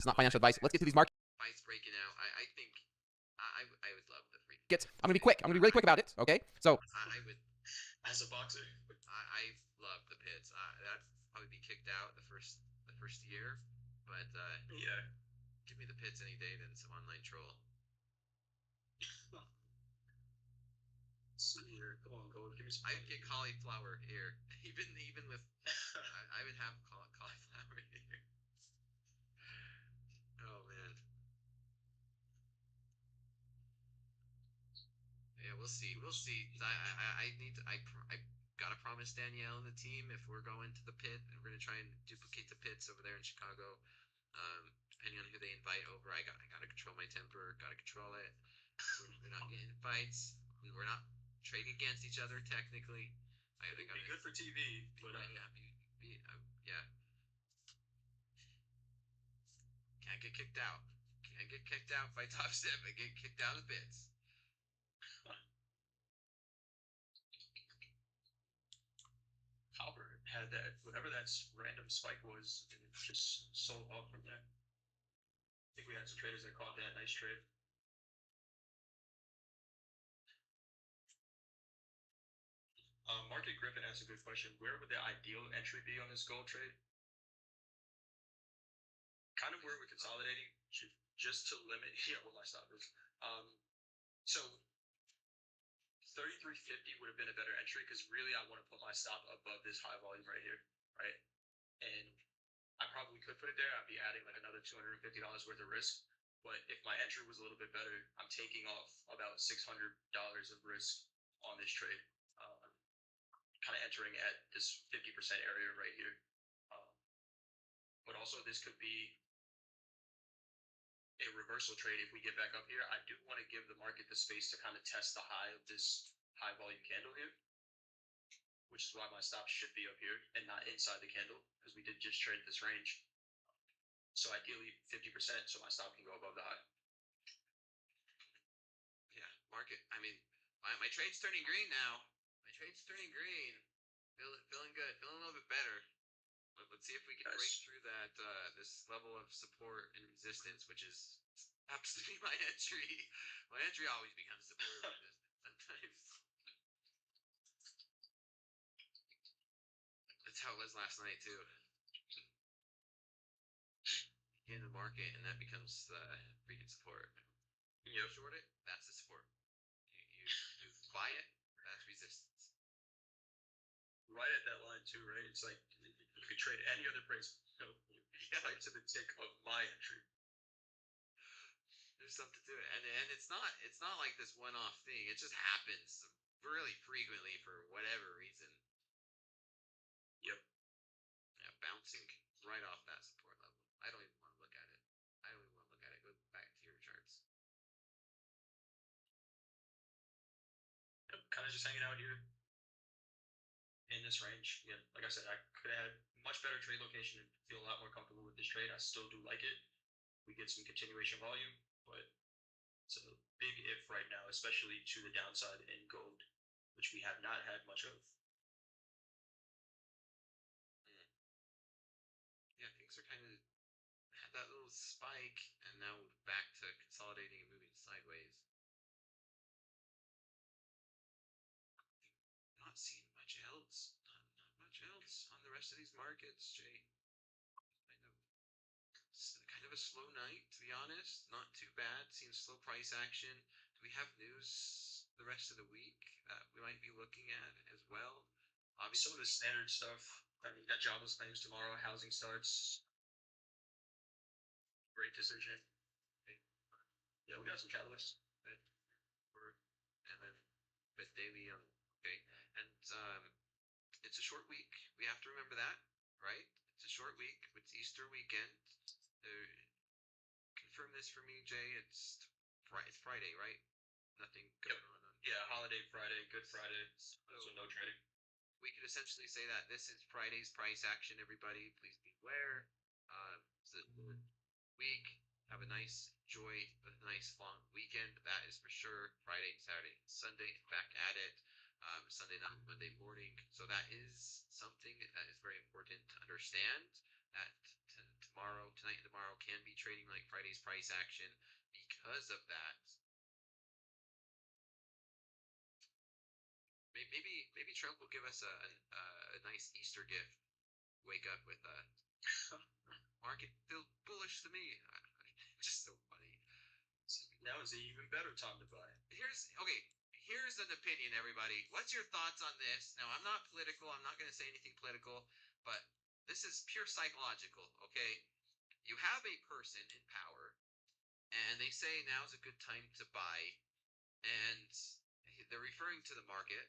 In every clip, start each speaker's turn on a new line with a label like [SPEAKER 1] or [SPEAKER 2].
[SPEAKER 1] It's not financial advice. Let's get to these market advice breaking out. I think I would love the free gets. I'm gonna be quick. I'm gonna be really quick about it. Okay, so
[SPEAKER 2] I would, as a boxer,
[SPEAKER 1] I love the pits. That'd probably be kicked out the first year, but
[SPEAKER 2] yeah.
[SPEAKER 1] give me the pits any day than some online troll.
[SPEAKER 2] So here, come on, go. Give me some.
[SPEAKER 1] I'd get cauliflower here, even with. I would have cauliflower here. Oh man. Yeah, we'll see. We'll see. I need to. I gotta promise Danielle and the team if we're going to the pit, and we're gonna try and duplicate the pits over there in Chicago. Depending on who they invite over, I gotta control my temper. Gotta control it. We're not getting fights. We're not trading against each other technically. I gotta
[SPEAKER 2] be good for TV, but
[SPEAKER 1] yeah. Can't get kicked out. Can't get kicked out by TopStep. I get kicked out of bits.
[SPEAKER 2] Halbert had that, whatever that random spike was, and it just sold off from there. I think we had some traders that caught that nice trade. Market Griffin asked a good question. Where would the ideal entry be on this gold trade? Kind of where we're consolidating, just to limit. Yeah, what my stop is. So 33.50 would have been a better entry because really I want to put my stop above this high volume right here, right? And I probably could put it there. I'd be adding like another $250 worth of risk. But if my entry was a little bit better, I'm taking off about $600 of risk on this trade. Kind of entering at this 50% area right here. But also this could be a reversal trade if we get back up here. I do want to give the market the space to kind of test the high of this high volume candle here, which is why my stop should be up here and not inside the candle because we did just trade this range. So ideally 50% so my stop can go above the high.
[SPEAKER 1] Yeah, market. I mean, my trade's turning green now. My trade's turning green. Feeling good. Feeling a little bit better. Let's see if we can break through that this level of support and resistance, which is absolutely my entry. My entry always becomes support and resistance sometimes. That's how it was last night too. In the market, and that becomes freaking support. You short it, that's the support. You buy it, that's resistance.
[SPEAKER 2] Right at that line too, right? It's like you could trade any other price, right to the tick of my entry.
[SPEAKER 1] There's something to it, and it's not like this one-off thing. It just happens really frequently for whatever reason.
[SPEAKER 2] Yep.
[SPEAKER 1] Yeah, bouncing right off that support level. I don't even want to look at it. I don't even want to look at it. Go back to your charts.
[SPEAKER 2] Yep, kind of just hanging out here in this range. Yeah, like I said, I could have much better trade location and feel a lot more comfortable with this trade. I still do like it. We get some continuation volume, but it's a big if right now, especially to the downside in gold, which we have not had much of.
[SPEAKER 1] Yeah, things are kind of had that little spike, and now back to consolidating and moving sideways. Not seeing much else. Not much else on the rest of these markets, Jay. Kind of a slow night, to be honest. Not too bad. Seeing slow price action. Do we have news the rest of the week that we might be looking at as well?
[SPEAKER 2] Obviously, some of the standard stuff. I mean, got jobless claims tomorrow. Housing starts. Great decision. Yeah, we got some catalysts.
[SPEAKER 1] And then daily. Okay, and it's a short week. We have to remember that, right? It's a short week. It's Easter weekend. Confirm this for me, Jay. It's Friday, right? Nothing going on.
[SPEAKER 2] Yeah, holiday Friday, Good Friday. So no trading.
[SPEAKER 1] We could essentially say that this is Friday's price action. Everybody, please beware. It's a week. Have a nice nice long weekend. That is for sure. Friday, Saturday, Sunday, back at it. Sunday night, Monday morning. So that is something that is very important to understand. That to tonight and tomorrow can be trading like Friday's price action because of that. Maybe Trump will give us a nice Easter gift. Wake up with a market feel bullish to me. Just so funny.
[SPEAKER 2] Now is an even better time to buy.
[SPEAKER 1] Here's an opinion, everybody. What's your thoughts on this? Now, I'm not political. I'm not going to say anything political, but this is pure psychological, okay? You have a person in power, and they say now's a good time to buy, and they're referring to the market.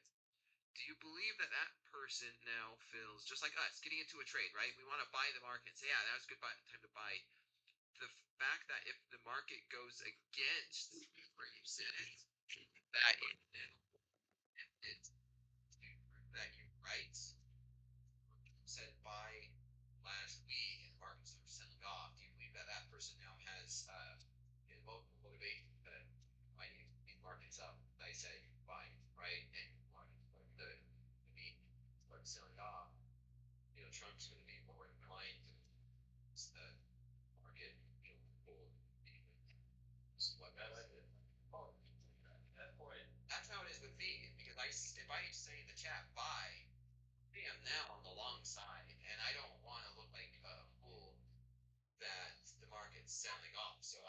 [SPEAKER 1] Do you believe that that person now feels just like us getting into a trade, right? We want to buy the market and say, yeah, that was a good time to buy. The fact that if the market goes against where you said it, that that you're right, said buy last week and markets are selling off. Do you believe that that person now has motivation to buy these markets up? I say buy, right? And the mean start selling off. Trump's going to be more inclined to the market, pull what I like it. That point. That's how it is with me. Because if I say in the chat buy, I am now on the long side, and I don't want to look like a fool that the market's selling off. So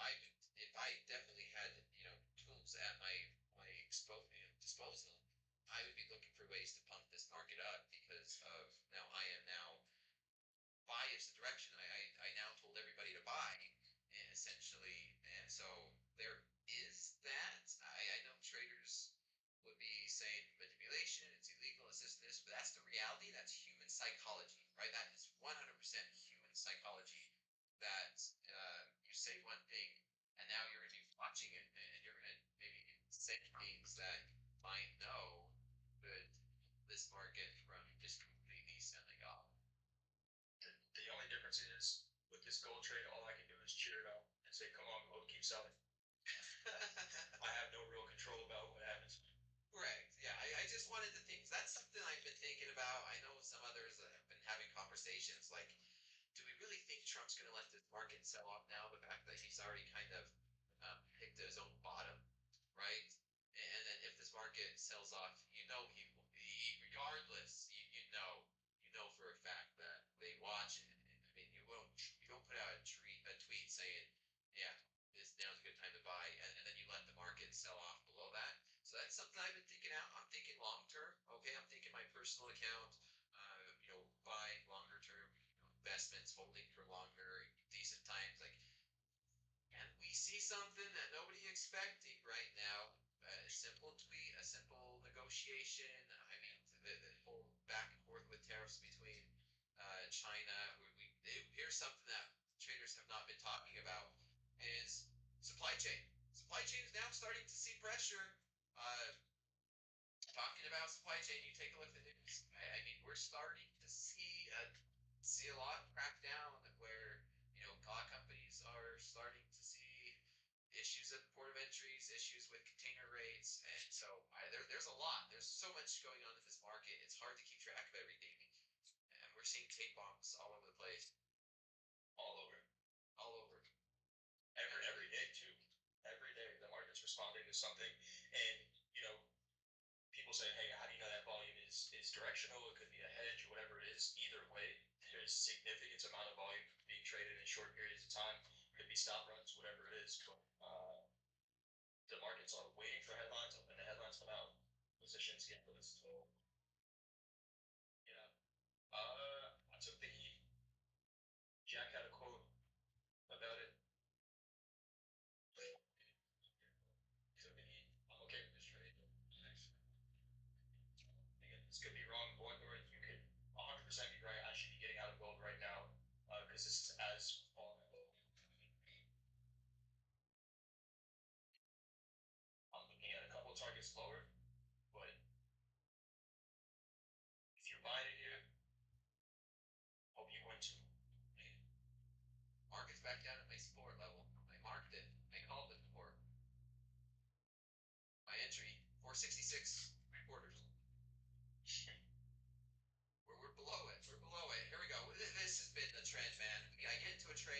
[SPEAKER 1] if I definitely had tools at my disposal, I would be looking for ways to pump this market up because of I am now biased the direction. I now told everybody to buy, essentially, and so there is that. I know traders would be saying manipulation, it's illegal, it's this, but that's the reality. That's human psychology, right? That is 100% human psychology. That you say one thing, and now you're going to be watching it, and you're going to maybe say things that might know could this market from just completely selling off.
[SPEAKER 2] The only difference is with this gold trade, all I can do is cheer it up and say, "Come on, gold, keep selling." I have no real control about what happens.
[SPEAKER 1] Correct. Yeah, I just wanted to think. That's something I've been thinking about. I know some others have been having conversations like, do we really think Trump's going to let this market sell off now? The fact that he's already kind of hit his own bottom, right? And then if this market sells off, regardless, you know for a fact that they watch it. I mean, you don't put out a tweet saying, yeah, now's a good time to buy, and then you let the market sell off below that. So that's something I've been thinking out. I'm thinking long term. Okay, I'm thinking my personal account. Buying longer term investments, holding for longer, decent times. Like, can we see something that nobody expecting right now? A simple tweet, a simple negotiation. I mean, the whole back and forth with tariffs between China. Here's something that traders have not been talking about is supply chain. Supply chain is now starting to see pressure. Talking about supply chain, you take a look at the news. I mean, we're starting to see a lot crack down where a lot of companies are starting to see issues at the port of entries, issues with container rates, and so there's a lot. There's so much going on in this market. It's hard to keep track of everything, and we're seeing tape bombs all over the place.
[SPEAKER 2] All over.
[SPEAKER 1] All over.
[SPEAKER 2] Every day too. Every day the market's responding to something, and people say, "Hey, how do you know that volume is directional? It could be a hedge, or whatever it is." Either way, there's significant amount of volume being traded in short periods of time. It could be stop runs, whatever it is. But the markets are waiting for headlines, and when the headlines come out, positions get released. I took the heat. Jack had a quote about it. Took the heat. I'm okay with this trade. Again, this could be wrong, or you could 100% be right. I should be getting out of gold right now because this is as far. I'm looking at a couple of targets lower, but if you're buying it here, hope you win too.
[SPEAKER 1] Market's back down at my support level. I marked it. I called it before. My entry 466 quarters. We're below it. We're below it. Here we go. This has been the trend, man. I get into a trend.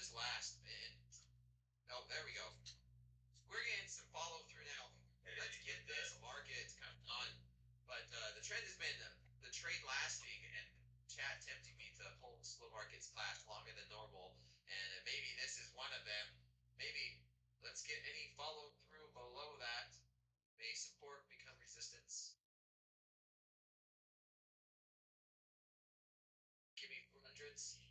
[SPEAKER 1] this last, man. Oh, there we go. We're getting some follow through now. Let's get this market kind of done. But the trend has been the trade lasting and chat tempting me to hold slow markets class longer than normal. And maybe this is one of them. Maybe let's get any follow through below that. May support become resistance. Give me 400s.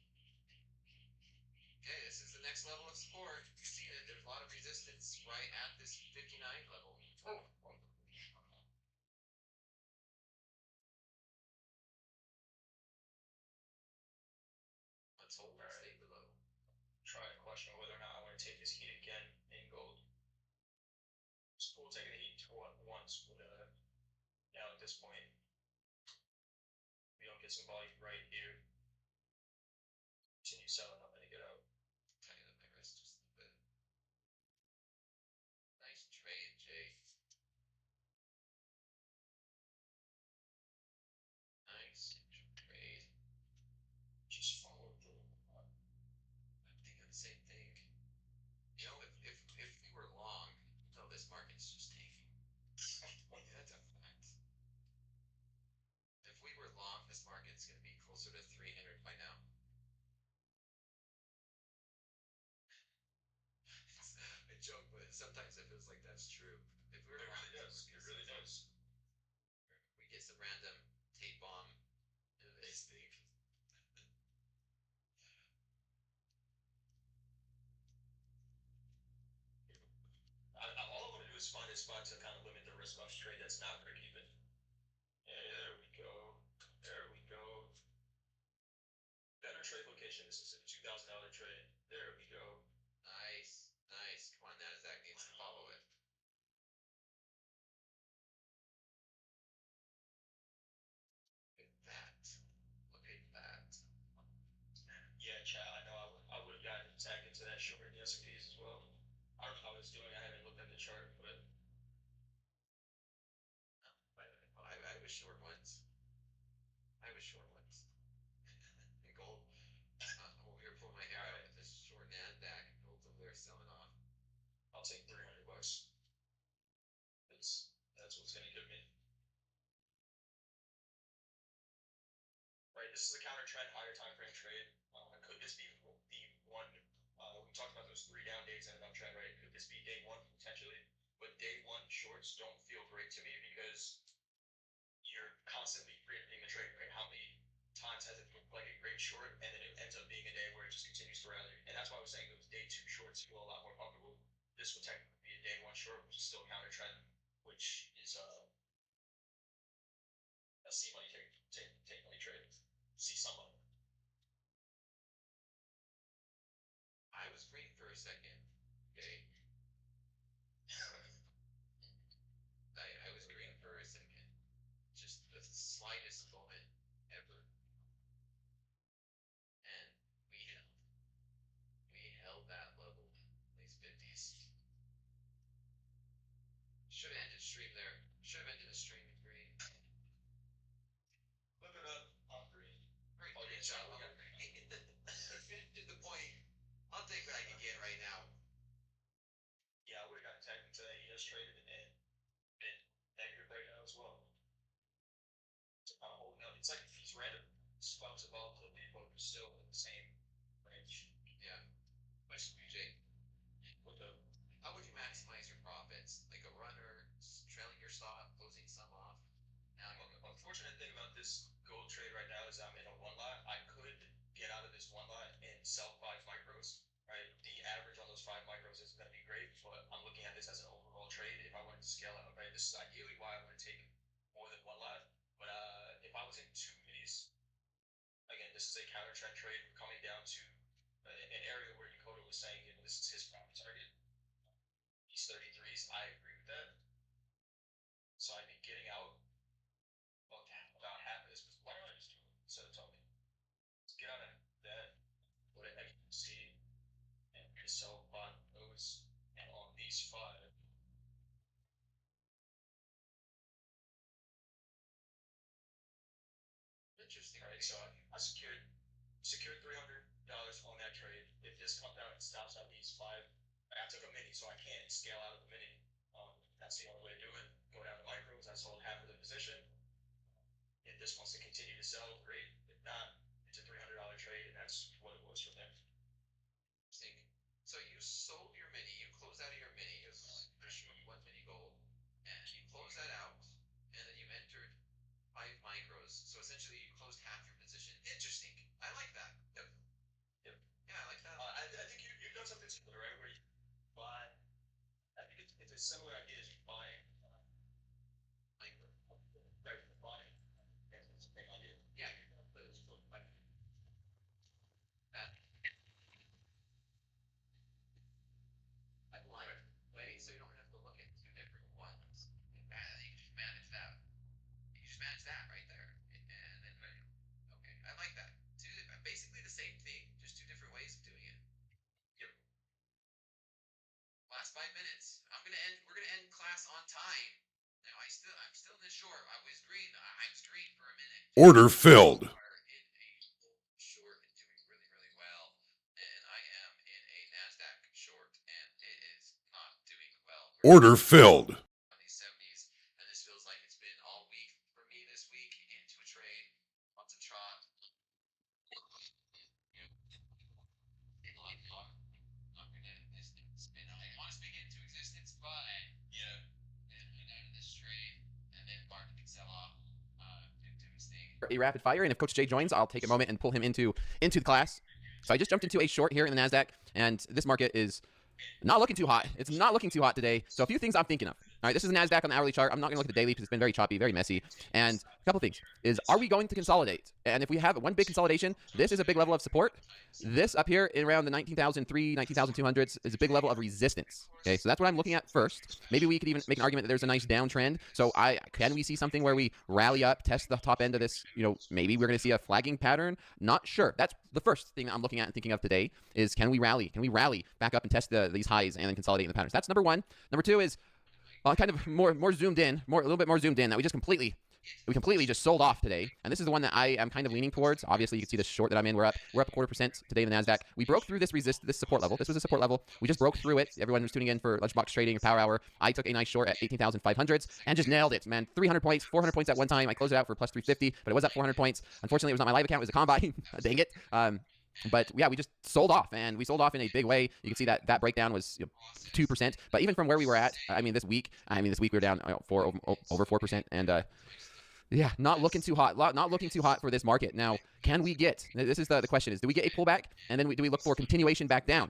[SPEAKER 1] Okay, this is the next level of support. You've seen it. There's a lot of resistance right at this 59 level. Oh. Let's hold and stay below.
[SPEAKER 2] Try to question whether or not I want to take this heat again in gold. It's cool taking the heat once, but now at this point, we don't get some volume right here. Continue selling, I'm gonna get out.
[SPEAKER 1] Tighten up my wrist just a little bit. Nice trade, Jay. Nice trade.
[SPEAKER 2] Just follow through.
[SPEAKER 1] I'm thinking the same thing. You know, if we were long, no, this market's just tanking. That's a fact. If we were long, this market's going to be closer to 300 by now. I joke, but sometimes it feels like that's true. If we were
[SPEAKER 2] It
[SPEAKER 1] long,
[SPEAKER 2] really does. It really does.
[SPEAKER 1] we get some random tape bomb into this thing.
[SPEAKER 2] All I want to do is find a spot to kind of limit the risk off trade that's not break even. Yeah, there we go. There we go. Better trade location. This is a $2,000 trade. There we go.
[SPEAKER 1] Nice, nice. Come on, Nasdaq needs to follow it. Look at that. Look at that.
[SPEAKER 2] Yeah, chat. I know I would have gotten tagged into that short in the S&Ps as well. I don't know how it's doing. I haven't looked at the chart, but
[SPEAKER 1] I was short once. I was short once. And gold. Over here pulling my hair out with this short Nasdaq. Gold's over there selling off.
[SPEAKER 2] I'll take $300. That's what's gonna give me. Right, this is a counter trend, higher time frame trade. Could this be the one? We talked about those 3 down days and an uptrend, right? Could this be day one potentially? But day one shorts don't feel great to me because you're constantly predicting the trade, right? How many times has it looked like a great short and then it ends up being a day where it just continues to rally? And that's why I was saying those day 2 shorts feel a lot more comfortable. This would technically be a day 1 short, which is still a counter trend, which is a see money take money trade. See some money.
[SPEAKER 1] I was green for a second. Okay. I was green for a second. Just the slightest moment ever. And we held that level, these 50s. Should have ended stream there. Should have ended the stream in green.
[SPEAKER 2] Flip it up on green.
[SPEAKER 1] Great, oh, yeah, shot. We got green. To the point. I'll take what I can get right now.
[SPEAKER 2] Yeah, I would have gotten tagged into that ES trade and been negative right now as well. So kind of holding up. It's like these random spouts of volatility, but we're still in the same range.
[SPEAKER 1] Yeah. Question for you, Jake. How would you maximize your profits? Like a runner, trailing your stop, closing some off? Now,
[SPEAKER 2] unfortunate thing about this gold trade right now is I'm in a 1 lot. I could get out of this 1 lot and sell 5 micros. Right, the average on those 5 micros isn't going to be great, but I'm looking at this as an overall trade. If I wanted to scale out, right, this is ideally why I want to take more than 1 lot. But if I was in 2 minis, again, this is a counter trend trade. We're coming down to an area where Dakota was saying, you know, this is his profit target. These 33s, I agree with that. So I'd be getting out about half of this. Why don't I just do it instead of tell me? Let's get out of that. Put it XC and sell 5 those and on these 5.
[SPEAKER 1] interesting.
[SPEAKER 2] All right, so I secured 300 on that trade. If this comes out and stops at these 5, I took a mini, so I can't scale out of the mini. That's the only way to do it. Go down to micros. I sold half of the position. If this wants to continue to sell, great. If not, it's a $300 trade, and that's what it was from there.
[SPEAKER 1] So you sold your mini, you closed out of your mini, it was one mini gold, and you closed that out, and then you entered 5 micros. So essentially, you closed half your position. Interesting. I like that.
[SPEAKER 2] Yep.
[SPEAKER 1] Yeah, I like that.
[SPEAKER 2] I think you've done something similar, right? Where you buy. I think it's a similar idea as you buying. Micro. Right. Buying. It's the same idea.
[SPEAKER 1] Yeah. Wait, so you don't have to look at 2 different ones. You can just manage that. You just manage that right there. And then, okay, I like that. Basically the same thing, just 2 different ways of doing it.
[SPEAKER 2] Yep.
[SPEAKER 1] Last 5 minutes. We're gonna end class on time. Now I'm still in this short. I was green for a minute.
[SPEAKER 3] Order filled.
[SPEAKER 1] Short and doing really, really well. And I am in a Nasdaq short, and it is not doing well.
[SPEAKER 3] Order filled.
[SPEAKER 1] On these 70s, and this feels like it's been all week for me this week into a trade. Lots of trot. I want to speak into existence, but yeah, and out of this trade, and then market can sell off. Do his thing.
[SPEAKER 4] A rapid fire, and if Coach Jay joins, I'll take a moment and pull him into the class. So I just jumped into a short here in the Nasdaq, and this market is not looking too hot. It's not looking too hot today. So a few things I'm thinking of. All right, this is the Nasdaq on the hourly chart. I'm not going to look at the daily because it's been very choppy, very messy. And a couple things is, are we going to consolidate? And if we have one big consolidation, this is a big level of support. This up here in around the 19,003, 19,200s is a big level of resistance. Okay, so that's what I'm looking at first. Maybe we could even make an argument that there's a nice downtrend. So can we see something where we rally up, test the top end of this? You know, maybe we're going to see a flagging pattern. Not sure. That's the first thing I'm looking at and thinking of today is, can we rally? Can we rally back up and test these highs and then consolidate in the patterns? That's number one. Number two is kind of more zoomed in, a little bit more zoomed in, that we completely just sold off today. And this is the one that I am kind of leaning towards. Obviously, you can see the short that I'm in. We're up a 0.25% today in the Nasdaq. We broke through this support level. This was a support level. We just broke through it. Everyone who's tuning in for Lunchbox Trading or Power Hour, I took a nice short at 18,500s and just nailed it, man. 300 points, 400 points at one time. I closed it out for plus 350, but it was at 400 points. Unfortunately, it was not my live account. It was a combine. Dang it. But yeah, we just sold off, and we sold off in a big way. You can see that breakdown was 2%. But even from where we were at, this week we were down over 4%, and yeah, not looking too hot. Not looking too hot for this market. Now, can we get? This is the question: is do we get a pullback, and then do we look for continuation back down?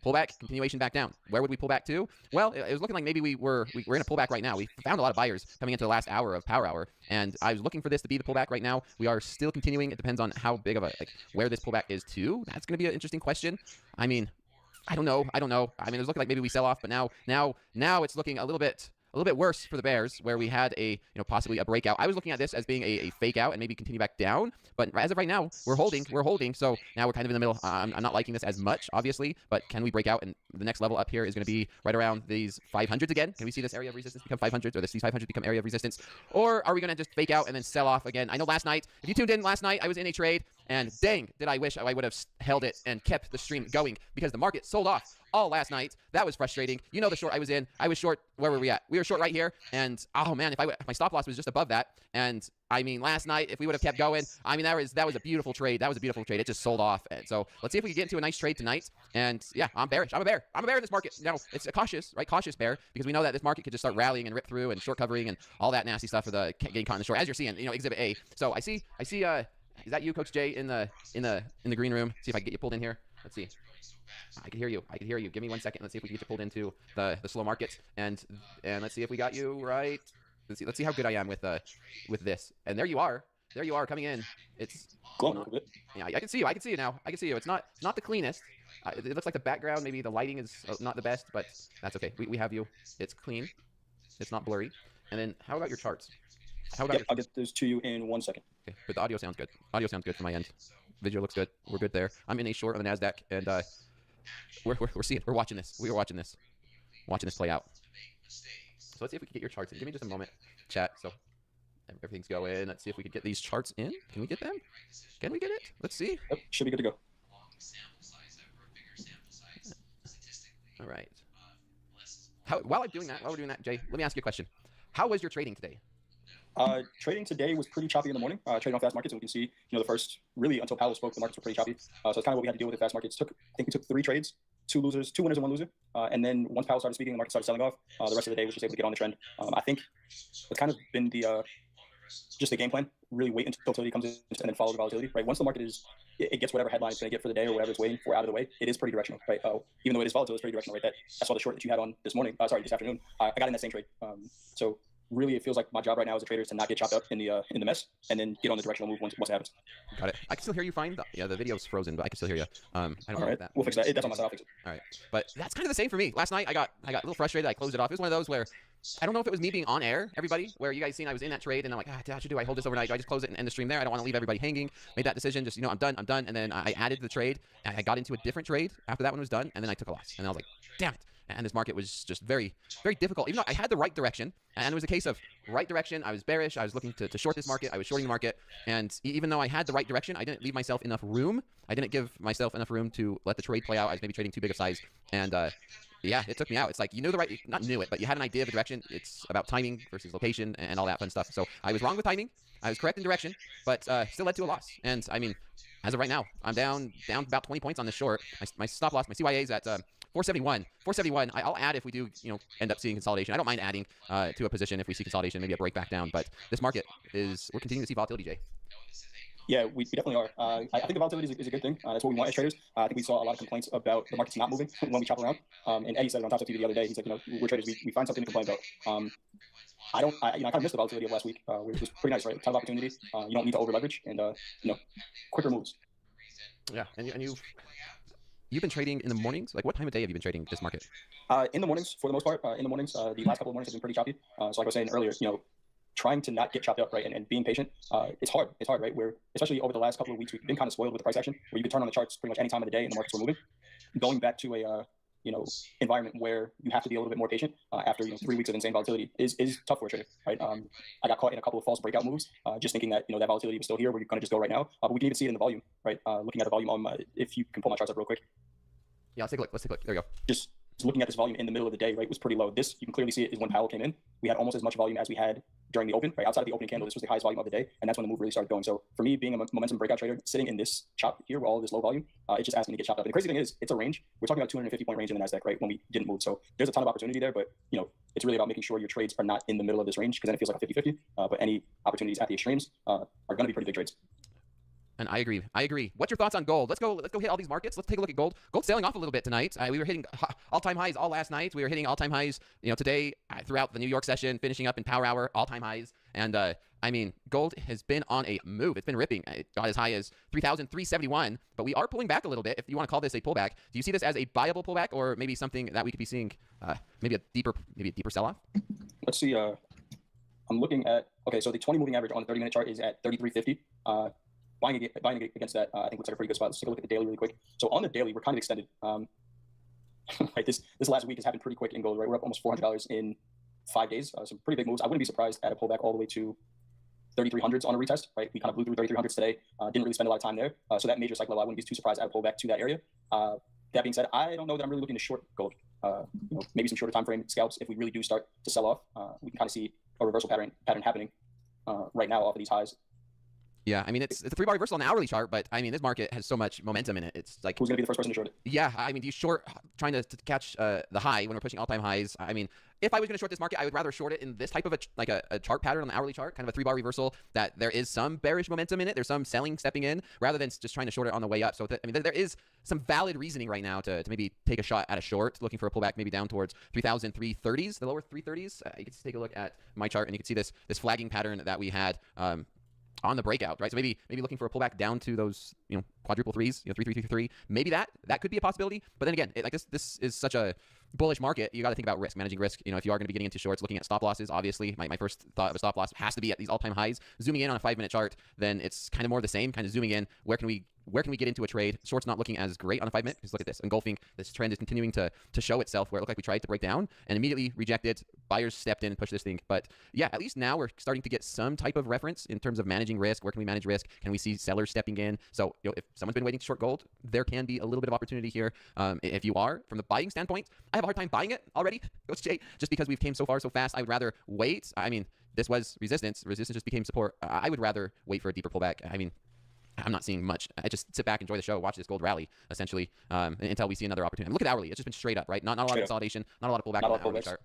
[SPEAKER 4] Pullback, continuation back down. Where would we pull back to? Well, it was looking like maybe we're in a pullback right now. We found a lot of buyers coming into the last hour of Power Hour, and I was looking for this to be the pullback right now. We are still continuing. It depends on how big of where this pullback is to. That's going to be an interesting question. I don't know. It was looking like maybe we sell off, but now it's looking a little bit worse for the Bears, where we had possibly a breakout. I was looking at this as being a fake out and maybe continue back down, but as of right now, we're holding. So now we're kind of in the middle. I'm not liking this as much, obviously, but can we break out? And the next level up here is going to be right around these 500s again. Can we see this area of resistance become 500s, or these 500s become area of resistance? Or are we going to just fake out and then sell off again? I know last night, if you tuned in last night, I was in a trade, and dang, did I wish I would have held it and kept the stream going, because the market sold off all last night. That was frustrating. You know the short I was in. I was short. Where were we at? We were short right here. And oh man, if my stop loss was just above that. And last night, if we would have kept going, that was a beautiful trade. That was a beautiful trade. It just sold off. And so let's see if we can get into a nice trade tonight. And yeah, I'm bearish. I'm a bear in this market. Now it's a cautious bear, because we know that this market could just start rallying and rip through and short covering and all that nasty stuff for the getting caught in the short, as you're seeing, Exhibit A. So I see. Is that you, Coach Jay, in the green room? See if I can get you pulled in here. Let's see. I can hear you. Give me 1 second. Let's see if we can get you pulled into the slow market, and let's see if we got you right. Let's see how good I am with this. And there you are coming in. It's
[SPEAKER 5] glowing a little bit.
[SPEAKER 4] Yeah, I can see you now. It's not the cleanest. It looks like the background, maybe the lighting is not the best, but that's okay. We have you. It's clean. It's not blurry. And then how about your charts?
[SPEAKER 5] I'll get those to you in 1 second.
[SPEAKER 4] Okay, but the audio sounds good. Audio sounds good from my end. Video looks good. We're good there. I'm in a short on the Nasdaq, and we're seeing. We're watching this. We are watching this play out. So let's see if we can get your charts in. Give me just a moment, chat. So everything's going. Let's see if we can get these charts in. Can we get them? Can we get it? Let's see.
[SPEAKER 5] Yep, should be good to go.
[SPEAKER 1] sample size over a bigger sample size statistically.
[SPEAKER 4] All right.
[SPEAKER 1] Less is
[SPEAKER 4] While we're doing that, Jay, let me ask you a question. How was your trading today?
[SPEAKER 5] Trading today was pretty choppy in the morning. Trading on fast markets, and we can see, the first really until Powell spoke, the markets were pretty choppy. So it's kind of what we had to deal with at fast markets. I think we took 3 trades, 2 winners and 1 loser. And then once Powell started speaking, the market started selling off. The rest of the day was just able to get on the trend. I think it's kind of been just the game plan. Really wait until volatility comes in and then follow the volatility. Right. Once the market it gets whatever headline it's going to get for the day or whatever it's waiting for out of the way, it is pretty directional. Right. Even though it is volatile, it's pretty directional. Right. I saw the short that you had on this afternoon. I got in that same trade. So really, it feels like my job right now as a trader is to not get chopped up in the mess and then get on the directional move once it happens.
[SPEAKER 4] Got it. I can still hear you fine. The video's frozen, but I can still hear you. I don't know that.
[SPEAKER 5] We'll fix that. That's on my side. I'll fix it.
[SPEAKER 4] All right. But that's kind of the same for me. Last night, I got a little frustrated. I closed it off. It was one of those where I don't know if it was me being on air, everybody, where you guys seen I was in that trade and I'm like, do I hold this overnight? Do I just close it and end the stream there? I don't want to leave everybody hanging. Made that decision. Just, I'm done. And then I added the trade. And I got into a different trade after that one was done. And then I took a loss. And I was like, damn it. And this market was just very, very difficult. Even though I had the right direction, and it was a case of right direction, I was bearish, I was looking to short this market, I was shorting the market, and even though I had the right direction, I didn't leave myself enough room. I didn't give myself enough room to let the trade play out. I was maybe trading too big of size, and yeah, it took me out. It's like, not knew it, but you had an idea of the direction. It's about timing versus location and all that fun stuff. So I was wrong with timing, I was correct in direction, but still led to a loss. And I mean, as of right now, I'm down about 20 points on this short. My stop loss, my CYA is at 471. 471. I'll add if we do, end up seeing consolidation. I don't mind adding to a position if we see consolidation, maybe a break back down. But this market we're continuing to see volatility, Jay.
[SPEAKER 5] Yeah, we definitely are. I think the volatility is a good thing. That's what we want as traders. I think we saw a lot of complaints about the markets not moving when we chop around. And Eddie said it on TopStepX the other day. He's like, we're traders. We find something to complain about. I kind of missed the volatility of last week, which was pretty nice, right? A ton of opportunity. You don't need to over leverage and quicker moves.
[SPEAKER 4] Yeah, and you've been trading in the mornings? Like, what time of day have you been trading this market?
[SPEAKER 5] In the mornings, for the most part. In the mornings, the last couple of mornings have been pretty choppy. So like I was saying earlier, trying to not get chopped up, right, and being patient, it's hard. It's hard, right? Where especially over the last couple of weeks, we've been kind of spoiled with the price action, where you can turn on the charts pretty much any time of the day and the markets were moving. Going back to a environment where you have to be a little bit more patient after 3 weeks of insane volatility is tough for a trader, right? I got caught in a couple of false breakout moves, just thinking that that volatility was still here, where you're going to just go right now. But we can even see it in the volume, right? Looking at the volume, if you can pull my charts up real quick.
[SPEAKER 4] Yeah, let's take a look. There we go.
[SPEAKER 5] Just looking at this volume in the middle of the day, right, was pretty low. This, you can clearly see it, is when Powell came in. We had almost as much volume as we had during the open, right? Outside of the opening candle, this was the highest volume of the day, and that's when the move really started going. So for me, being a momentum breakout trader, sitting in this chop here with all of this low volume, it's just asking to get chopped up. And the crazy thing is, it's a range. We're talking about 250-point range in the Nasdaq, right, when we didn't move. So there's a ton of opportunity there, but it's really about making sure your trades are not in the middle of this range, because then it feels like a 50-50. But any opportunities at the extremes are going to be pretty big trades.
[SPEAKER 4] And I agree. What's your thoughts on gold? Let's go hit all these markets. Let's take a look at gold. Gold's sailing off a little bit tonight. We were hitting all-time highs all last night. We were hitting all-time highs, today throughout the New York session, finishing up in power hour, all-time highs. And I mean, gold has been on a move. It's been ripping. It got as high as 3,371, but we are pulling back a little bit. If you want to call this a pullback, do you see this as a viable pullback, or maybe something that we could be seeing, maybe a deeper sell-off?
[SPEAKER 5] Let's see. I'm looking at, okay, so the 20 moving average on the 30-minute chart is at 3350. Buying against that, I think looks like a pretty good spot. Let's take a look at the daily really quick. So on the daily, we're kind of extended. Right, this last week has happened pretty quick in gold, right? We're up almost $400 in 5 days. Some pretty big moves. I wouldn't be surprised at a pullback all the way to 3300s on a retest, right? We kind of blew through 3300s today. Didn't really spend a lot of time there. So that major cycle level, I wouldn't be too surprised at a pullback to that area. That being said, I don't know that I'm really looking to short gold. Maybe some shorter time frame scalps. If we really do start to sell off, we can kind of see a reversal pattern happening right now off of these highs.
[SPEAKER 4] Yeah, I mean, it's a 3-bar reversal on the hourly chart, but I mean, this market has so much momentum in it. It's like,
[SPEAKER 5] who's going to be the first person to short it?
[SPEAKER 4] Yeah, I mean, do you short trying to catch the high when we're pushing all-time highs? I mean, if I was going to short this market, I would rather short it in this type of a chart pattern on the hourly chart, kind of a 3-bar reversal that there is some bearish momentum in it. There's some selling stepping in, rather than just trying to short it on the way up. So I mean, there is some valid reasoning right now to maybe take a shot at a short, looking for a pullback maybe down towards 3,330s, the lower 330s. You can take a look at my chart, and you can see this flagging pattern that we had. On the breakout, right? So maybe looking for a pullback down to those, quadruple threes, 3, 3, 3, 3. Maybe that could be a possibility. But then again, this is such a, bullish market, you got to think about risk, managing risk. You know, if you are going to be getting into shorts, looking at stop losses, obviously, my first thought of a stop loss has to be at these all-time highs. Zooming in on a 5-minute chart, then it's kind of more of the same, kind of zooming in. Where can we get into a trade? Short's not looking as great on a 5-minute, because look at this, engulfing. This trend is continuing to show itself, where it looked like we tried to break down and immediately rejected. Buyers stepped in and pushed this thing. But yeah, at least now we're starting to get some type of reference in terms of managing risk. Where can we manage risk? Can we see sellers stepping in? So, you know, if someone's been waiting to short gold, there can be a little bit of opportunity here. If you are, from the buying standpoint, I have a hard time buying it already, Coach Jay, just because we've came so far so fast. I would rather wait. I mean, this was resistance. Resistance just became support. I would rather wait for a deeper pullback. I mean, I'm not seeing much. I just sit back, enjoy the show, watch this gold rally, essentially, until we see another opportunity. I mean, look at hourly. It's just been straight up, right? Not a lot of consolidation, not a lot of pullback on the hourly chart.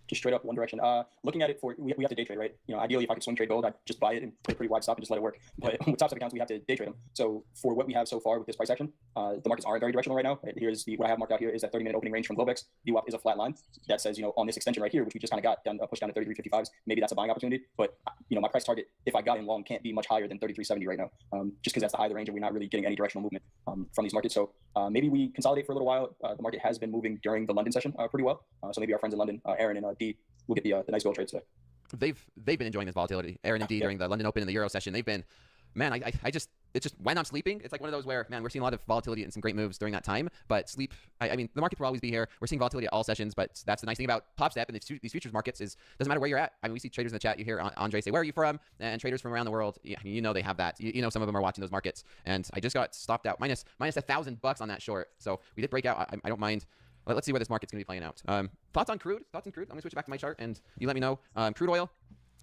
[SPEAKER 5] Just straight up one direction. Looking at it for, we have to day trade, right? You know, ideally, if I could swing trade gold, I'd just buy it and put a pretty wide stop and just let it work. But with TopStep accounts, we have to day trade them. So for what we have so far with this price action, the markets aren't very directional right now. Right? Here's what I have marked out here is that 30-minute opening range from Globex. VWAP is a flat line that says, you know, on this extension right here, which we just kind of got done, pushed down to 33.55s, maybe that's a buying opportunity. But you know, my price target, if I got in long, can't be much higher than 33.70 right now, just because that's the high of the range and we're not really getting any directional movement from these markets. So maybe we consolidate for a little while. The market has been moving during the London session pretty well. So maybe our friends in London, Aaron and D, we'll get the nice gold trades today.
[SPEAKER 4] They've been enjoying this volatility. Aaron and D during the London Open and the Euro session, they've been, man, it's just when I'm sleeping, it's like one of those where, man, we're seeing a lot of volatility and some great moves during that time. But sleep, I mean, the market will always be here. We're seeing volatility at all sessions, but that's the nice thing about TopStep and these futures markets is doesn't matter where you're at. I mean, we see traders in the chat. You hear Andre say, "Where are you from?" And traders from around the world. Yeah, you know they have that. You know some of them are watching those markets. And I just got stopped out minus $1,000 on that short. So we did break out. I don't mind. Let's see where this market's going to be playing out. Thoughts on crude? I'm going to switch back to my chart, and you let me know. Crude oil,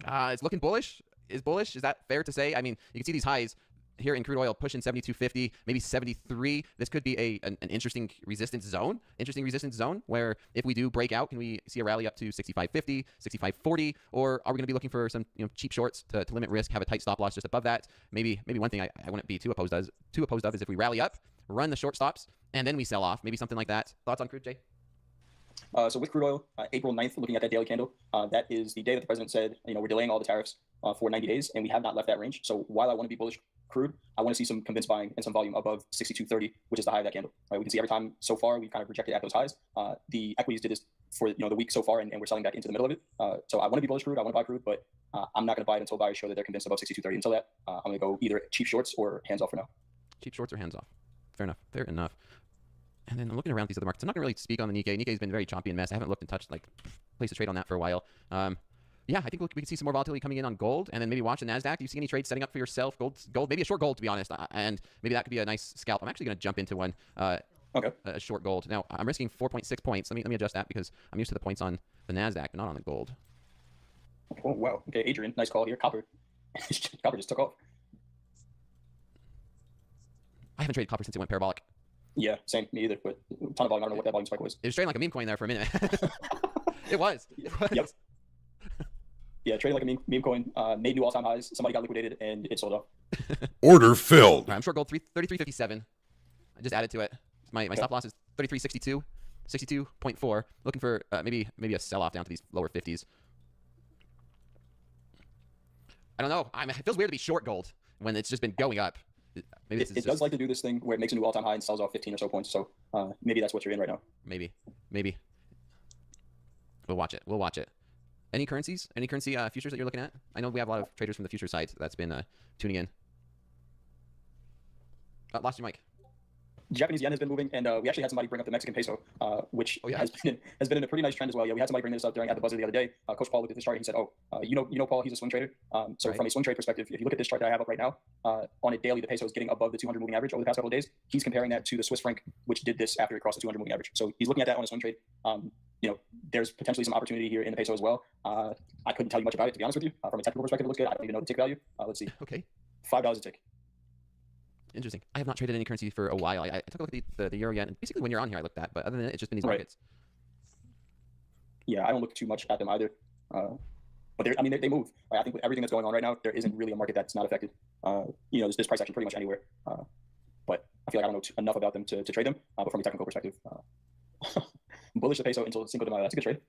[SPEAKER 4] it's looking bullish. Is that fair to say? I mean, you can see these highs here in crude oil pushing 72.50, maybe 73. This could be an interesting resistance zone. Where if we do break out, can we see a rally up to 65.50, 65.40, or are we going to be looking for some cheap shorts to limit risk, have a tight stop loss just above that? Maybe one thing I wouldn't be too opposed of is if we rally up, run the short stops, and then we sell off, maybe something like that. Thoughts on crude, Jay?
[SPEAKER 5] So with crude oil, April 9th, looking at that daily candle, that is the day that the president said, you know, we're delaying all the tariffs for 90 days, and we have not left that range. So while I want to be bullish crude, I want to see some convinced buying and some volume above 62.30, which is the high of that candle. Right? We can see every time so far we've kind of rejected at those highs. The equities did this for the week so far, and we're selling back into the middle of it. So I want to be bullish crude. I want to buy crude, but I'm not going to buy it until buyers show that they're convinced above 62.30. Until that, I'm going to go either cheap shorts or hands off for now.
[SPEAKER 4] Cheap shorts or hands off. Fair enough. And then I'm looking around these other markets. I'm not going to really speak on the Nikkei. Nikkei's been very choppy and mess. I haven't looked and touched, place to trade on that for a while. Yeah, I think we can see some more volatility coming in on gold, and then maybe watch the Nasdaq. Do you see any trades setting up for yourself? Gold, maybe a short gold, to be honest, and maybe that could be a nice scalp. I'm actually going to jump into one. Okay. A short gold. Now, I'm risking 4.6 points. Let me adjust that because I'm used to the points on the Nasdaq, but not on the gold.
[SPEAKER 5] Oh, wow. Okay, Adrian, nice call here. Copper. Copper just took off.
[SPEAKER 4] I haven't traded copper since it went parabolic.
[SPEAKER 5] Yeah, same. Me either, but a ton of volume. I don't know what that volume spike was.
[SPEAKER 4] It was trading like a meme coin there for a minute. It was.
[SPEAKER 5] Yep. Yeah, trading like a meme coin, made new all-time highs. Somebody got liquidated, and it sold off.
[SPEAKER 3] Order filled.
[SPEAKER 4] Right, I'm short gold 33.57. I just added to it. My stop loss is 33.62, 62.4. Looking for maybe a sell-off down to these lower 50s. I don't know. It feels weird to be short gold when it's just been going up. Maybe
[SPEAKER 5] it does like to do this thing where it makes a new all-time high and sells off 15 or so points. So maybe that's what you're in right now.
[SPEAKER 4] Maybe. We'll watch it. Any currencies? Any currency futures that you're looking at? I know we have a lot of traders from the future side that's been tuning in. Lost your mic.
[SPEAKER 5] Japanese yen has been moving, and we actually had somebody bring up the Mexican peso, which has been in a pretty nice trend as well. Yeah, we had somebody bring this up at the buzzer the other day. Coach Paul looked at this chart and he said, "Oh, you know, Paul, he's a swing trader. So from a swing trade perspective, if you look at this chart that I have up right now, on a daily, the peso is getting above the 200 moving average over the past couple of days. He's comparing that to the Swiss franc, which did this after it crossed the 200 moving average. So he's looking at that on a swing trade. There's potentially some opportunity here in the peso as well. I couldn't tell you much about it, to be honest with you. From a technical perspective, it looks good. I don't even know the tick value. Let's see.
[SPEAKER 4] Okay.
[SPEAKER 5] $5 a tick.
[SPEAKER 4] Interesting. I have not traded any currency for a while. I took a look at the euro yen, and basically when you're on here, I looked at. But other than that, it's just been these markets.
[SPEAKER 5] Yeah, I don't look too much at them either. But they move. I think with everything that's going on right now, there isn't really a market that's not affected. There's price action pretty much anywhere. But I feel like I don't know enough about them to trade them. But from a technical perspective, bullish the peso until Cinco de Mayo. That's a good trade.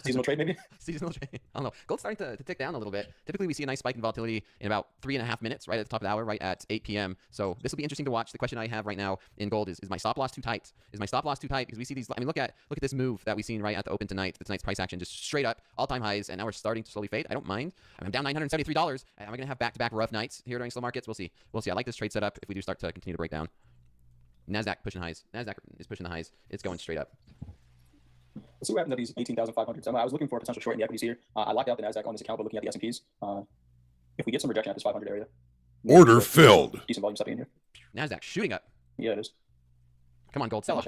[SPEAKER 5] Seasonal trade, maybe?
[SPEAKER 4] Seasonal trade. I don't know. Gold's starting to tick down a little bit. Typically, we see a nice spike in volatility in about 3.5 minutes, right at the top of the hour, right at 8 p.m. So this will be interesting to watch. The question I have right now in gold is my stop loss too tight? Is my stop loss too tight? Because we see these. I mean, look at this move that we've seen right at the open tonight. Tonight's price action just straight up all-time highs, and now we're starting to slowly fade. I don't mind. I'm down $973. Am I going to have back-to-back rough nights here during slow markets? We'll see. We'll see. I like this trade setup if we do start to continue to break down. Nasdaq pushing highs. Nasdaq is pushing the highs. It's going straight up.
[SPEAKER 5] Let's see what happens at these 18,500s. I was looking for a potential short in the equities here. I locked out the Nasdaq on this account, but looking at the S&Ps, if we get some rejection at this 500 area,
[SPEAKER 3] Order filled.
[SPEAKER 5] decent volume stepping in here.
[SPEAKER 4] Nasdaq shooting up.
[SPEAKER 5] Yeah, it is.
[SPEAKER 4] Come on, gold, sell off.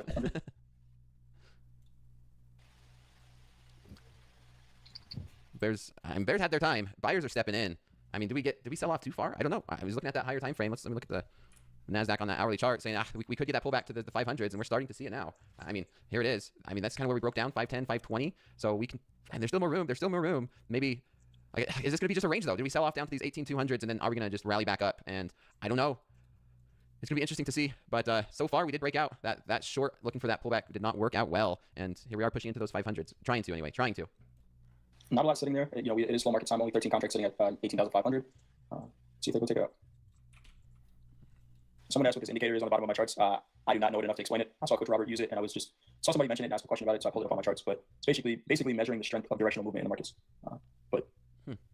[SPEAKER 4] Bears had their time. Buyers are stepping in. I mean, did we sell off too far? I don't know. I was looking at that higher time frame. Let me look at the Nasdaq on that hourly chart, saying we could get that pullback to the 500s, and we're starting to see it now. I mean, here it is. I mean, that's kind of where we broke down 510, 520. So we can, and there's still more room. There's still more room. Maybe, is this going to be just a range though? Did we sell off down to these 18,200s, and then are we going to just rally back up? And I don't know. It's going to be interesting to see. But so far, we did break out. That short looking for that pullback did not work out well, and here we are pushing into those 500s. Trying to anyway. Trying to.
[SPEAKER 5] Not a lot sitting there. You know, it is slow market time. Only 13 contracts sitting at 18,500. See if they go take it out. Someone asked what this indicator is on the bottom of my charts. I do not know it enough to explain it. I saw Coach Robert use it, and I saw somebody mention it and ask a question about it, so I pulled it up on my charts. But it's basically measuring the strength of directional movement in the markets. But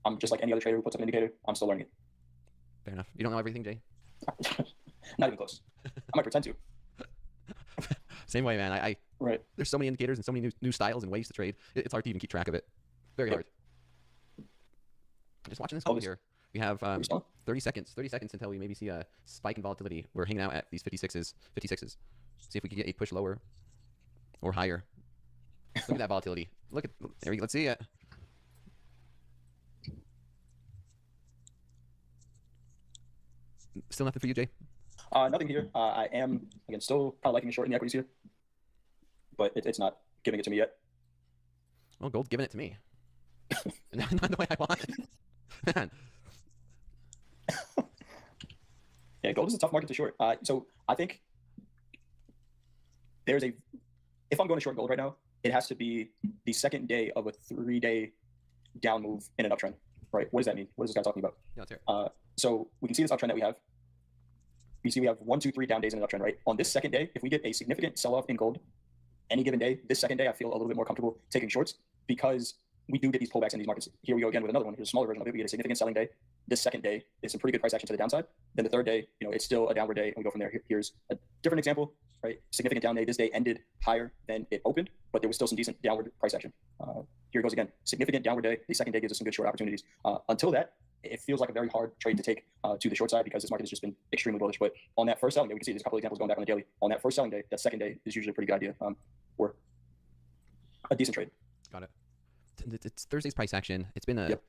[SPEAKER 5] I'm just like any other trader who puts up an indicator. I'm still learning it.
[SPEAKER 4] Fair enough. You don't know everything, Jay?
[SPEAKER 5] Not even close. I might pretend to.
[SPEAKER 4] Same way, man.
[SPEAKER 5] Right.
[SPEAKER 4] There's so many indicators and so many new styles and ways to trade. It's hard to even keep track of it. Very hard. Just watching this over here. We have 30 seconds until we maybe see a spike in volatility. We're hanging out at these 56s. See if we can get a push lower or higher. Look at that volatility. There we go. Let's see it. Still nothing for you, Jay?
[SPEAKER 5] Nothing here. I am, again, still kind of liking the short in the equities here, but it's not giving it to me yet.
[SPEAKER 4] Well, gold's giving it to me. Not the way I want it. Man.
[SPEAKER 5] Yeah, gold is a tough market to short. So I think if I'm going to short gold right now, it has to be the second day of a 3-day down move in an uptrend, right? What does that mean? What is this guy talking about?
[SPEAKER 4] Yeah, let's hear it.
[SPEAKER 5] So we can see this uptrend that we have. We see we have 1, 2, 3 down days in an uptrend, right? On this second day, if we get a significant sell-off in gold, any given day, this second day, I feel a little bit more comfortable taking shorts because we do get these pullbacks in these markets. Here we go again with another one. Here's a smaller version of it. We get a significant selling day. This second day is some pretty good price action to the downside. Then the third day, it's still a downward day, and we go from there. Here's a different example, right? Significant down day. This day ended higher than it opened, but there was still some decent downward price action. Here it goes again. Significant downward day. The second day gives us some good short opportunities. Until that, it feels like a very hard trade to take to the short side because this market has just been extremely bullish. But on that first selling day, we can see there's a couple of examples going back on the daily. On that first selling day, that second day is usually a pretty good idea or a decent trade.
[SPEAKER 4] Got it. It's Thursday's price action. It's been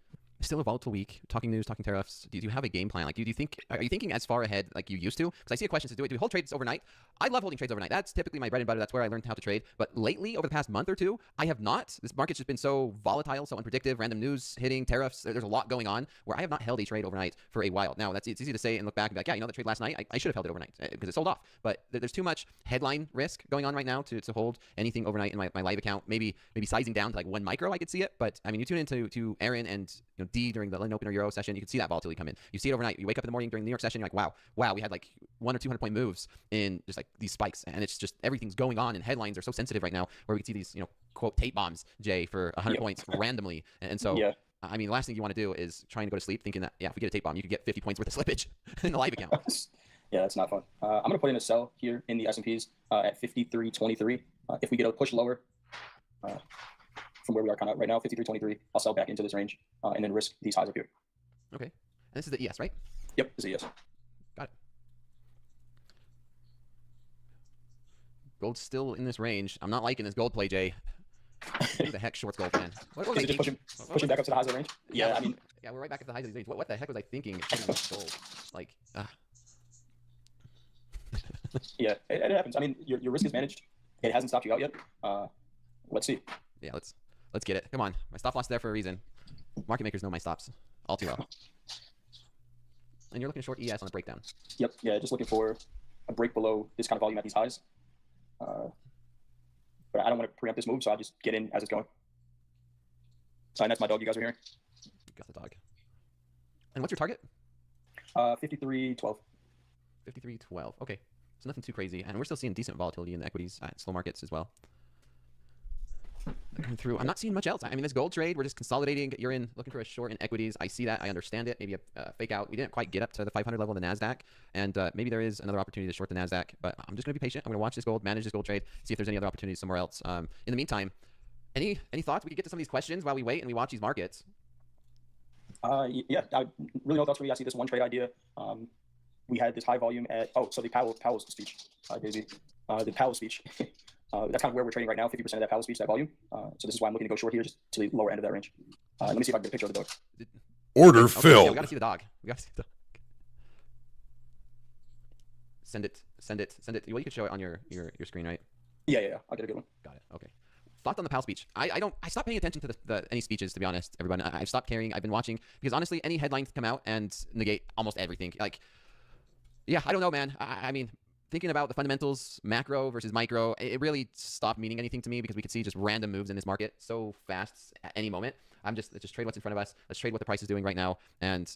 [SPEAKER 4] still a volatile week. Talking news, talking tariffs. Do you have a game plan? Like, are you thinking as far ahead like you used to? Because I see a question says, do we hold trades overnight? I love holding trades overnight. That's typically my bread and butter. That's where I learned how to trade. But lately, over the past month or two, I have not. This market's just been so volatile, so unpredictable, random news hitting, tariffs. There's a lot going on where I have not held a trade overnight for a while. Now, it's easy to say and look back and be like, yeah, the trade last night, I should have held it overnight because it sold off. But there's too much headline risk going on right now to hold anything overnight in my live account. Maybe sizing down to like 1 micro, I could see it. But I mean, you tune into Aaron and D during the London Open or Euro session, you can see that volatility come in. You see it overnight. You wake up in the morning during the New York session, you're like, wow, we had like 100 or 200 point moves in just like these spikes, and it's just everything's going on, and headlines are so sensitive right now where we can see these quote tape bombs, Jay, for 100 points randomly, and so I mean, the last thing you want to do is trying to go to sleep thinking that if we get a tape bomb, you could get 50 points worth of slippage in the live account.
[SPEAKER 5] Yeah, that's not fun. I'm gonna put in a sell here in the S&Ps at 53.23. If we get a push lower from where we are kind of right now, 53.23, I'll sell back into this range and then risk these highs up here.
[SPEAKER 4] Okay. And this is the ES, right?
[SPEAKER 5] Yep, this is a yes.
[SPEAKER 4] Got it. Gold's still in this range. I'm not liking this gold play, Jay. Who the heck shorts gold, man? What was
[SPEAKER 5] Is it just pushing back up to the highs of the range? Yeah, I mean...
[SPEAKER 4] Yeah, we're right back at the highs of these range. What the heck was I thinking? Gold. Like,
[SPEAKER 5] Yeah, it happens. I mean, your risk is managed. It hasn't stopped you out yet. Let's see.
[SPEAKER 4] Yeah, let's get it. Come on. My stop loss is there for a reason. Market makers know my stops all too well. And you're looking short ES on the breakdown.
[SPEAKER 5] Yep. Yeah, just looking for a break below this kind of volume at these highs. but I don't want to preempt this move, so I just get in as it's going. And that's my dog you guys are hearing.
[SPEAKER 4] Got the dog. And what's your target?
[SPEAKER 5] 53.12.
[SPEAKER 4] 53.12. Okay, so nothing too crazy, and we're still seeing decent volatility in the equities, slow markets as well. Coming through, I'm not seeing much else. I mean, this gold trade, we're just consolidating. You're in looking for a short in equities. I see that. I understand it. Maybe a fake out. We didn't quite get up to the 500 level of the Nasdaq, and maybe there is another opportunity to short the Nasdaq. But I'm just going to be patient. I'm going to watch this gold, manage this gold trade, see if there's any other opportunities somewhere else. In the meantime, any thoughts? We could get to some of these questions while we wait and we watch these markets.
[SPEAKER 5] Yeah, I really no thoughts for me. I see this one trade idea. We had this high volume at so the Powell's speech, Daisy, the Powell speech. That's kind of where we're trading right now. 50% of that Powell speech, that volume. So this is why I'm looking to go short here, just to the lower end of that range. Let me see if I can get a picture of the dog.
[SPEAKER 3] Order
[SPEAKER 4] Okay,
[SPEAKER 3] filled.
[SPEAKER 4] yeah, we gotta see the dog. We gotta see the dog. Send it. Well, you can show it on your screen, right?
[SPEAKER 5] Yeah. I'll get a good one.
[SPEAKER 4] Got it. Okay. Thoughts on the Powell speech? I stopped paying attention to any speeches, to be honest, everyone. I've stopped caring. I've been watching because honestly, any headlines come out and negate almost everything. Like, yeah, I don't know, man. I mean, thinking about the fundamentals, macro versus micro, it really stopped meaning anything to me because we could see just random moves in this market so fast at any moment. Let's just trade what's in front of us. Let's trade what the price is doing right now, and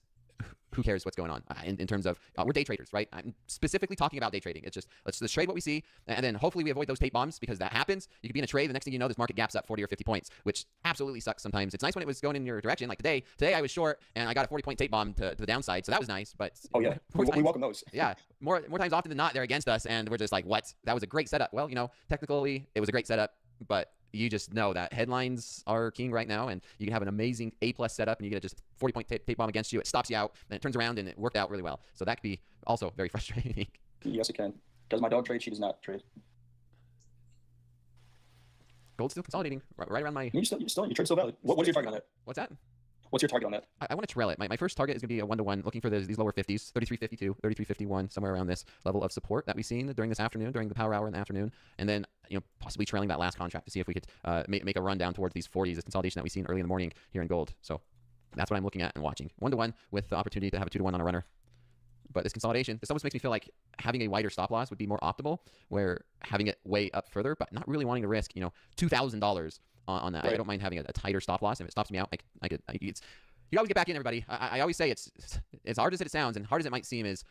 [SPEAKER 4] who cares what's going on in terms of we're day traders, right? I'm specifically talking about day trading. It's just let's trade what we see, and then hopefully we avoid those tape bombs because that happens. You could be in a trade, the next thing you know, this market gaps up 40 or 50 points, which absolutely sucks sometimes. It's nice when it was going in your direction, like today. Today I was short and I got a 40-point tape bomb to the downside, so that was nice. But
[SPEAKER 5] oh yeah, we welcome those.
[SPEAKER 4] Yeah, more times often than not they're against us, and we're just like, what? That was a great setup. Well, technically it was a great setup, but you just know that headlines are king right now, and you can have an amazing A+ setup, and you get a just 40-point tape bomb against you. It stops you out, and it turns around, and it worked out really well. So that could be also very frustrating.
[SPEAKER 5] Yes, it can. Does my dog trade? She does not trade.
[SPEAKER 4] Gold's still consolidating right around my.
[SPEAKER 5] Your trade's still valid. What's your target on that?
[SPEAKER 4] What's that?
[SPEAKER 5] What's your target on that?
[SPEAKER 4] I want to trail it. My first target is going to be a 1-to-1, looking for these lower 50s, 33.52, 33.51, somewhere around this level of support that we've seen during this afternoon, during the power hour in the afternoon, and then possibly trailing that last contract to see if we could make a run down towards these 40s, this consolidation that we've seen early in the morning here in gold. So that's what I'm looking at and watching. 1-to-1 with the opportunity to have a 2-to-1 on a runner. But this consolidation, this almost makes me feel like having a wider stop loss would be more optimal, where having it way up further, but not really wanting to risk, $2,000 on that. Right. I don't mind having a tighter stop loss. If it stops me out, you always get back in, everybody. I always say it's as hard as it sounds and hard as it might seem, is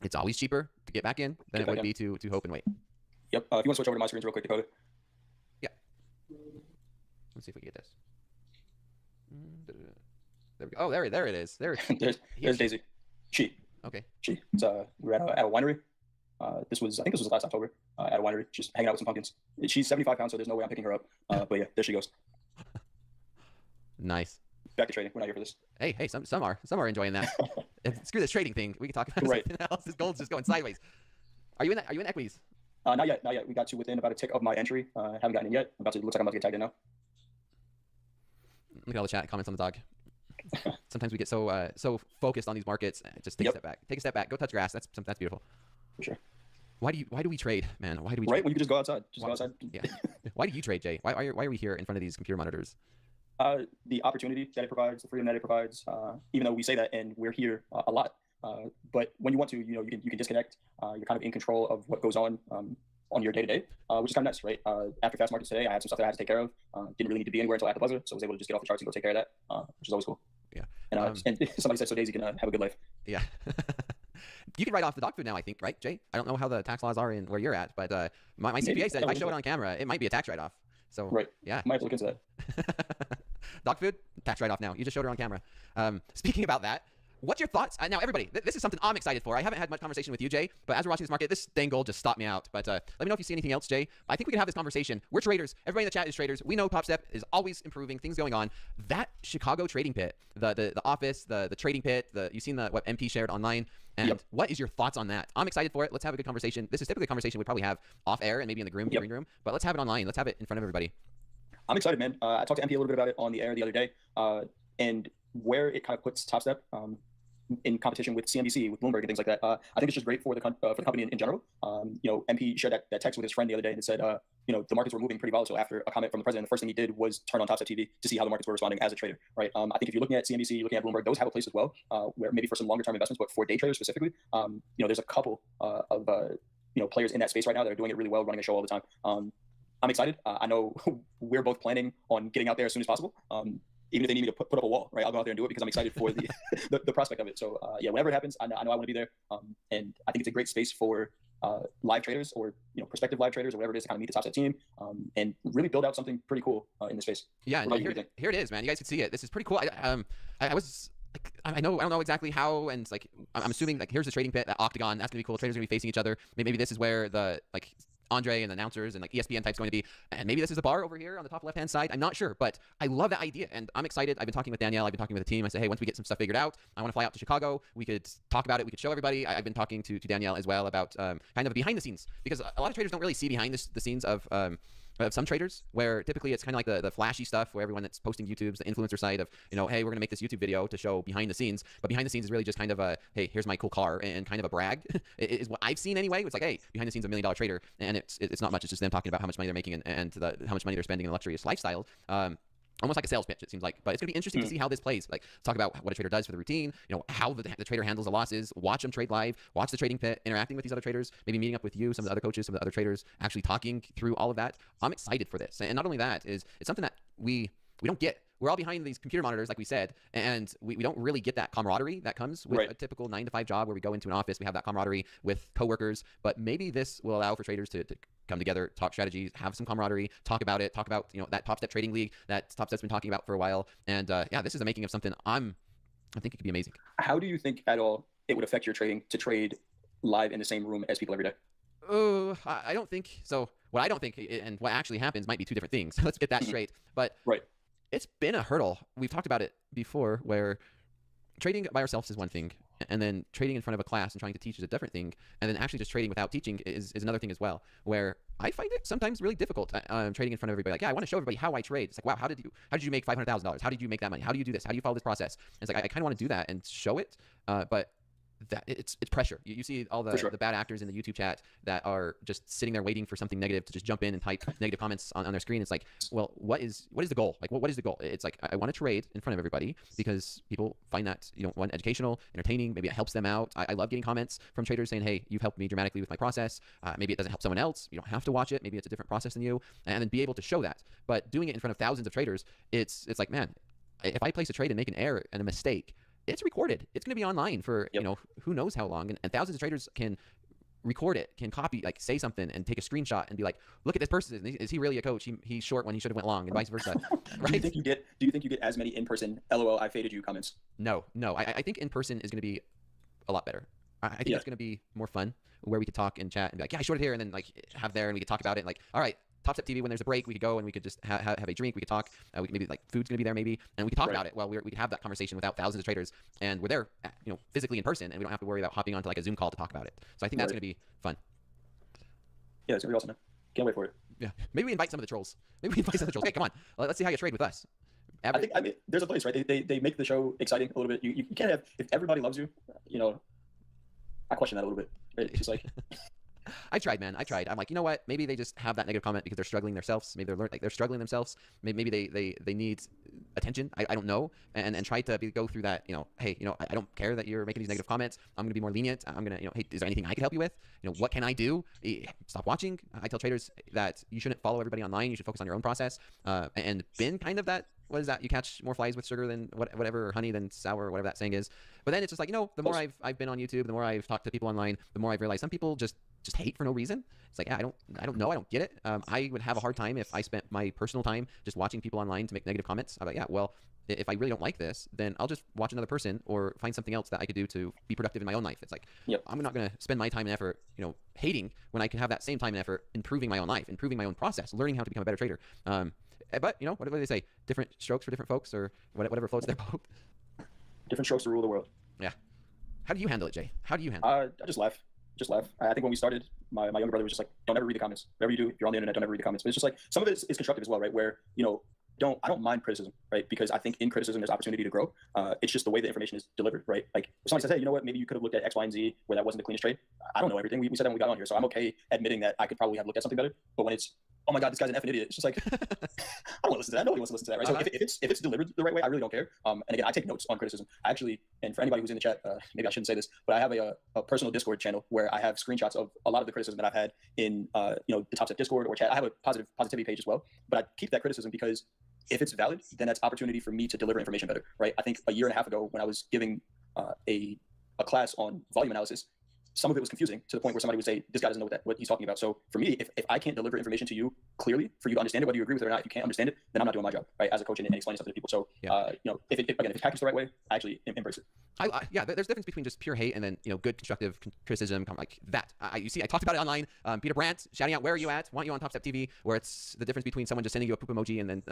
[SPEAKER 4] it's always cheaper to get back in than it would be to hope and wait.
[SPEAKER 5] Yep. If you want to switch over to my screens real quick, Dakota.
[SPEAKER 4] Yeah. Let's see if we can get this. There we go. Oh, there it is. There's
[SPEAKER 5] Daisy.
[SPEAKER 4] Okay.
[SPEAKER 5] It's, we're at a winery. I think this was last October at a winery, just hanging out with some pumpkins. She's 75 pounds, so there's no way I'm picking her up. But yeah, there she goes.
[SPEAKER 4] Nice.
[SPEAKER 5] Back to trading. We're not here for this.
[SPEAKER 4] Hey, some are enjoying that. Screw this trading thing. We can talk about something else. This gold's just going sideways. Are you in equities?
[SPEAKER 5] Not yet. We got to within about a tick of my entry. Haven't gotten in yet. Looks like I'm about to get tagged in now.
[SPEAKER 4] Look at all the chat comments on the dog. Sometimes we get so focused on these markets. Just take a step back. Take a step back. Go touch grass. That's beautiful.
[SPEAKER 5] For sure.
[SPEAKER 4] Why do we trade, man? Why do we?
[SPEAKER 5] Right when you could just go outside. Go outside.
[SPEAKER 4] Yeah. Why do you trade, Jay? Why are we here in front of these computer monitors?
[SPEAKER 5] The opportunity that it provides, the freedom that it provides. Even though we say that and we're here a lot, but when you want to, you can disconnect. You're kind of in control of what goes on your day to day, which is kind of nice, right? After fast markets today, I had some stuff that I had to take care of. Didn't really need to be anywhere until after buzzer, so I was able to just get off the charts and go take care of that, which is always cool.
[SPEAKER 4] Yeah.
[SPEAKER 5] And somebody said so Daisy can have a good life.
[SPEAKER 4] Yeah. You can write off the dog food now, I think, right, Jay? I don't know how the tax laws are in where you're at, but my CPA said if I show it on camera, it might be a tax write-off. So
[SPEAKER 5] right.
[SPEAKER 4] Yeah.
[SPEAKER 5] Might have to look into that.
[SPEAKER 4] Dog food, tax write-off now. You just showed her on camera. Speaking about that, what's your thoughts? Now, everybody, this is something I'm excited for. I haven't had much conversation with you, Jay, but as we're watching this market, this dang gold just stopped me out. But let me know if you see anything else, Jay. I think we can have this conversation. We're traders. Everybody in the chat is traders. We know TopStep is always improving, things going on. That Chicago trading pit, the office, the trading pit, you've seen what MP shared online. And what is your thoughts on that? I'm excited for it. Let's have a good conversation. This is typically a conversation we probably have off air and maybe in the green room, but let's have it online. Let's have it in front of everybody. I'm
[SPEAKER 5] excited, man. I talked to MP a little bit about it on the air the other day, and where it kind of puts TopStep in competition with CNBC, with Bloomberg, and things like that. I think it's just great for the company in general. MP shared that text with his friend the other day and said, the markets were moving pretty volatile after a comment from the president. The first thing he did was turn on TopStep TV to see how the markets were responding as a trader, right? I think if you're looking at CNBC, you're looking at Bloomberg, those have a place as well, where maybe for some longer term investments, but for day traders specifically, there's a couple of players in that space right now that are doing it really well, running a show all the time. I'm excited. I know we're both planning on getting out there as soon as possible. Even if they need me to put up a wall, right? I'll go out there and do it because I'm excited for the the prospect of it. So yeah, whenever it happens, I know I want to be there. And I think it's a great space for live traders or prospective live traders or whatever it is to kind of meet the TopStep team and really build out something pretty cool in the space.
[SPEAKER 4] Yeah, and here it is, man. You guys can see it. This is pretty cool. I was. Like, I don't know exactly how, and like I'm assuming like here's the trading pit, that octagon. That's gonna be cool. Traders are gonna be facing each other. Maybe this is where the like Andre and the announcers and like ESPN type's going to be, and maybe this is a bar over here on the top left hand side. I'm not sure, but I love that idea, and I'm excited. I've been talking with Danielle. I've been talking with the team. I said, hey, once we get some stuff figured out, I want to fly out to Chicago. We could talk about it. We could show everybody. I've been talking to Danielle as well about kind of behind the scenes, because a lot of traders don't really see behind the scenes of some traders, where typically it's kind of like the flashy stuff where everyone that's posting YouTubes, the influencer side of, hey, we're going to make this YouTube video to show behind the scenes. But behind the scenes is really just kind of a, hey, here's my cool car, and kind of a brag is what I've seen anyway. It's like, hey, behind the scenes, $1 million trader. And it's not much. It's just them talking about how much money they're making and how much money they're spending in a luxurious lifestyle. Almost like a sales pitch, it seems like. But it's going to be interesting to see how this plays. Like, talk about what a trader does for the routine, how the trader handles the losses, watch them trade live, watch the trading pit, interacting with these other traders, maybe meeting up with you, some of the other coaches, some of the other traders, actually talking through all of that. I'm excited for this. And not only that, it's something that we don't get. We're all behind these computer monitors, like we said, and we don't really get that camaraderie that comes with a typical 9-to-5 job where we go into an office, we have that camaraderie with coworkers. But maybe this will allow for traders to come together, talk strategies, have some camaraderie, talk about that TopStep trading league that TopStep's been talking about for a while. And yeah, this is the making of something I think it could be amazing.
[SPEAKER 5] How do you think at all it would affect your trading to trade live in the same room as people every day?
[SPEAKER 4] Oh, I don't think so. What I don't think and what actually happens might be two different things. Let's get that straight. But it's been a hurdle. We've talked about it before, where trading by ourselves is one thing, and then trading in front of a class and trying to teach is a different thing, and then actually just trading without teaching is another thing as well, where I find it sometimes really difficult trading in front of everybody. Like, yeah, I want to show everybody how I trade. It's like, wow, how did you make $500,000? How did you make that money? How do you do this? How do you follow this process? And it's like, I kind of want to do that and show it, but that it's pressure. You see all the bad actors in the YouTube chat that are just sitting there waiting for something negative to just jump in and type negative comments on their screen. It's like, well, what is the goal? Like, what is the goal? It's like, I want to trade in front of everybody because people find that, one, educational, entertaining. Maybe it helps them out. I love getting comments from traders saying, hey, you've helped me dramatically with my process. Maybe it doesn't help someone else. You don't have to watch it. Maybe it's a different process than you, and then be able to show that. But doing it in front of thousands of traders, it's like, man, if I place a trade and make an error and a mistake, it's recorded. It's going to be online for, who knows how long. And thousands of traders can record it, can copy, like say something and take a screenshot and be like, look at this person. Is he really a coach? He's short when he should have went long, and vice versa. Right? Do
[SPEAKER 5] you think you get as many in-person LOL I faded you comments?
[SPEAKER 4] No. I think in person is going to be a lot better. I think it's going to be more fun, where we could talk and chat and be like, yeah, I shorted here, and then like have there, and we could talk about it. And like, all right, TopStep TV, when there's a break, we could go and we could just have a drink. We could talk. We could maybe like food's gonna be there maybe, and we could talk about it while we could have that conversation without thousands of traders, and we're there, physically in person, and we don't have to worry about hopping onto like a Zoom call to talk about it. So I think that's gonna be fun.
[SPEAKER 5] Yeah, it's gonna be awesome, man. Can't wait for it.
[SPEAKER 4] Yeah, maybe we invite some of the trolls. Hey, come on, let's see how you trade with us.
[SPEAKER 5] I mean, there's a place, right? They make the show exciting a little bit. You can't have, if everybody loves you, I question that a little bit. Right? It's just like.
[SPEAKER 4] I tried, man. I'm like, you know what? Maybe they just have that negative comment because they're struggling themselves. Maybe they're struggling themselves. Maybe they need attention. I don't know. And try to go through that. Hey, I don't care that you're making these negative comments. I'm gonna be more lenient. I'm gonna, hey, is there anything I can help you with? What can I do? Stop watching. I tell traders that you shouldn't follow everybody online. You should focus on your own process. And been kind of that. What is that? You catch more flies with sugar than whatever, or honey than sour, or whatever that saying is. But then it's just like, the more I've been on YouTube, the more I've talked to people online, the more I've realized some people just hate for no reason. It's like, yeah, I don't know. I don't get it. I would have a hard time if I spent my personal time just watching people online to make negative comments. I'm like, yeah, well, if I really don't like this, then I'll just watch another person or find something else that I could do to be productive in my own life. It's like, I'm not going to spend my time and effort, hating, when I can have that same time and effort improving my own life, improving my own process, learning how to become a better trader. But what do they say? Different strokes for different folks, or whatever floats their boat.
[SPEAKER 5] Different strokes to rule the world.
[SPEAKER 4] Yeah. How do you handle it, Jay? How do you handle it?
[SPEAKER 5] I just laugh. I think when we started, my younger brother was just like, don't ever read the comments. Whatever you do, if you're on the internet, don't ever read the comments. But it's just like, some of it is constructive as well, right? Where, I don't mind criticism, right? Because I think in criticism, there's opportunity to grow. It's just the way the information is delivered, right? Like, if somebody says, hey, you know what, maybe you could have looked at X, Y, and Z where that wasn't the cleanest trade. I don't know everything. We said that when we got on here. So I'm okay admitting that I could probably have looked at something better. But when it's oh my god, this guy's an effing idiot. It's just like, I don't want to listen to that. Nobody wants to listen to that, right? So if it's delivered the right way, I really don't care. And again, I take notes on criticism. I actually, and for anybody who's in the chat, maybe I shouldn't say this, but I have a personal Discord channel where I have screenshots of a lot of the criticism that I've had in the TopStep Discord or chat. I have a positivity page as well, but I keep that criticism because if it's valid, then that's opportunity for me to deliver information better, right? I think a year and a half ago when I was giving a class on volume analysis, some of it was confusing to the point where somebody would say, this guy doesn't know what he's talking about. So for me, if I can't deliver information to you clearly for you to understand it, whether you agree with it or not, if you can't understand it, then I'm not doing my job, right? As a coach and explaining something to people. So, if it's packaged the right way, I actually embrace it.
[SPEAKER 4] Yeah, there's a difference between just pure hate and then, good constructive criticism, like that. You see, I talked about it online. Peter Brandt shouting out, where are you at? Want you on TopStep TV, where it's the difference between someone just sending you a poop emoji and then,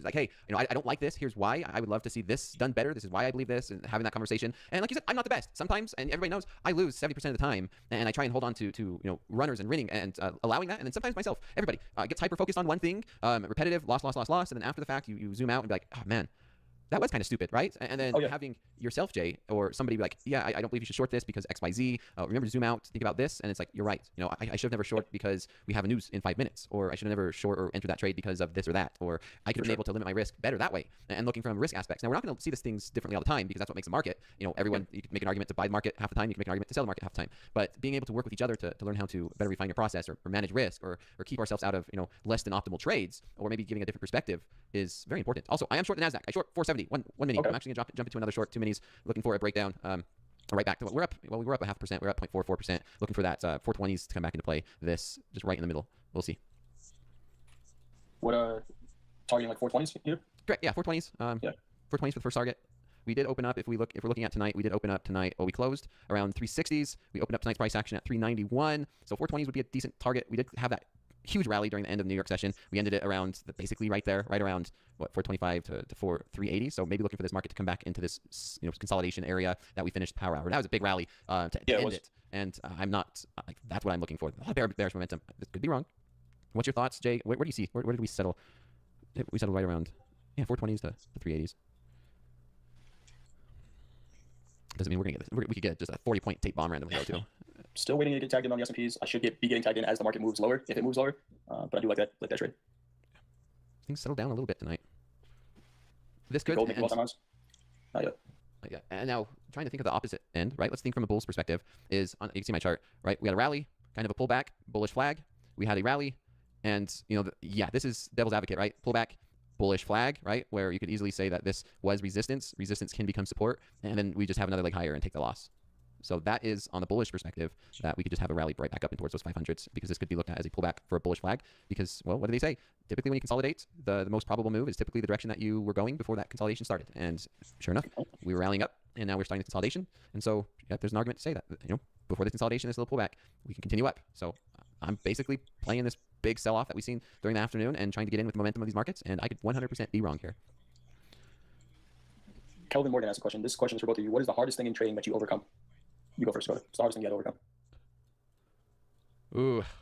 [SPEAKER 4] like, hey, I don't like this. Here's why. I would love to see this done better. This is why I believe this, and having that conversation. And like you said, I'm not the best. Sometimes, and everybody knows, I lose 70% of the time, and I try and hold on to runners and winning and allowing that. And then sometimes myself, everybody gets hyper focused on one thing, repetitive, loss, and then after the fact, you zoom out and be like, oh man, that was kind of stupid, right? And then having yourself, Jay, or somebody be like, yeah, I don't believe you should short this because X, Y, Z. Remember to zoom out, think about this. And it's like, you're right. I should have never short because we have a news in 5 minutes, or I should have never short or enter that trade because of this or that, or I could have been able to limit my risk better that way. And looking from risk aspects. Now, we're not going to see these things differently all the time because that's what makes a market. Everyone, you can make an argument to buy the market half the time. You can make an argument to sell the market half the time. But being able to work with each other to learn how to better refine your process or manage risk or keep ourselves out of, less than optimal trades, or maybe giving a different perspective is very important. Also, I am short the Nasdaq. I short 470, one mini. Okay. I'm actually going to jump into another short, 2 minis, looking for a breakdown. Right back to what we're up. Well, we were up 0.5%. We're up 0.44%. Looking for that 420s to come back into play. This just right in the middle. We'll see.
[SPEAKER 5] What targeting like 420s here?
[SPEAKER 4] Great. Yeah, 420s. 420s for the first target. We did open up. If we're looking at tonight, we did open up tonight. Well, we closed around 360s. We opened up tonight's price action at 391. So 420s would be a decent target. We did have that huge rally during the end of the New York session. We ended it around basically right there, right around what 425 to 380. So maybe looking for this market to come back into this consolidation area that we finished power hour. That was a big rally to end it. And I'm not like that's what I'm looking for. A lot of bearish momentum. This could be wrong. What's your thoughts, Jay? Where do you see? Where did we settle? We settled right around 420s to 380s. Doesn't mean we're gonna get this. We could get just a 40-point tape bomb randomly too.
[SPEAKER 5] Still waiting to get tagged in on the S&Ps. I should be getting tagged in as the market moves lower, if it moves lower. But I do like that trade.
[SPEAKER 4] Things settle down a little bit tonight. This could.
[SPEAKER 5] Gold making all-time highs? Not yet.
[SPEAKER 4] Yeah, and now trying to think of the opposite end, right? Let's think from a bull's perspective. You can see my chart, right? We had a rally, kind of a pullback, bullish flag. We had a rally, and this is devil's advocate, right? Pullback, bullish flag, right? Where you could easily say that this was resistance. Resistance can become support, and then we just have another leg higher and take the loss. So that is on the bullish perspective that we could just have a rally right back up in towards those 500s because this could be looked at as a pullback for a bullish flag because, well, what do they say? Typically when you consolidate, the most probable move is typically the direction that you were going before that consolidation started. And sure enough, we were rallying up and now we're starting the consolidation. And so there's an argument to say that, before this consolidation, this little pullback, we can continue up. So I'm basically playing this big sell-off that we've seen during the afternoon and trying to get in with the momentum of these markets. And I could 100% be wrong here.
[SPEAKER 5] Kelvin Morgan asked a question. This question is for both of you. What is the hardest thing in trading that you overcome? You go first, go ahead. It's the hardest thing you had to overcome.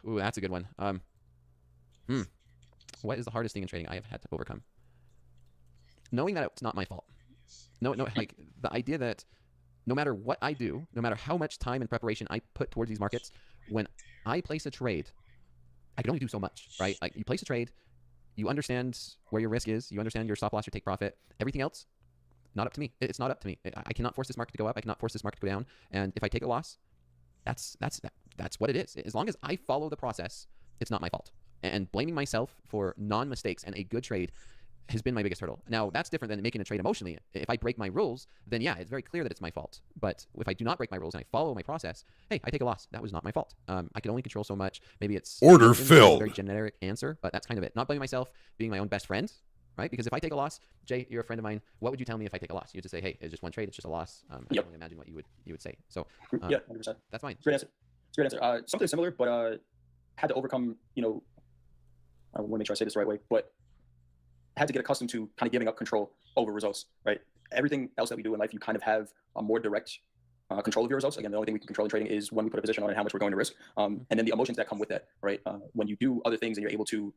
[SPEAKER 4] Ooh, that's a good one. What is the hardest thing in trading I have had to overcome? Knowing that it's not my fault. No, like the idea that no matter what I do, no matter how much time and preparation I put towards these markets, when I place a trade, I can only do so much, right? Like you place a trade, you understand where your risk is, you understand your stop loss, your take profit, everything else, not up to me. It's not up to me. I cannot force this market to go up. I cannot force this market to go down. And if I take a loss, that's what it is. As long as I follow the process, it's not my fault. And blaming myself for non-mistakes and a good trade has been my biggest hurdle. Now, that's different than making a trade emotionally. If I break my rules, then yeah, it's very clear that it's my fault. But if I do not break my rules and I follow my process, hey, I take a loss. That was not my fault. I can only control so much. Maybe it's
[SPEAKER 3] order
[SPEAKER 4] a
[SPEAKER 3] filled.
[SPEAKER 4] Very generic answer, but that's kind of it. Not blaming myself, being my own best friend. Right? Because if I take a loss, Jay, you're a friend of mine. What would you tell me if I take a loss? You would just say, "Hey, it's just one trade. It's just a loss." I can only imagine what you would say. So
[SPEAKER 5] yeah, 100%.
[SPEAKER 4] That's fine.
[SPEAKER 5] Great answer. It's a great answer. Something similar, but had to overcome. I want to make sure I say this the right way, but had to get accustomed to kind of giving up control over results. Right? Everything else that we do in life, you kind of have a more direct control of your results. Again, the only thing we can control in trading is when we put a position on and how much we're going to risk, and then the emotions that come with that. Right? When you do other things and you're able to,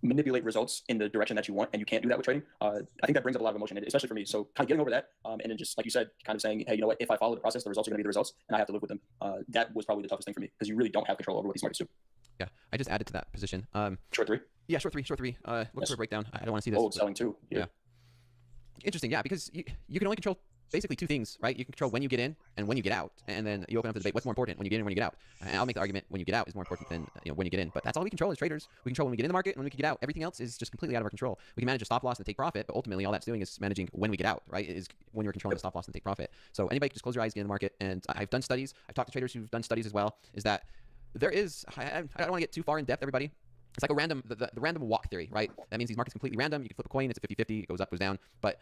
[SPEAKER 5] manipulate results in the direction that you want, and you can't do that with trading. I think that brings up a lot of emotion, especially for me. So kind of getting over that, and then just like you said, kind of saying, hey, you know what? If I follow the process, the results are going to be the results, and I have to live with them. That was probably the toughest thing for me because you really don't have control over what these markets do.
[SPEAKER 4] Yeah, I just added to that position.
[SPEAKER 5] Short 3.
[SPEAKER 4] Yeah, short 3, short 3. Looking
[SPEAKER 5] Yes.
[SPEAKER 4] for a breakdown. I don't want to see this.
[SPEAKER 5] Gold
[SPEAKER 4] but-
[SPEAKER 5] selling too.
[SPEAKER 4] Yeah. Interesting, yeah, because you can only control basically two things, right? You can control when you get in and when you get out, and then you open up the debate. What's more important, when you get in or when you get out? And I'll make the argument when you get out is more important than when you get in. But that's all we control as traders. We control when we get in the market and when we can get out. Everything else is just completely out of our control. We can manage a stop loss and take profit, but ultimately all that's doing is managing when we get out, right? Is when you're controlling the stop loss and take profit. So anybody can just close your eyes, get in the market. And I've done studies. I've talked to traders who've done studies as well. Is that there is, I don't want to get too far in depth, everybody. It's like a random, the random walk theory, right? That means these markets completely random. You can flip a coin, it's a 50-50, it goes up, goes down. But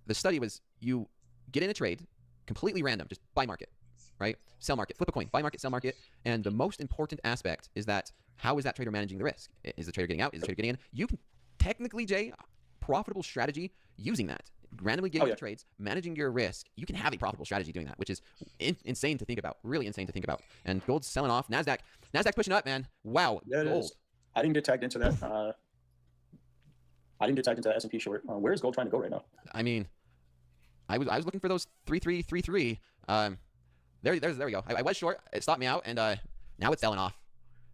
[SPEAKER 4] the study was you get in a trade, completely random, just buy market, right? Sell market, flip a coin, buy market, sell market. And the most important aspect is that how is that trader managing the risk? Is the trader getting out? Is the trader getting in? You can technically, Jay, profitable strategy using that. Randomly getting the trades, managing your risk. You can have a profitable strategy doing that, which is insane to think about. Really insane to think about. And gold's selling off. Nasdaq's pushing up, man. Wow,
[SPEAKER 5] Yeah,
[SPEAKER 4] gold.
[SPEAKER 5] I didn't get tagged into that. I didn't get tagged into that S&P short. Where is gold trying to go right now?
[SPEAKER 4] I mean, I was looking for those 3-3-3-3. There we go. I was short. It stopped me out, and now it's selling off.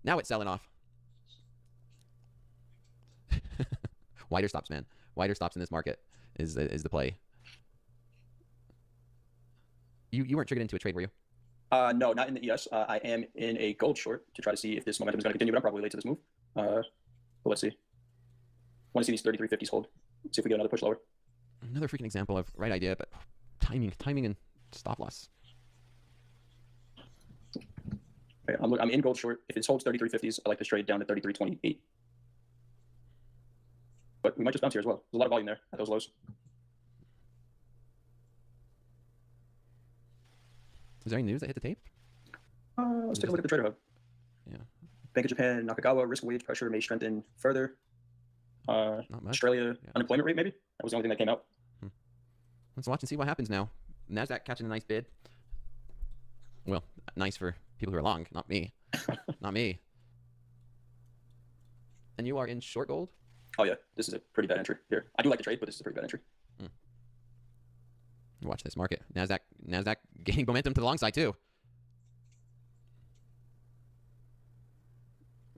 [SPEAKER 4] Now it's selling off. Wider stops, man. Wider stops in this market is the play. You weren't triggered into a trade, were you?
[SPEAKER 5] No, not in the ES. I am in a gold short to try to see if this momentum is going to continue, but I'm probably late to this move. But let's see. Want to see these 3350s hold. See if we get another push lower.
[SPEAKER 4] Another freaking example of right idea, but timing and stop loss.
[SPEAKER 5] Okay, I'm in gold short. If it holds 3350s, I like this trade down to 3328. But we might just bounce here as well. There's a lot of volume there at those lows.
[SPEAKER 4] Is there any news that hit the tape?
[SPEAKER 5] Let's take a look at the Trader Hub.
[SPEAKER 4] Yeah.
[SPEAKER 5] Bank of Japan, Nakagawa, risk wage pressure may strengthen further.
[SPEAKER 4] Not much.
[SPEAKER 5] Australia
[SPEAKER 4] Yeah.
[SPEAKER 5] unemployment rate, maybe? That was the only thing that came out.
[SPEAKER 4] Let's watch and see what happens now. Nasdaq catching a nice bid. Well, nice for people who are long, not me. Not me. And you are in short gold?
[SPEAKER 5] Oh, yeah. This is a pretty bad entry here. I do like the trade, but this is a pretty bad entry.
[SPEAKER 4] Watch this market. Nasdaq gaining momentum to the long side too.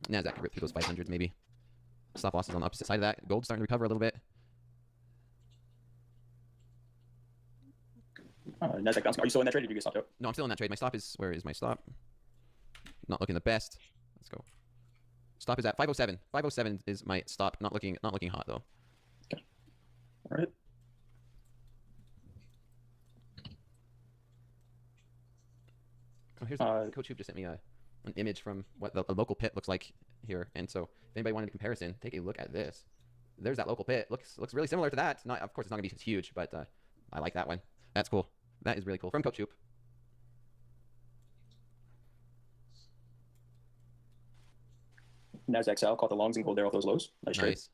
[SPEAKER 4] Nasdaq could rip through those 500s maybe. Stop losses on the opposite side of that. Gold's starting to recover a little bit.
[SPEAKER 5] Nasdaq bouncing. Are you still in that trade or did you get stopped out?
[SPEAKER 4] No, I'm still in that trade. My stop is, where is my stop? Not looking the best. Let's go. Stop is at 507. 507 is my stop. Not looking hot though.
[SPEAKER 5] Okay. All right.
[SPEAKER 4] Oh, here's Coach Hoop just sent me an image from what a local pit looks like here. And so if anybody wanted a comparison, take a look at this. There's that local pit. Looks really similar to that. Not, of course, it's not gonna be huge, but I like that one. That's cool. That is really cool. From Coach Hoop.
[SPEAKER 5] Nasdaq Sal caught the longs and gold there off those lows. Nice trade.
[SPEAKER 4] Nice.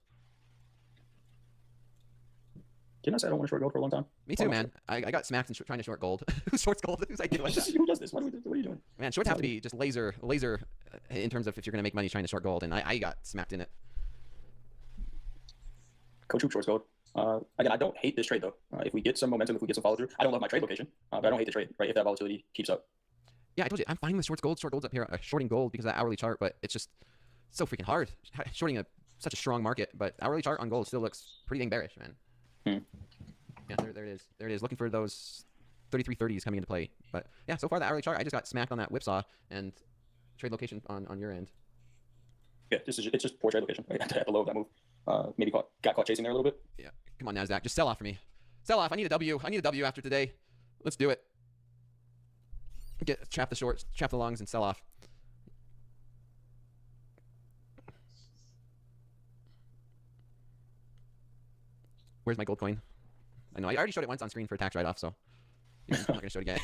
[SPEAKER 5] Didn't I say I don't want to short gold for a long time?
[SPEAKER 4] Me too, man. I got smacked in trying to short gold. Who shorts gold? Who's idea was that?
[SPEAKER 5] Who does this? What are you doing?
[SPEAKER 4] Man, shorts have to be just laser in terms of if you're gonna make money trying to short gold, and I got smacked in it.
[SPEAKER 5] Coach Hoop shorts gold. Again, I don't hate this trade though. If we get some momentum, if we get some follow through, I don't love my trade location, but I don't hate the trade, right? If that volatility keeps up.
[SPEAKER 4] Yeah, I told you, I'm fine with short gold's up here, shorting gold because of that hourly chart, but it's just so freaking hard shorting such a strong market. But hourly chart on gold still looks pretty dang bearish, man. Yeah, there it is. There it is. Looking for those 3330s coming into play. But yeah, so far the hourly chart, I just got smacked on that whipsaw and trade location on your end.
[SPEAKER 5] Yeah, it's just poor trade location right? At the low of that move. Maybe got caught chasing there a little bit.
[SPEAKER 4] Yeah, come on Nasdaq, just sell off for me. Sell off. I need a W. I need a W after today. Let's do it. Trap the shorts, trap the longs, and sell off. Where's my gold coin? I know I already showed it once on screen for a tax write-off, so yeah, I'm not gonna show it again.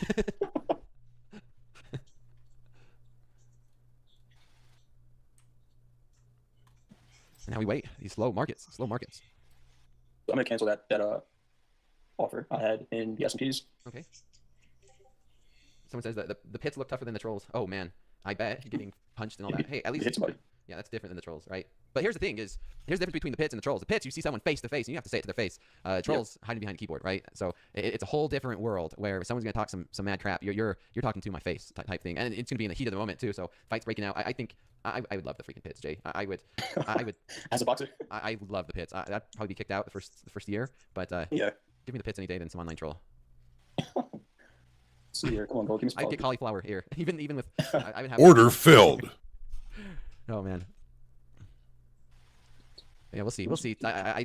[SPEAKER 4] And now we wait. These slow markets.
[SPEAKER 5] I'm gonna cancel that offer I had in the S&Ps.
[SPEAKER 4] Okay. Someone says that the pits look tougher than the trolls. Oh man, I bet getting punched and all that. Hey, at least
[SPEAKER 5] Hit somebody.
[SPEAKER 4] yeah, that's different than the trolls, right? But here's the thing: here's the difference between the pits and the trolls. The pits, you see someone face to face, and you have to say it to their face. Trolls hiding behind a keyboard, right? So it's a whole different world where someone's gonna talk some mad crap. You're talking to my face type thing, and it's gonna be in the heat of the moment too. So fights breaking out. I think I would love the freaking pits, Jay. I would.
[SPEAKER 5] As a boxer.
[SPEAKER 4] I would love the pits. I'd probably be kicked out the first year, but
[SPEAKER 5] yeah.
[SPEAKER 4] Give me the pits any day than some online troll.
[SPEAKER 5] Let's see here. Come on, Gold. Give me some
[SPEAKER 4] I'd get cauliflower here, even with. I would have
[SPEAKER 3] Order filled.
[SPEAKER 4] Oh man. Yeah, we'll see. We'll see. I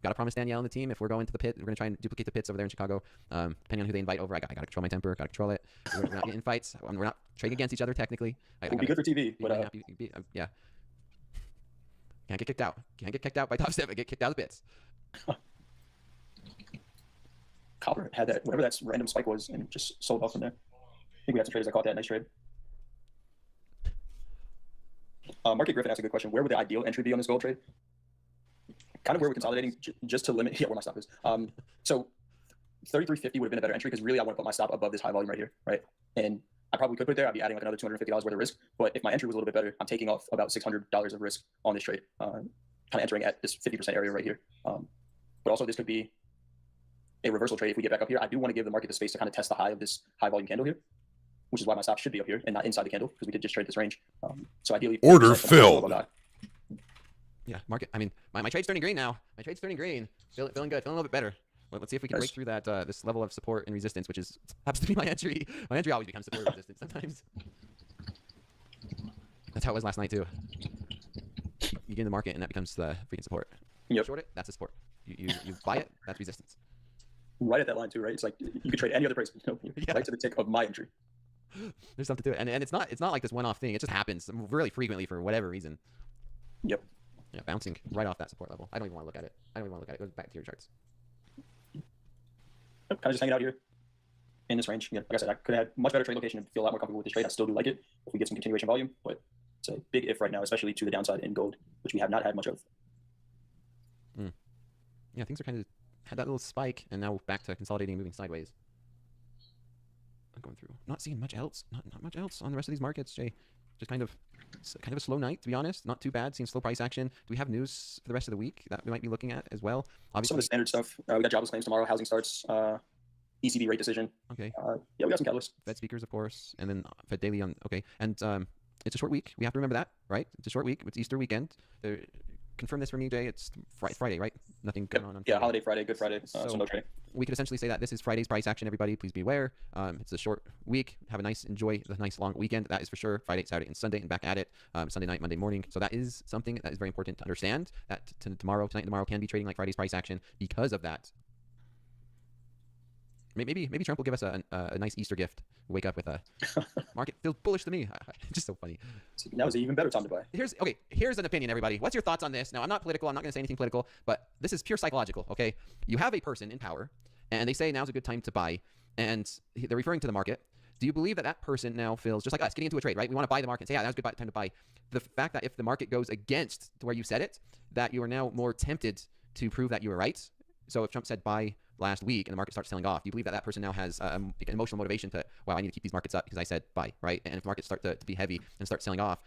[SPEAKER 4] gotta promise Danielle and the team if we're going to the pit, we're gonna try and duplicate the pits over there in Chicago. Depending on who they invite over, I gotta control my temper. Gotta control it. We're not getting in fights. We're not trading against each other technically.
[SPEAKER 5] It'll be good for TV, but
[SPEAKER 4] yeah. Can't get kicked out. Can't get kicked out by TopStep. Get kicked out of the pits.
[SPEAKER 5] Copper had that whatever that random spike was and just sold off from there. I think we had some traders that caught that. Nice trade. Market Griffin asked a good question. Where would the ideal entry be on this gold trade? Kind of where we're consolidating just to limit where my stop is. So 33.50 would have been a better entry because really I want to put my stop above this high volume right here, right? And I probably could put it there. I'd be adding like another $250 worth of risk. But if my entry was a little bit better, I'm taking off about $600 of risk on this trade, kind of entering at this 50% area right here. But also this could be a reversal trade if we get back up here. I do want to give the market the space to kind of test the high of this high volume candle here, which is why my stop should be up here and not inside the candle because we did just trade this range. So ideally,
[SPEAKER 3] order filled.
[SPEAKER 4] Yeah, market. I mean, my trade's turning green now. My trade's turning green. Feeling good. Feeling a little bit better. Let's see if we can break through that this level of support and resistance, which happens to be my entry. My entry always becomes support and resistance sometimes. That's how it was last night too. You get in the market and that becomes the freaking support.
[SPEAKER 5] Yep.
[SPEAKER 4] Short it, that's the support. You buy it, that's resistance.
[SPEAKER 5] Right at that line too, right? It's like you could trade any other price. Right to the tick of my entry.
[SPEAKER 4] There's something to it, and it's not like this one-off thing. It just happens really frequently for whatever reason.
[SPEAKER 5] Yep.
[SPEAKER 4] Yeah, bouncing right off that support level. I don't even want to look at it. Go back to your charts.
[SPEAKER 5] Kind of just hanging out here in this range. Yeah, like I said, I could have had much better trade location and feel a lot more comfortable with this trade. I still do like it if we get some continuation volume, but it's a big if right now, especially to the downside in gold, which we have not had much of.
[SPEAKER 4] Yeah, things are kind of had that little spike, and now back to consolidating, moving sideways. I'm going through, not seeing much else, not much else on the rest of these markets, Jay. Just kind of a slow night, to be honest. Not too bad. Seeing slow price action. Do we have news for the rest of the week that we might be looking at as well? Obviously,
[SPEAKER 5] some of the standard stuff. We got jobless claims tomorrow. Housing starts. ECB rate decision.
[SPEAKER 4] Okay.
[SPEAKER 5] Yeah, we got some catalysts.
[SPEAKER 4] Fed speakers, of course, and then Fed daily on. Okay, and it's a short week. We have to remember that, right? It's a short week. It's Easter weekend. Confirm this for me, Jay. It's Friday, right? Nothing going on.
[SPEAKER 5] Yeah, holiday Friday, Good Friday. So no trading.
[SPEAKER 4] We could essentially say that this is Friday's price action. Everybody, please be aware. It's a short week. Enjoy the nice long weekend. That is for sure. Friday, Saturday, and Sunday, and back at it. Sunday night, Monday morning. So that is something that is very important to understand. That tonight and tomorrow can be trading like Friday's price action because of that. Maybe Trump will give us a nice Easter gift. Wake up with a market feels bullish to me. Just so funny.
[SPEAKER 5] Now is an even better time to buy.
[SPEAKER 4] Here's an opinion, everybody. What's your thoughts on this? Now, I'm not political. I'm not going to say anything political, but this is pure psychological. Okay, you have a person in power, and they say now's a good time to buy, and they're referring to the market. Do you believe that person now feels just like us getting into a trade, right? We want to buy the market and say, yeah, now's a good time to buy. The fact that if the market goes against to where you said it, that you are now more tempted to prove that you were right. So if Trump said buy last week and the market starts selling off, do you believe that person now has an emotional motivation to, wow, I need to keep these markets up because I said buy, right? And if markets start to be heavy and start selling off,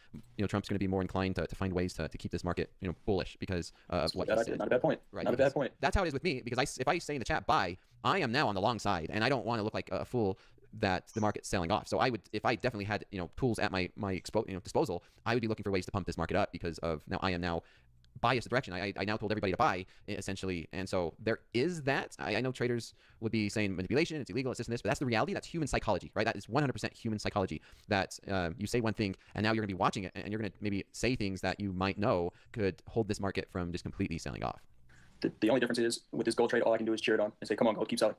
[SPEAKER 4] Trump's going to be more inclined to find ways to keep this market, bullish because of what he said.
[SPEAKER 5] Not a bad point.
[SPEAKER 4] Right?
[SPEAKER 5] Not a bad point.
[SPEAKER 4] That's how it is with me because if I say in the chat buy, I am now on the long side and I don't want to look like a fool that the market's selling off. So I would, if I definitely had tools at my disposal, I would be looking for ways to pump this market up because of now I am now biased direction. I now told everybody to buy, essentially. And so there is that. I know traders would be saying manipulation, it's illegal, it's this and this, but that's the reality. That's human psychology, right? That is 100% human psychology, that you say one thing and now you're going to be watching it and you're going to maybe say things that you might know could hold this market from just completely selling off.
[SPEAKER 5] The only difference is with this gold trade, all I can do is cheer it on and say, come on, gold, keep selling.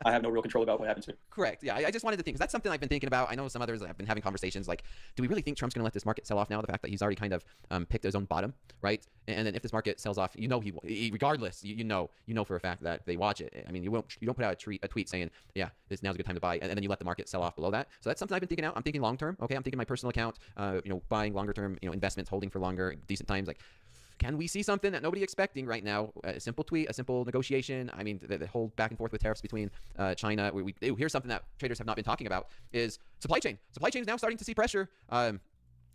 [SPEAKER 5] I have no real control about what happens here.
[SPEAKER 4] Correct. Yeah, I just wanted to think, because that's something I've been thinking about. I know some others have been having conversations like, do we really think Trump's going to let this market sell off now? The fact that he's already kind of picked his own bottom, right? And then if this market sells off, he will. Regardless, you know for a fact that they watch it. I mean, you don't put out a tweet saying, yeah, now's a good time to buy, and then you let the market sell off below that. So that's something I've been thinking out. I'm thinking long term. Okay, I'm thinking my personal account. Buying longer term, investments, holding for longer, decent times, like. Can we see something that nobody's expecting right now? A simple tweet, a simple negotiation. I mean, the whole back and forth with tariffs between China. Here's something that traders have not been talking about is supply chain. Supply chain is now starting to see pressure.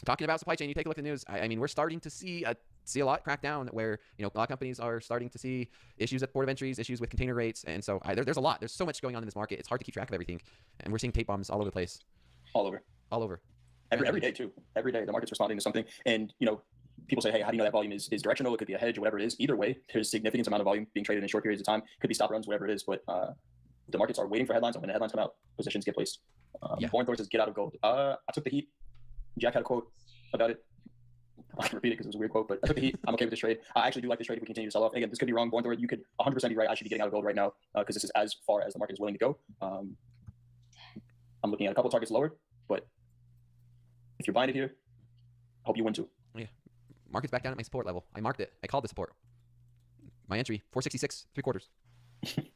[SPEAKER 4] talking about supply chain, you take a look at the news. I mean, we're starting to see a lot crack down where, you know, a lot of companies are starting to see issues at port of entries, issues with container rates. And so there's a lot. There's so much going on in this market. It's hard to keep track of everything. And we're seeing tape bombs all over the place.
[SPEAKER 5] All over.
[SPEAKER 4] All over.
[SPEAKER 5] Every day, too. Every day, the market's responding to something. And, you know, people say, hey, how do you know that volume is directional? It could be a hedge or whatever it is. Either way, there's significant amount of volume being traded in short periods of time. Could be stop runs, whatever it is. But the markets are waiting for headlines. And when the headlines come out, positions get placed. Born Thor says, get out of gold. I took the heat. Jack had a quote about it. I can repeat it because it was a weird quote, but I took the heat. I'm okay with this trade. I actually do like this trade if we continue to sell off. Again, this could be wrong. Born Thor, you could 100% be right. I should be getting out of gold right now because this is as far as the market is willing to go. I'm looking at a couple targets lower, but if you're buying it here, I hope you win too.
[SPEAKER 4] Yeah. Market's back down at my support level. I marked it. I called the support. My entry, 466, 3/4.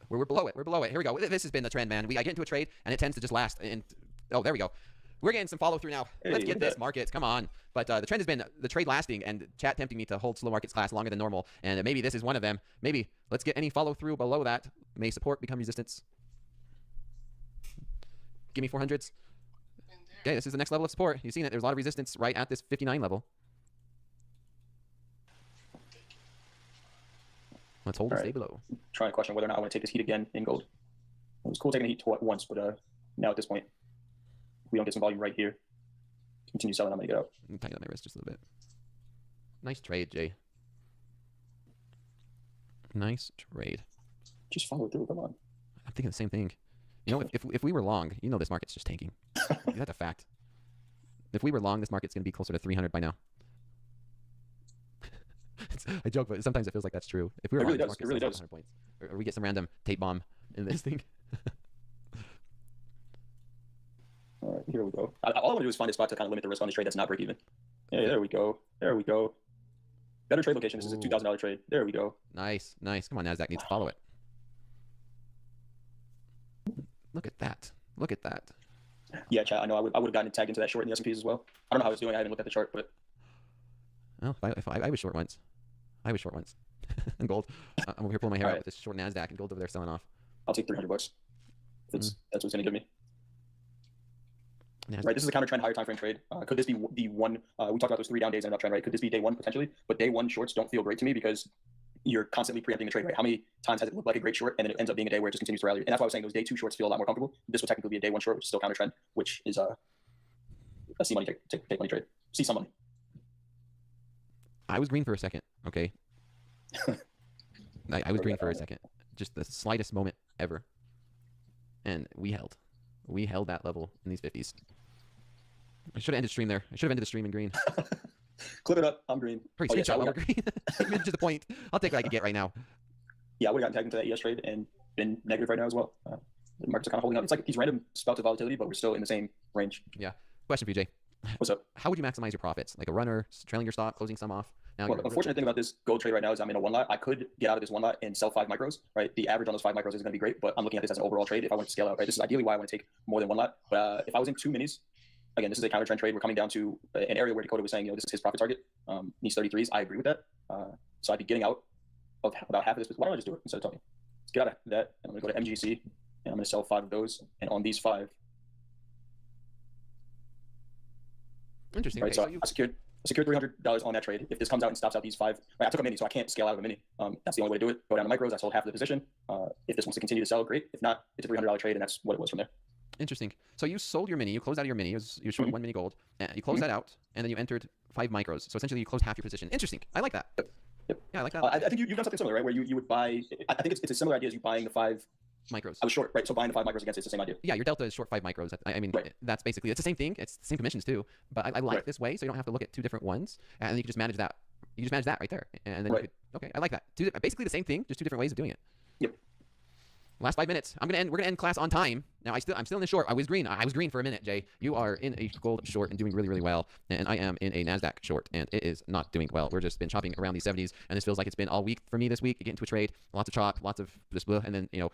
[SPEAKER 4] We're below it. We're below it. Here we go. This has been the trend, man. I get into a trade, and it tends to just last. And oh, there we go. We're getting some follow through now.
[SPEAKER 5] Hey,
[SPEAKER 4] Let's get this market. Come on. But the trend has been the trade lasting, and chat tempting me to hold slow markets class longer than normal. And maybe this is one of them. Maybe let's get any follow through below that. May support become resistance. Give me 400s. Okay, this is the next level of support. You've seen it. There's a lot of resistance right at this 59 level. Let's hold and stay below.
[SPEAKER 5] Trying to question whether or not I want to take this heat again in gold. It was cool taking the heat once, but now at this point, if we don't get some volume right here, continue selling, I'm going to get out.
[SPEAKER 4] Tighten up my wrist just a little bit. Nice trade, Jay. Nice trade.
[SPEAKER 5] Just follow through. Come on.
[SPEAKER 4] I'm thinking the same thing. You know, if we were long, you know this market's just tanking. That's a fact. If we were long, this market's going to be closer to 300 by now. I joke, but sometimes it feels like that's true. If we were
[SPEAKER 5] it
[SPEAKER 4] long,
[SPEAKER 5] really does.
[SPEAKER 4] 100 points. Or we get some random tape bomb in this thing.
[SPEAKER 5] All right, here we go. All I want to do is find a spot to kind of limit the risk on this trade that's not break even. Yeah, there we go. There we go. Better trade location. This is a $2,000 trade. There we go.
[SPEAKER 4] Nice, nice. Come on, Nasdaq needs to follow it. Look at that. Look at that.
[SPEAKER 5] Yeah, chat. I know I would have gotten tagged into that short in the S&Ps as well. I don't know how it's doing. I haven't looked at the chart, but
[SPEAKER 4] Oh, if I was short once. I was short once. And gold. I'm over here pulling my hair out with this short Nasdaq, and gold's over there selling off.
[SPEAKER 5] I'll take $300 if it's that's what's going to give me.
[SPEAKER 4] Nasdaq.
[SPEAKER 5] Right, this is a counter trend higher time frame trade. Could this be the one? We talked about those 3 down days and uptrend, right? Could this be day one potentially? But day one shorts don't feel great to me because you're constantly preempting the trade, right? How many times has it looked like a great short and then it ends up being a day where it just continues to rally? And that's why I was saying those day 2 shorts feel a lot more comfortable. This would technically be a day 1 short, which is still counter trend, which is a see money take money trade. See some money.
[SPEAKER 4] I was green for a second, okay? I was green for a second. Just the slightest moment ever. And we held. We held that level in these 50s. I should have ended stream there. I should have ended the stream in green.
[SPEAKER 5] Clip it up. I'm green.
[SPEAKER 4] Hurry, screenshot while we're green. Even to the point. I'll take what I can get right now.
[SPEAKER 5] Yeah, I would have gotten tagged into that ES trade and been negative right now as well. The markets are kind of holding up. It's like these random spouts of volatility, but we're still in the same range.
[SPEAKER 4] Yeah. Question for you, Jay.
[SPEAKER 5] What's up?
[SPEAKER 4] How would you maximize your profits? Like a runner, trailing your stop, closing some off? Now
[SPEAKER 5] Well, the unfortunate thing about this gold trade right now is I'm in a 1 lot. I could get out of this 1 lot and sell 5 micros, right? The average on those 5 micros is going to be great, but I'm looking at this as an overall trade if I want to scale out, right? This is ideally why I want to take more than 1 lot. But if I was in 2 minis, again, this is a counter trend trade. We're coming down to an area where Dakota was saying, you know, this is his profit target. These 33s, I agree with that. So I'd be getting out of about half of this. Why don't I just do it instead of talking? Let's get out of that. And I'm going to go to MGC and I'm going to sell 5 of those. And on these 5,
[SPEAKER 4] interesting.
[SPEAKER 5] right?
[SPEAKER 4] Okay,
[SPEAKER 5] So I secured $300 on that trade. If this comes out and stops out these 5, right, I took a mini, so I can't scale out of a mini. That's the only way to do it. Go down to micros. I sold half of the position. If this wants to continue to sell, great. If not, it's a $300 trade, and that's what it was from there.
[SPEAKER 4] Interesting. So you sold your mini, you closed out of your mini, you short 1 mini gold, and you closed that out, and then you entered 5 micros. So essentially you closed half your position. Interesting. I like that.
[SPEAKER 5] Yep.
[SPEAKER 4] Yeah, I like that.
[SPEAKER 5] I think you've done something similar, right? Where you would buy. I think it's a similar idea as you buying the 5
[SPEAKER 4] micros.
[SPEAKER 5] I was short, right? So buying the 5 micros against it's the same idea.
[SPEAKER 4] Yeah, your delta is short 5 micros. I mean,
[SPEAKER 5] Right.
[SPEAKER 4] that's basically, it's the same thing. It's the same commissions too. But I like
[SPEAKER 5] Right.
[SPEAKER 4] this way, so you don't have to look at 2 different ones, and then you can just manage that. You just manage that right there, and then
[SPEAKER 5] Right.
[SPEAKER 4] you could. Okay, I like that. Basically the same thing, just 2 different ways of doing it.
[SPEAKER 5] Yep.
[SPEAKER 4] Last 5 minutes. We're gonna end class on time. Now I'm still in the short. I was green for a minute, Jay. You are in a gold short and doing really, really well, and I am in a Nasdaq short, and it is not doing well. We're just been chopping around these 70s, and this feels like it's been all week for me this week. You get into a trade, lots of chop, lots of just blah, and then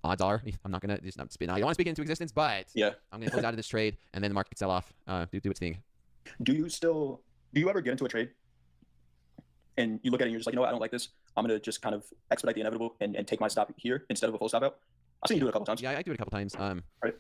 [SPEAKER 4] odds are I'm not gonna just not spin. I don't want to speak it into existence, but
[SPEAKER 5] Yeah.
[SPEAKER 4] I'm gonna close out of this trade, and then the market could sell off. Do its thing.
[SPEAKER 5] Do you ever get into a trade and you look at it and you're just like, you know what, I don't like this. I'm gonna just kind of expedite the inevitable and take my stop here instead of a full stop out. I've seen you do it a couple times.
[SPEAKER 4] Yeah, I do it a couple times.
[SPEAKER 5] Right.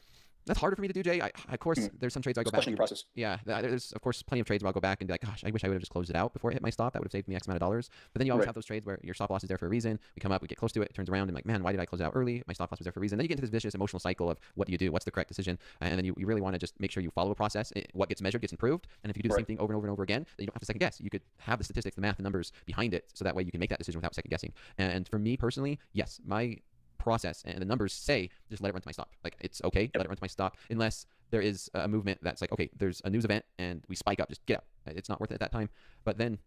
[SPEAKER 4] That's harder for me to do, Jay. Of course, there's some trades I go
[SPEAKER 5] Just
[SPEAKER 4] back.
[SPEAKER 5] questioning your process.
[SPEAKER 4] Yeah, there's of course plenty of trades where I'll go back and be like, gosh, I wish I would have just closed it out before it hit my stop. That would have saved me X amount of dollars. But then you always
[SPEAKER 5] Right.
[SPEAKER 4] have those trades where your stop loss is there for a reason. We come up, we get close to it, it turns around, and like, man, why did I close it out early? My stop loss was there for a reason. Then you get into this vicious emotional cycle of what do you do? What's the correct decision? And then you really want to just make sure you follow a process. What gets measured gets improved. And if you do the same thing over and over and over again, then you don't have to second guess. You could have the statistics, the math, the numbers behind it, so that way you can make that decision without second guessing. And for me personally, yes, my process and the numbers say just let it run to my stop. Like, it's okay, let it run to my stop, unless there is a movement that's like, okay, there's a news event and we spike up, just get out. It's not worth it at that time. But then,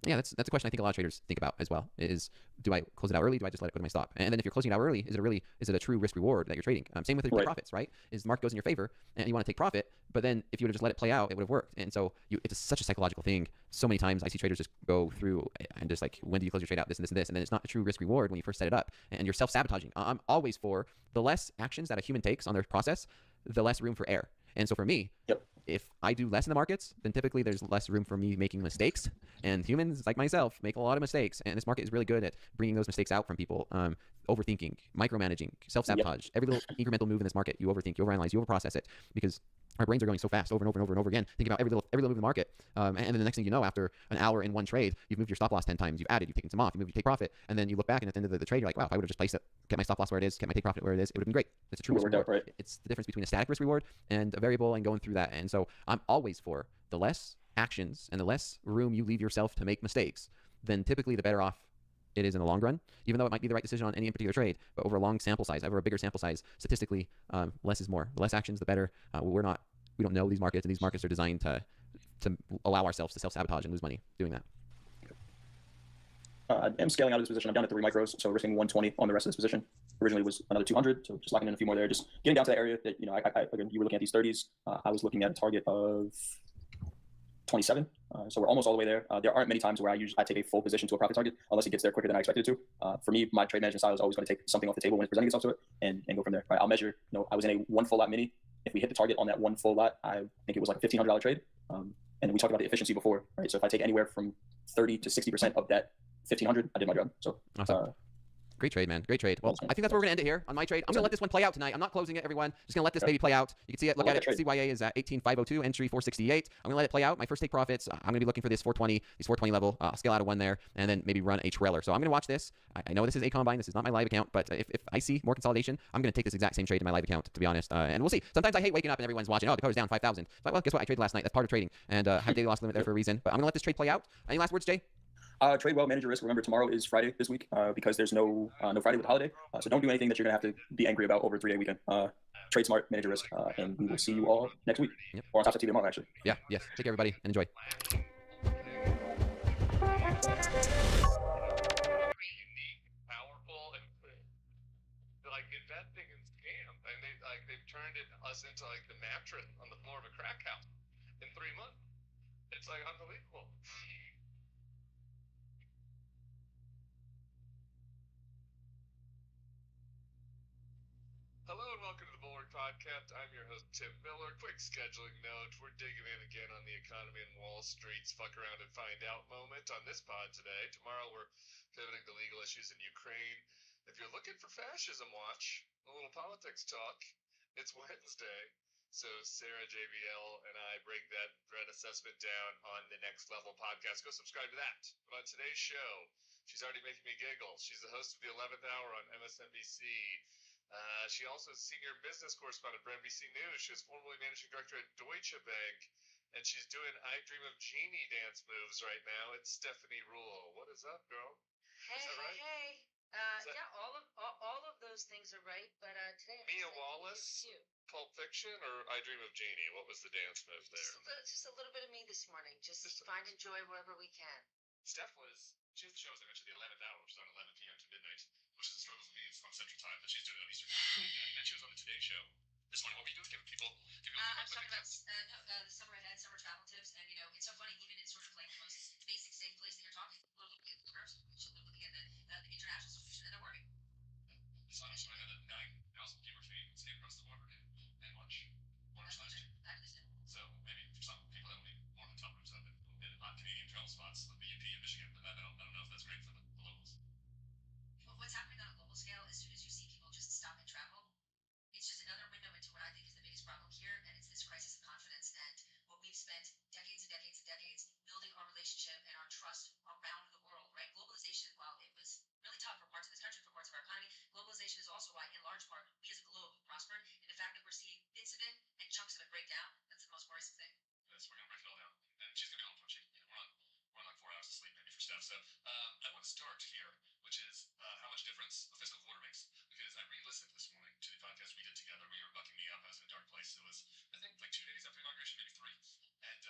[SPEAKER 4] yeah, that's a question I think a lot of traders think about as well, is do I close it out early? Do I just let it go to my stop? And then if you're closing it out early, is it a true risk reward that you're trading? Same with the profits, right? Is the market goes in your favor and you want to take profit, but then if you would have just let it play out, it would have worked. And so it's such a psychological thing. So many times I see traders just go through and just like, when do you close your trade out? This and this and this. And then it's not a true risk reward when you first set it up, and you're self-sabotaging. I'm always for the less actions that a human takes on their process, the less room for error. And so for me, if I do less in the markets, then typically there's less room for me making mistakes. And humans like myself make a lot of mistakes. And this market is really good at bringing those mistakes out from people. Overthinking, micromanaging, self-sabotage. Every little incremental move in this market, you overthink, you overanalyze, you overprocess it, because our brains are going so fast over and over and over and over again, thinking about every little move in the market. And then the next thing you know, after an hour in one trade, you've moved your stop loss 10 times, you've added, you've taken some off, you take profit, and then you look back and at the end of the trade, you're like, wow, if I would have just placed it, kept my stop loss where it is, kept my take profit where it is, it would have been great. It's a true risk reward. Right. It's the difference between a static risk reward and a variable, and going through that. And so I'm always for the less actions and the less room you leave yourself to make mistakes, then typically the better off it is in the long run, even though it might be the right decision on any particular trade. But over a long sample size, over a bigger sample size, statistically, less is more. The less actions, the better. We don't know these markets, and these markets are designed to allow ourselves to self-sabotage and lose money doing that.
[SPEAKER 5] I am scaling out of this position. I'm down at 3 micros, so risking 120 on the rest of this position. Originally it was another 200, so just locking in a few more there. Just getting down to that area that, again, you were looking at these 30s. I was looking at a target of 27. So we're almost all the way there. There aren't many times where I take a full position to a profit target unless it gets there quicker than I expected it to. For me, my trade management style is always going to take something off the table when it's presenting itself to it and go from there. Right? I'll measure, I was in a 1 full lot mini. If we hit the target on that 1 full lot, I think it was like a $1,500 trade. And we talked about the efficiency before, right? So if I take anywhere from 30 to 60% of that 1,500, I did my job. So
[SPEAKER 4] awesome. Great trade, man. Great trade. Well, I think that's where we're going to end it here on my trade. I'm going to let this one play out tonight. I'm not closing it, everyone. Just going to let this baby play out. You can see it. Look at it. CYA is at 18,502, entry 468. I'm going to let it play out. My first take profits, I'm going to be looking for this 420 level. I'll scale out of 1 there, and then maybe run a trailer. So I'm going to watch this. I know this is a combine. This is not my live account, but if I see more consolidation, I'm going to take this exact same trade in my live account, to be honest. And we'll see. Sometimes I hate waking up and everyone's watching, oh, Dakota's down 5,000. It's like, well, guess what? I traded last night. That's part of trading. And have a daily loss limit there for a reason. But I'm going to let this trade play out. Any last words, Jay?
[SPEAKER 5] Trade well, manage your risk. Remember, tomorrow is Friday this week because there's no Friday with the holiday. So don't do anything that you're going to have to be angry about over a 3-day weekend. Trade smart, manage your risk, and we will see you all next week.
[SPEAKER 4] Yep.
[SPEAKER 5] Or on TopStepX tomorrow, actually.
[SPEAKER 4] Yeah, yes. Take care, everybody, and enjoy.
[SPEAKER 6] Powerful and like investing in scams, and they've turned us into like the mattress on the floor of a crack house in 3 months. It's like unbelievable. Hello and welcome to the Bulwark Podcast. I'm your host, Tim Miller. Quick scheduling note. We're digging in again on the economy and Wall Street's fuck around and find out moment on this pod today. Tomorrow we're pivoting to legal issues in Ukraine. If you're looking for fascism watch, a little politics talk, it's Wednesday. So Sarah, JBL, and I break that threat assessment down on the Next Level podcast. Go subscribe to that. But on today's show, she's already making me giggle. She's the host of the 11th Hour on MSNBC. She also is senior business correspondent for NBC News. She was formerly managing director at Deutsche Bank, and she's doing I Dream of Jeannie dance moves right now. It's Stephanie Rule. What is up, girl?
[SPEAKER 7] Hey,
[SPEAKER 6] is that right?
[SPEAKER 7] Hey. Yeah, all of those things are right, but today I'm
[SPEAKER 6] Mia Wallace, Pulp Fiction, or I Dream of Jeannie? What was the dance move there?
[SPEAKER 7] Just a little bit of me this morning. Just finding joy wherever we can.
[SPEAKER 6] Steph she has the show, as I mentioned, the 11th Hour, which is on 11 p.m. to midnight, which is a struggle for me. It's on Central Time, but she's doing it on Eastern Time. And she was on the Today Show. This morning, what were you doing? Giving people
[SPEAKER 7] I'm talking about the summer ahead, summer travel tips, and it's so funny, even in sort of like the most basic, safe place that you're talking, looking at the curves, looking at the international solution, and they're working.
[SPEAKER 6] So I had a 9,000 viewer feed stay across the border and watch last year. So maybe for some people that will be more than top groups of it in on Canadian travel spots, like the UP in Michigan, but I don't know if that's great for the locals.
[SPEAKER 7] What's happening on a global scale, as soon as you see people just stop and travel, it's just another window into what I think is the biggest problem here, and it's this crisis of confidence and what we've spent decades and decades and decades building our relationship and our trust around the world, right? Globalization, while it was really tough for parts of this country, for parts of our economy, globalization is also why, in large part, we as a globe prospered. And the fact that we're seeing bits of it and chunks of it break down, that's the most worrisome thing.
[SPEAKER 6] Yes, we're gonna break it all down, and she's gonna be home punching. We're on like 4 hours of sleep maybe for Steph. So I want to start here, which is how much difference a fiscal quarter makes. Because I re-listened this morning to the podcast we did together where you were bucking me up. I was in a dark place. It was, I think, like 2 days after inauguration, maybe 3. And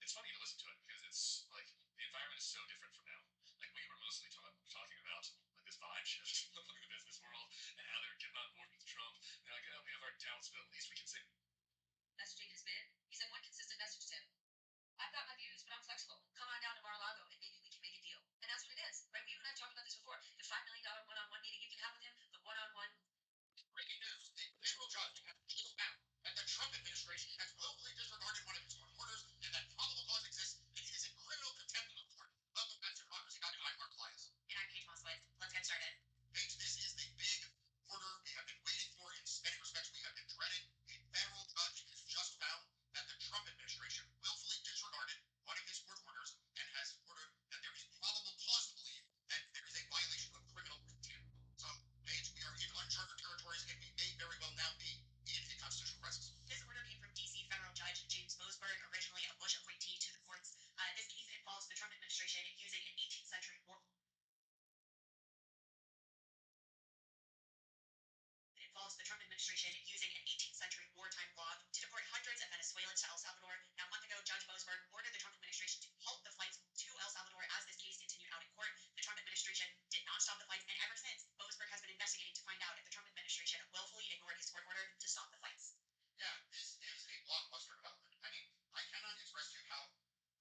[SPEAKER 6] it's funny to listen to it because it's like the environment is so different from now. Like we were mostly talking about like this vibe shift among the business world and how they're getting on board with Trump. They're like, oh, we have our doubts, but at least we can say.
[SPEAKER 7] Messaging has been, he said one consistent message to him. I've got my views, but I'm flexible. Come on down to Mar-a-Lago and maybe we can make a deal. And that's what it is, right? You and I have talked about this before. The $5 million one-on-one meeting you can have with him, the one-on-one.
[SPEAKER 8] Breaking news, a federal judge has just found that the Trump administration has willfully disregarded one of its court orders and that probable cause exists and it is in criminal contempt of the court. Welcome back to Democracy. I'm Mark Elias.
[SPEAKER 7] And I'm Paige Moskowitz. Let's get started.
[SPEAKER 8] Paige, this is the big order we have been waiting for. In many respects, we have been dreading. A federal judge has just found that the Trump administration willfully disregarded one of his court orders and has ordered that there is probable cause to believe that there is a violation of criminal contempt. So, Paige, we are in uncharted territories and we may very well now be in a constitutional crisis.
[SPEAKER 7] This order came from D.C. federal judge James Mosberg, originally a Bush appointee to the courts. This case involves the Trump administration using an 18th century war. It involves the Trump administration using an 18th century wartime law to deport hundreds of Venezuelans to El Salvador. Now, a month ago, Judge Mosberg ordered the Trump administration to halt the flights to El Salvador as this case continued out in court. The Trump administration did not stop the flights, and ever since, Mosberg has been investigating to find out if the Trump administration willfully ignored his court order to stop the flights.
[SPEAKER 8] Yeah, this is a blockbuster development. I mean, I cannot express to you how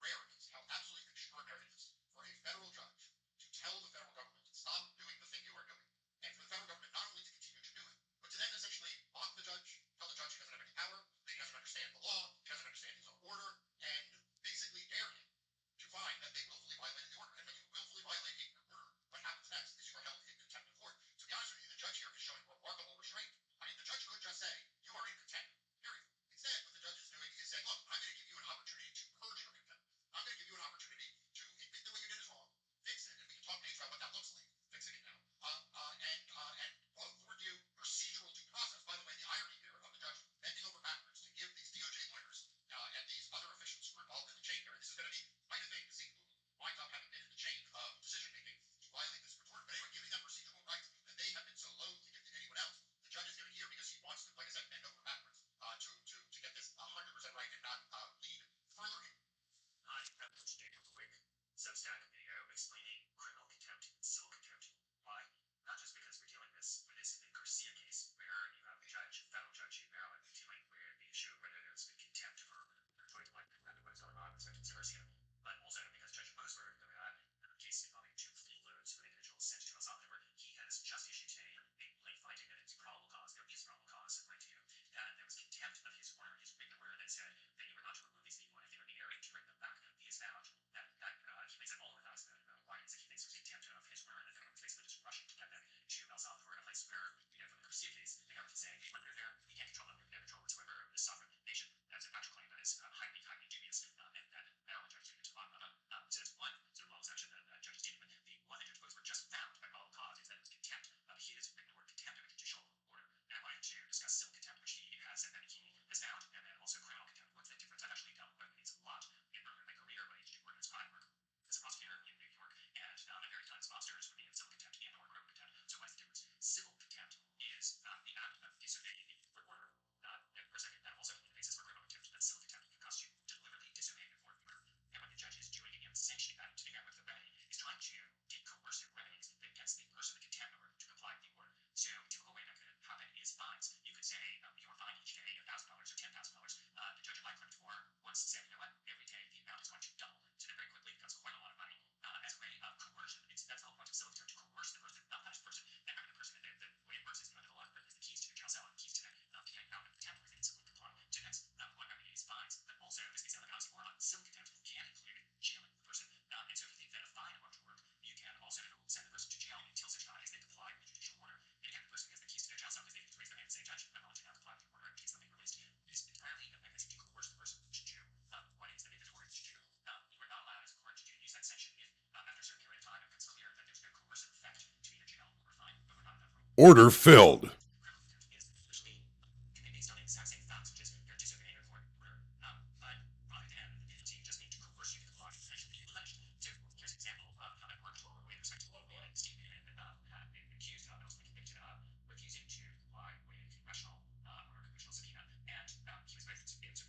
[SPEAKER 8] rare it is, how absolutely extraordinary it is for a federal judge to tell the federal government to stop doing the thing you are doing, and for the federal government not only to continue to do it, but to then essentially mock the judge, tell the judge he doesn't have any power, that he doesn't understand the law, he doesn't understand his own order, and basically dare him to find that they willfully violated the order. And when you willfully violate a court order, what happens next is you are held in contempt of court. To be honest with you, the judge here is showing remarkable restraint. I mean, the judge could just say, you are in contempt, period. Instead, what the judge is doing is saying, look, I'm going to give you an opportunity to purge your contempt. I'm going to give you an opportunity to admit that what you did is wrong, fix it, and we can talk nature about what that looks like, fixing it now. And afford you procedural due process. By the way, the irony here of the judge bending over backwards to give these DOJ lawyers and these other officials who are involved in the chain here, this is going to be quite a thing to see who winds up having been in the chain of decision making to violate this court order. But anyway, giving them
[SPEAKER 3] Order filled.
[SPEAKER 8] is literally based on the exact same facts, which is you're disobeying your court order. But rather than so you just need to coerce you to comply, essentially alleged. So here's an example of how that worked with respect to local and Steve Bannon had been accused of and ultimately convicted of refusing to comply with congressional subpoena. And he was very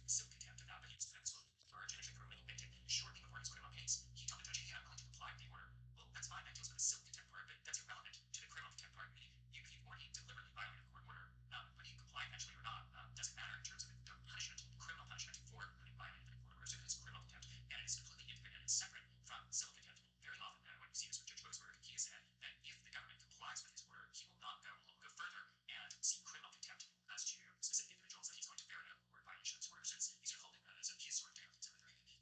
[SPEAKER 8] civil contempt of that, but he was charged and actually criminally convicted shortly before his criminal case. He told the judge, hey, I'm going to comply with the order. Well, that's fine, that deals with the civil contempt part, but that's irrelevant to the criminal contempt part. You've already deliberately violated a court order. Whether you comply eventually or not doesn't matter in terms of the punishment, criminal punishment for violating the court order. So it's criminal contempt, and it's completely independent and separate from civil contempt. Very often, when you see this with Judge Boasberg, he has said that if the government complies with his order, he will not go further and seek criminal contempt as to specific individuals that he's going to ferret out or violation of his order. So he's holding that as a piece sort of down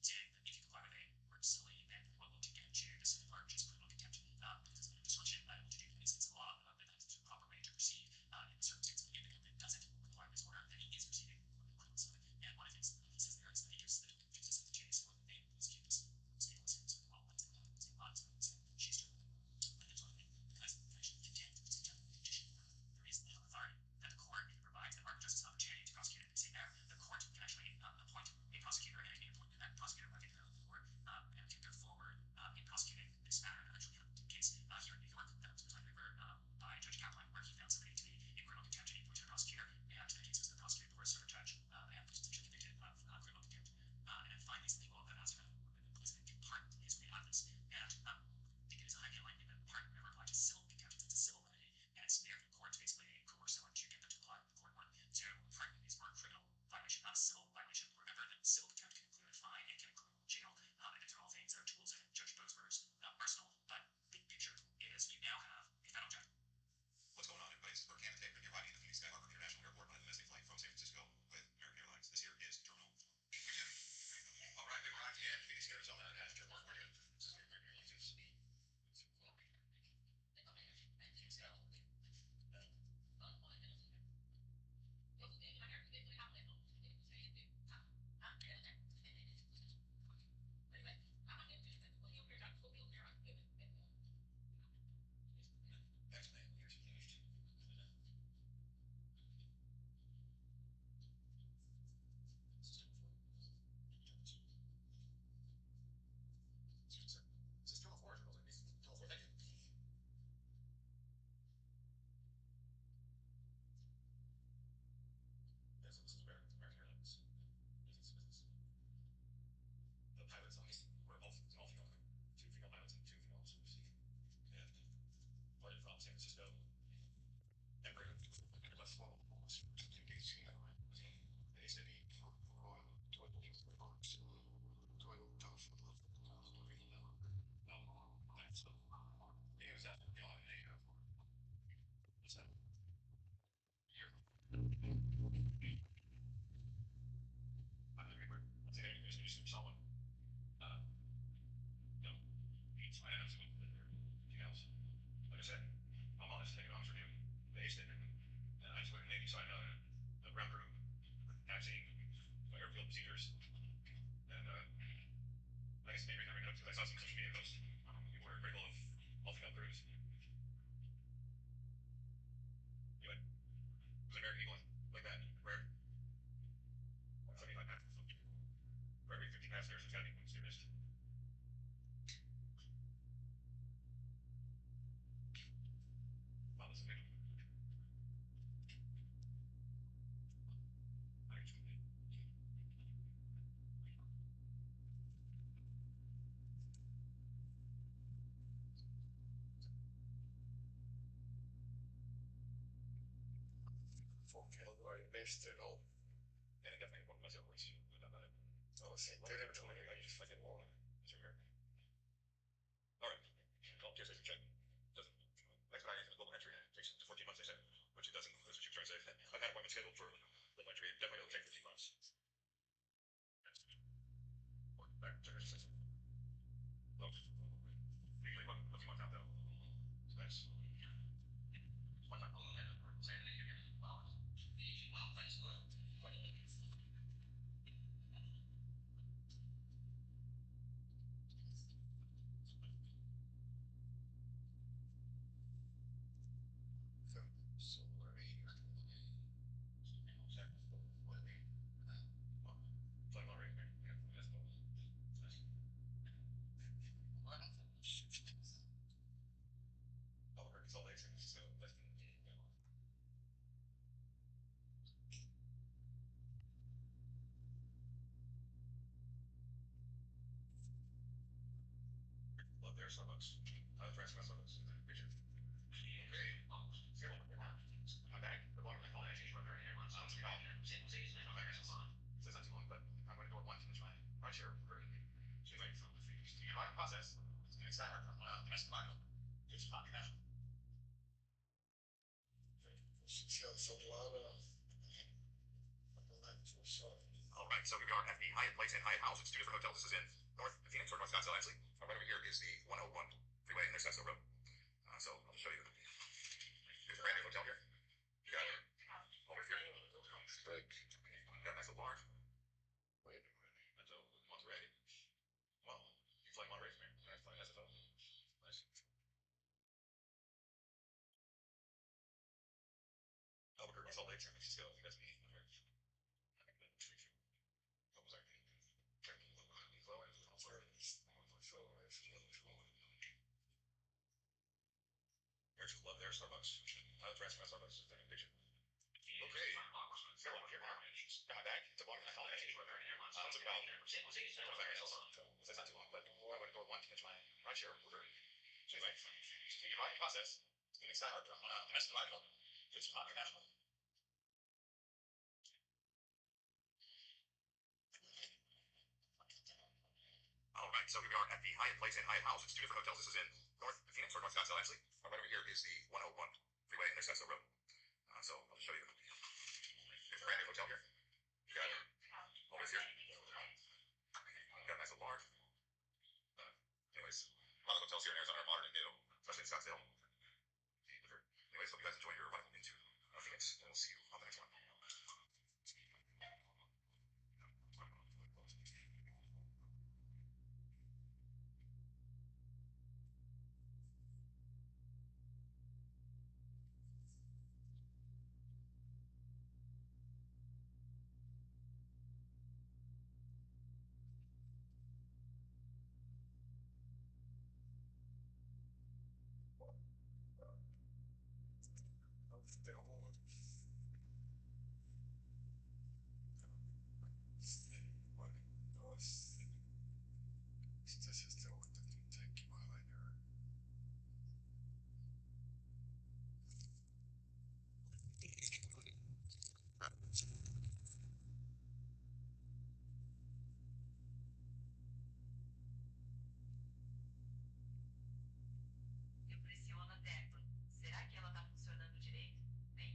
[SPEAKER 8] saying that if you comply with a order facility, then what will to get you the second part, which is criminal contempt, because it's discretion to do the basis of law, but that's the proper way to proceed in circumstances. If the government doesn't comply with this order, then he is proceeding on the criminal side. And one of the things he says there is that he gives the defense of the case or the name of this case, stateless and sort of all that's she's true. That sort of thing. Because actually contempt is a condition. There is no authority that the court provides the market justice opportunity to prosecute it. They say there, the court can actually appoint a prosecutor, and that prosecutor will get the court and can go forward in prosecuting this matter. Actually, a case here in New York that was presided over by Judge Kaplan, where he found somebody to be in criminal contempt and he appointed a prosecutor, and the case was the prosecutor before a circuit judge and was convicted of criminal contempt. And finally, some people have asked about the president can pardon his way out of this, and I think it is a highly unlikely that pardon would ever apply to civil contempt. It's a civil remedy, and it's there for the court to basically coerce someone to get them to comply with the court order. So pardon is more a criminal violation, not a civil violation. Remember that civil contempt can include a fine and can include jail, and these are all things that are tools in Judge Boasberg's arsenal. But big picture is you now have a federal judge. What's going on, everybody? It's Bert Cannon when you're riding at the Phoenix Skyhawk International Airport on a domestic flight from San Francisco with American Airlines. This here is Terminal. All right, we arrived in Phoenix, Arizona at Airport 40.
[SPEAKER 6] I missed it all. Oh, see, they never told me I just fucking won.
[SPEAKER 8] All right. Well, just as a check. Expediting the global entry takes 14 months, they said, which it doesn't. That's what you're trying to say. I've had appointments scheduled for global entry. Definitely it'll take 15 months. Look, legally, a few months out though. So that's one time. love their Starbucks. Transfer my Starbucks. Picture. Okay. I'm back. The bottom of my phone. I changed my very hair. Says not too long, but I'm going to go with one. Right here. She's like, my process. It's not that's fine. It's hot now. All right, so here we are at the Hyatt Place and Hyatt House. It's two different hotels. This is in North Phoenix or North Scottsdale, actually. Right over here is the 101 freeway and there's Scottsdale Road. So I'll show you. Here's a brand new hotel here. You got it. Over here. Got a nice little bar. Wait a minute. That's Monterey. Well, you fly Monterey from here. I fly SFO. Nice. Albuquerque, Salt Lake, San Francisco. I think that's me. Love their Starbucks. Transfer my Starbucks. Picture. Okay. So I'm here now. Got my bag. It's a water. I found it. It's about. It's not too long, but I'm going to go with one. Right here. So anyway, you might process. It's not that's the Bible. It's not international. All right, so here we are at the Hyatt Place and Hyatt House. It's two different hotels. This is in North Phoenix or North Scottsdale, actually. Right over here is the 101 freeway and there's Scottsdale Road. So I'll show you. Here's a brand new hotel here. You got it. All this here. Got a nice little bar. Anyways, a lot of hotels here in Arizona are modern and new, especially in Scottsdale. Anyways, hope you guys enjoy your ride into Phoenix, and we'll see you on the next one.
[SPEAKER 7] Eu pressiono a tecla. Será que ela tá funcionando direito? Nem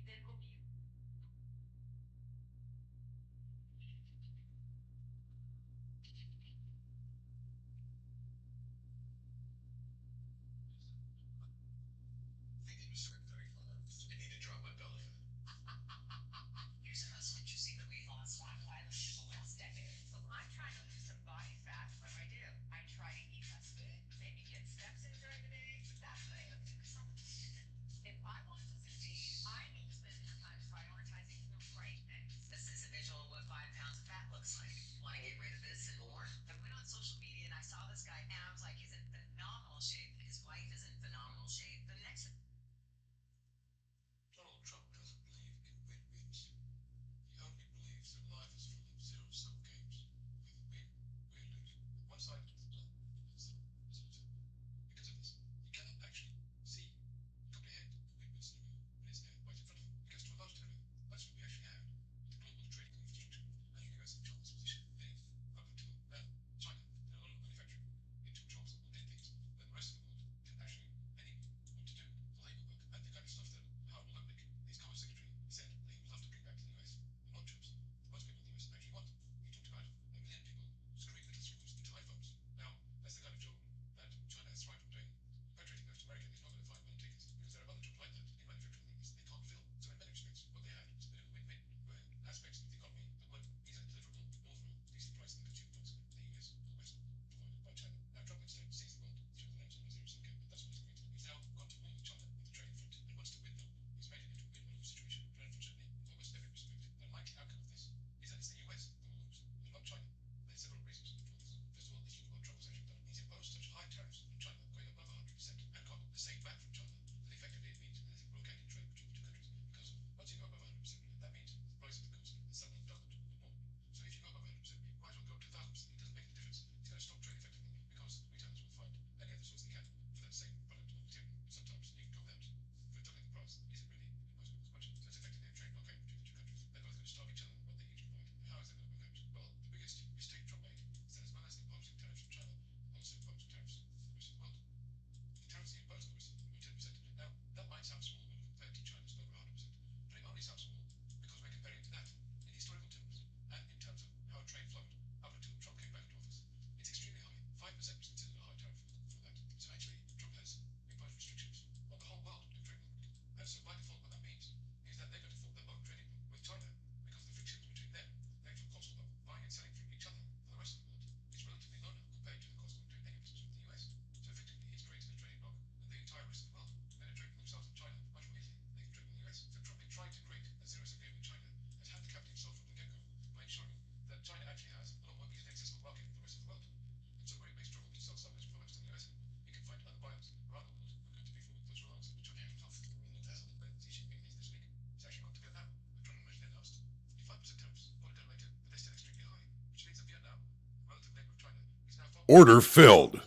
[SPEAKER 3] Order filled.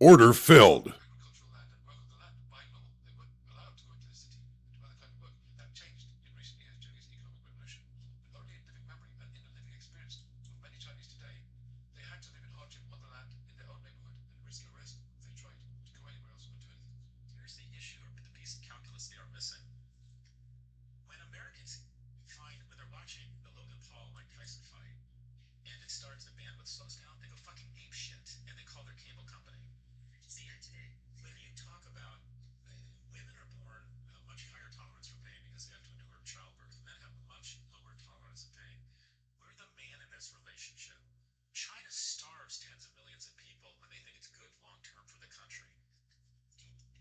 [SPEAKER 3] Order filled.
[SPEAKER 8] Here's the issue, or the piece of calculus they are missing. When Americans when they're watching the Logan Paul Mike Tyson fight, and it starts, the bandwidth slows down, they go fucking ape shit, and they call their cable company.
[SPEAKER 7] See here today.
[SPEAKER 8] When you talk about women are born a much higher tolerance for pain because they have to endure childbirth, men have a much lower tolerance of pain. We're the man in this relationship. China starves tens of millions of people when they think it's good long term for the country.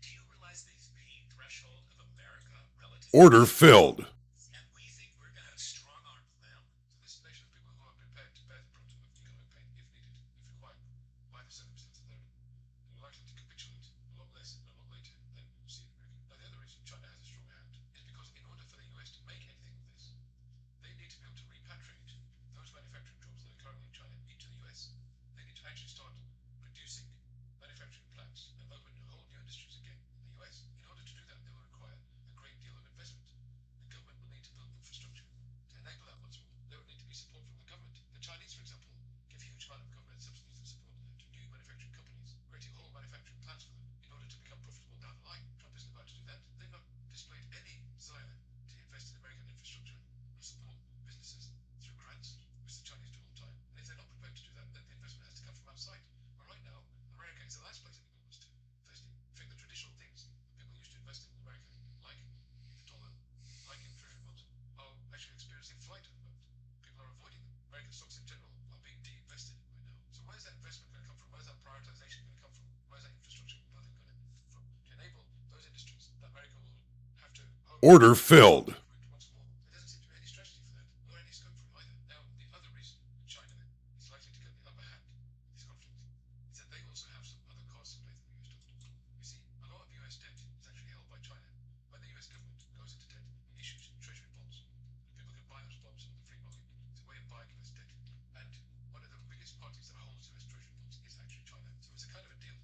[SPEAKER 8] Do you realize the pain threshold of America relative
[SPEAKER 3] Order filled.
[SPEAKER 8] and we think we're going to strong arm them? So this nation of people who are prepared to bear the brunt of economic pain if needed, if required, by the circumstances they're in. And we're likely to capitulate a lot less and a lot later than we'll see in America. Now, the other reason China has a strong hand is because in order for the US to make anything of this, they need to be able to repatriate those manufacturing jobs that are currently in China into the US. They need to actually start producing manufacturing plants and open whole new industries again in the US. In order to do that, they will require a great deal of investment. The government will need to build infrastructure to enable that once more. There would need to be support from the government. The Chinese, for example, give huge amount of government subsidies and support to new manufacturing companies, creating whole manufacturing plants for them in order to become profitable down the line. Trump isn't about to do that. They've not displayed any desire to invest in American infrastructure or support businesses through grants, which the Chinese do all the time. And if they're not prepared to do that, then the investment has to come from outside. But right now, America is the last place anyone wants to invest in. In fact, the traditional things that people used to invest in America, like the dollar, like in treasury bonds, are actually experiencing flight at the moment. People are avoiding them. American stocks in general are being de-invested right now. So where's that investment going to come from? Where's that prioritization going to come from? Where's that infrastructure building going to come from? To enable those industries that America will have to
[SPEAKER 3] Order filled.
[SPEAKER 8] once more. There doesn't seem to be any strategy for that, nor any scope for it either. Now, the other reason China is likely to get the upper hand in this conflict is that they also have some other cards to play than the US does. You see, a lot of US debt is actually held by China. When the US government goes into debt, it issues treasury bonds. People can buy those bonds on the free market. It's a way of buying US debt. And one of the biggest parties that holds US treasury bonds is actually China. So it's a kind of a deal.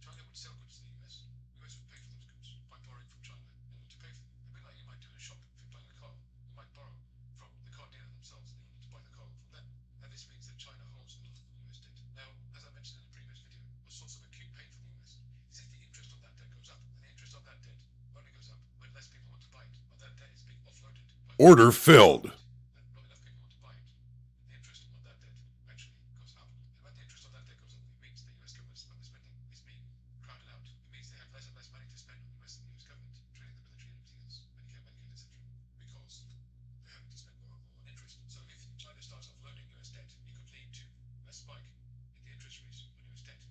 [SPEAKER 8] China would sell goods to the US. The US would pay for those goods by borrowing from China in order to pay for them. A bit like you might do in a shop if you're buying a car. You might borrow from the car dealer themselves in order to buy the car from them. And this means that China holds a lot of US debt. Now, as I mentioned in the previous video, a source of acute pain for the US is if the interest on that debt goes up. And the interest on that debt only goes up when less people want to buy it. When that debt is being offloaded by
[SPEAKER 3] Order filled.
[SPEAKER 8] and not enough people want to buy it. The interest on that debt actually goes up. And when the interest on that debt goes up, it means the US government's spending is being crowded out. It means they have less and less money to spend on the rest of the US government, training the military and everything else, Medicare, etc. Because they're having to spend more and more on interest. So if China starts offloading US debt, it could lead to a spike in the interest rates on US debt,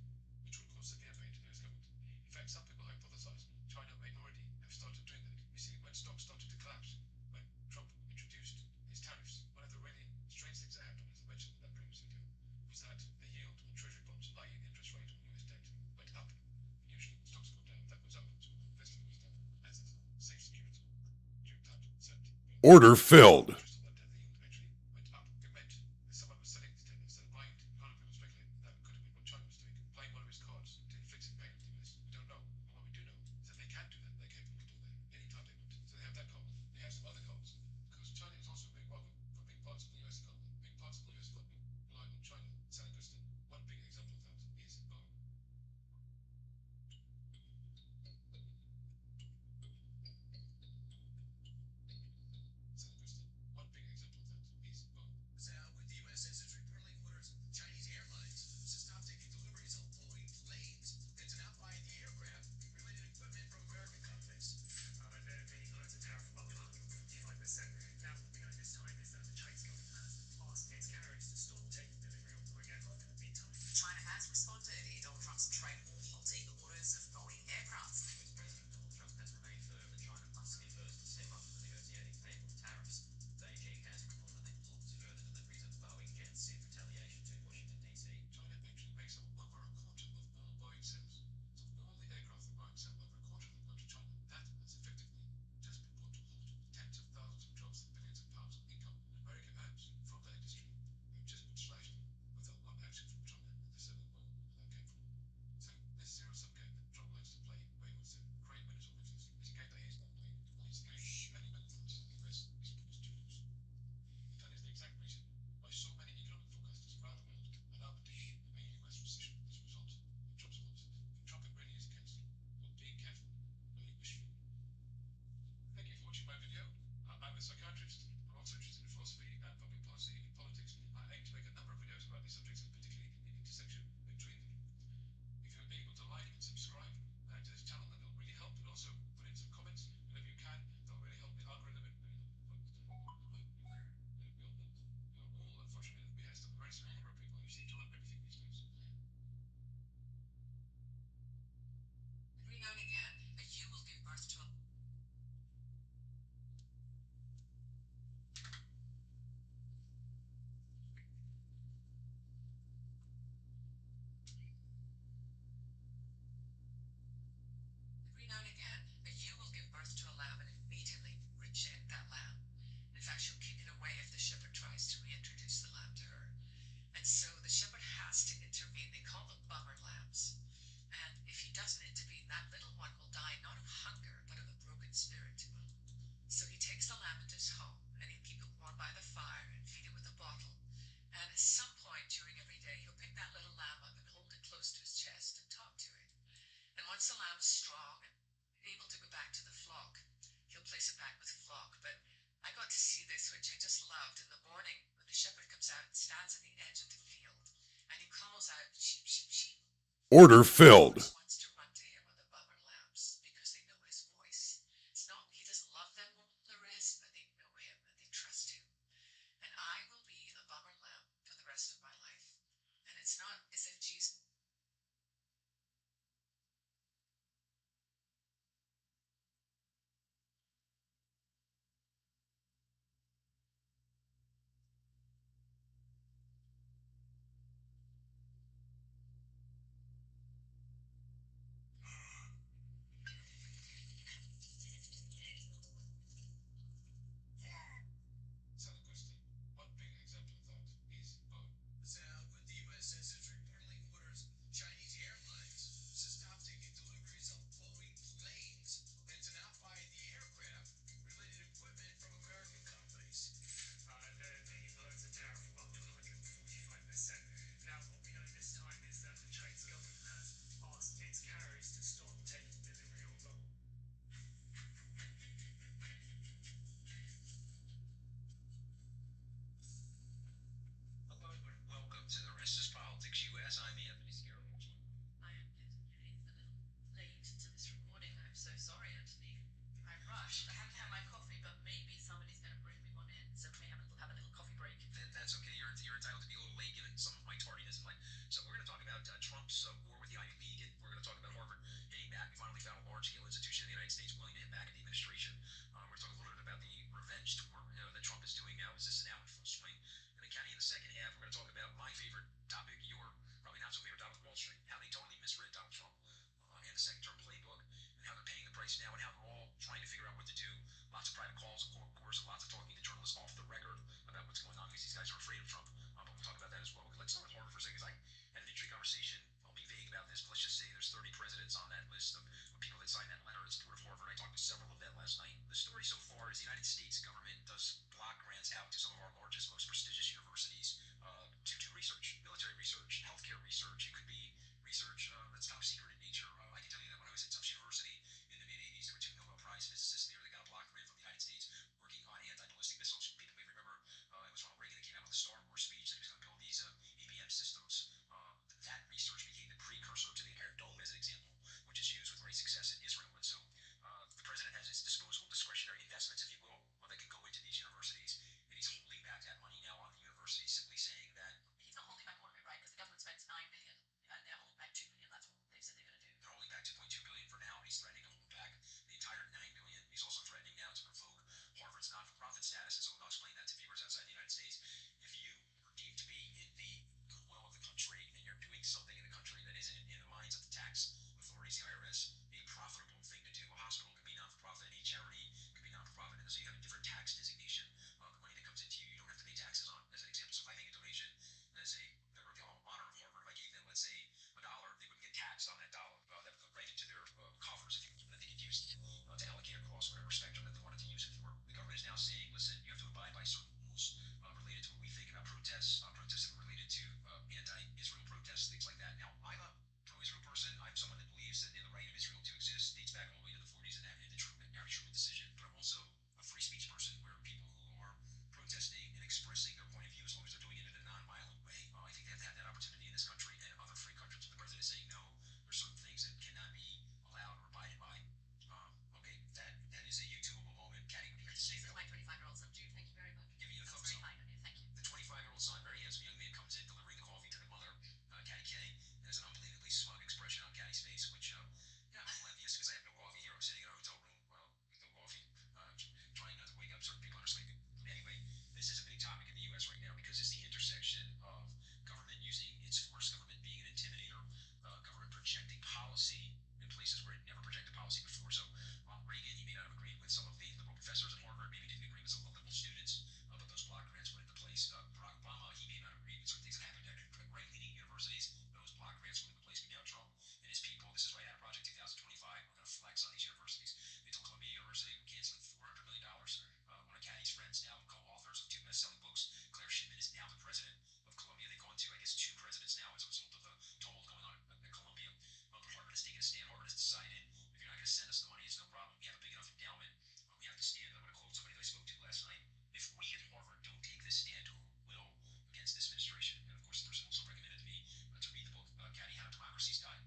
[SPEAKER 8] which will cause severe pain to the US government. In fact, some people hypothesize China may already have started doing that. You see, when stocks started to collapse, when Trump introduced his tariffs, one of the really strange things that happened, as I mentioned in that previous video, was that the yield on treasury bonds, i.e. the interest rate on US debt, went up. Usually when stocks go down, that goes up, so investing goes down as a safe security during times of uncertainty.
[SPEAKER 3] Order filled.
[SPEAKER 8] Interest on that debt, the yield actually went up. It meant that someone was selling this debt instead of buying it. A lot of people speculate that could have been what China was doing, playing one of his cards to inflict pain on the US. We don't know. But what we do know is that they can do that. They're capable of doing that anytime they want. So they have that card. They have some other cards. Because China is also a big market for big parts of the US economy. Big parts of the US economy rely on China selling goods to them. One big example of that is Boeing. psychiatrist. I'm also interested in philosophy and public policy and politics. I aim to make a number of videos about these subjects, and particularly the intersection between them. If you're able to like and subscribe to this channel, that will really help. And also put in some comments whenever you can. That will really help the algorithm. And we all, unfortunately, at the behest of a very small number of people who seem to run everything these days.
[SPEAKER 7] Every now and again, a you will give birth to a Every now and again, a ewe will give birth to a lamb and immediately reject that lamb. In fact, she'll kick it away if the shepherd tries to reintroduce the lamb to her. And so the shepherd has to intervene. They call them bummer lambs. And if he doesn't intervene, that little one will die not of hunger, but of a broken spirit. So he takes the lamb into his home, and he'll keep it warm by the fire and feed it with a bottle. And at some point during every day, he'll pick that little lamb up and hold it close to his chest and talk to it. And once the lamb is strong and able to go back to the flock, he'll place it back with the flock. But I got to see this, which I just loved. In the morning, when the shepherd comes out and stands at the edge of the field, and he calls out, sheep, sheep, sheep.
[SPEAKER 3] Order filled.
[SPEAKER 7] He wants to run to him with the bummer lambs because they know his voice. It's not, he doesn't love them more than the rest, but they know him and they trust him. And I will be the bummer lamb for the rest of my life. And it's not as if Jesus.
[SPEAKER 8] Second question. One big example of that is Boeing. Dima says it reportedly orders Chinese airlines to stop taking deliveries of Boeing planes and to now buy the aircraft-related equipment from American companies. The loads of tariff up to 145%. Now, what we know this time is that the Chinese government has asked its carriers to stop taking delivery of them. Hello and welcome to the Rest is Politics US. I'm Anthony Scarrow.
[SPEAKER 7] I am getting a little late to this recording. I'm so sorry, Anthony. I rushed. I haven't had my coffee, but maybe somebody's going to bring me one in, so we may have a little coffee break.
[SPEAKER 8] That's okay. You're entitled to be a little late given some of my tardiness in life. So we're going to talk about Trump's war with the Ivy League, and we're going to talk about Harvard hitting back. We finally found a large-scale institution in the United States willing to hit back at the administration. We're going to talk a little bit about the revenge tour that Trump is doing now. Is this now in full swing? And then, Kenny, in the second half, we're going to talk about my favorite topic, your probably not so favorite topic, Wall Street, how they totally misread Donald Trump and the second-term playbook, and how they're paying the price now, and how they're all trying to figure out what to do. Lots of private calls, of course, and lots of talking to journalists off the record about what's going on because these guys are afraid of Trump. But we'll talk about that as well. Let's start with Harvard for a second, because I had an interesting conversation. I'll be vague about this, but let's just say there's 30 presidents on that list of people that signed that letter in support of Harvard. I talked to several of them last night. The story so far is the United States government does block grants out to some of our largest, most prestigious universities to do research, military research, healthcare research. It could be research that's top secret in nature. I can tell you that when I was at Tufts University in the mid-'80s, there were 2 Nobel Prize physicists there that got a block grant from the United States working on anti-ballistic missiles. People may remember it was Ronald Reagan that came out with the Star Wars speech that he was going to build these ABM systems. That research became the precursor to the Iron Dome, as an example, which is used with great success in Israel. And so the president has at his disposal discretionary investments, if you will, that can go into these universities, and he's holding back that money now on the universities, simply saying that
[SPEAKER 7] He's not holding back all of it, right? Because the government spends $9 billion, and they're holding back $2 billion. That's what they've said they're going to do.
[SPEAKER 8] they're holding back 2.2 billion for now, and he's threatening
[SPEAKER 2] say
[SPEAKER 7] This is
[SPEAKER 2] that.
[SPEAKER 7] my 25-year-old son, Jude. Thank you very much.
[SPEAKER 2] Give me a
[SPEAKER 7] That's
[SPEAKER 2] thumbs
[SPEAKER 7] very
[SPEAKER 2] up.
[SPEAKER 7] kind of you. Thank you.
[SPEAKER 2] The 25-year-old son, very handsome young man, comes in delivering the coffee to the mother, Caddy K. There's an unbelievably smug expression on Caddy's face, which, yeah, I'm envious because I have no coffee here. I'm sitting in a hotel room, well, with no coffee, trying not to wake up certain people that are sleeping. Anyway, this is a big topic in the U.S. right now because it's the intersection of government using its force, government being an intimidator, government projecting policy in places where it never projected policy before. So Reagan, he may not have agreed with some of the liberal professors at Harvard, maybe didn't agree with some of the liberal students, but those block grants went into place. Barack Obama, he may not agree with certain things that happened at right-leaning universities. Those block grants went into place. We now Trump and his people. This is right out of Project 2025. We're going to flex on these universities. They told Columbia University we're canceling $400 million. One of Caddy's friends now, co-authors of 2 best-selling books, Claire Shipman, is now the president of Columbia. They've gone to, I guess, 2 presidents now as a result of the tumult going on at Columbia. But Harvard has taken a stand. Harvard has decided if you're not going to send us the money, it's no problem. We have a big enough endowment. We have to stand. I'm going to quote somebody that I spoke to last night. If we at Harvard don't take this stand, who will against this administration? And of course, the person also recommended to me to read the book, Caddy, How Democracies Die,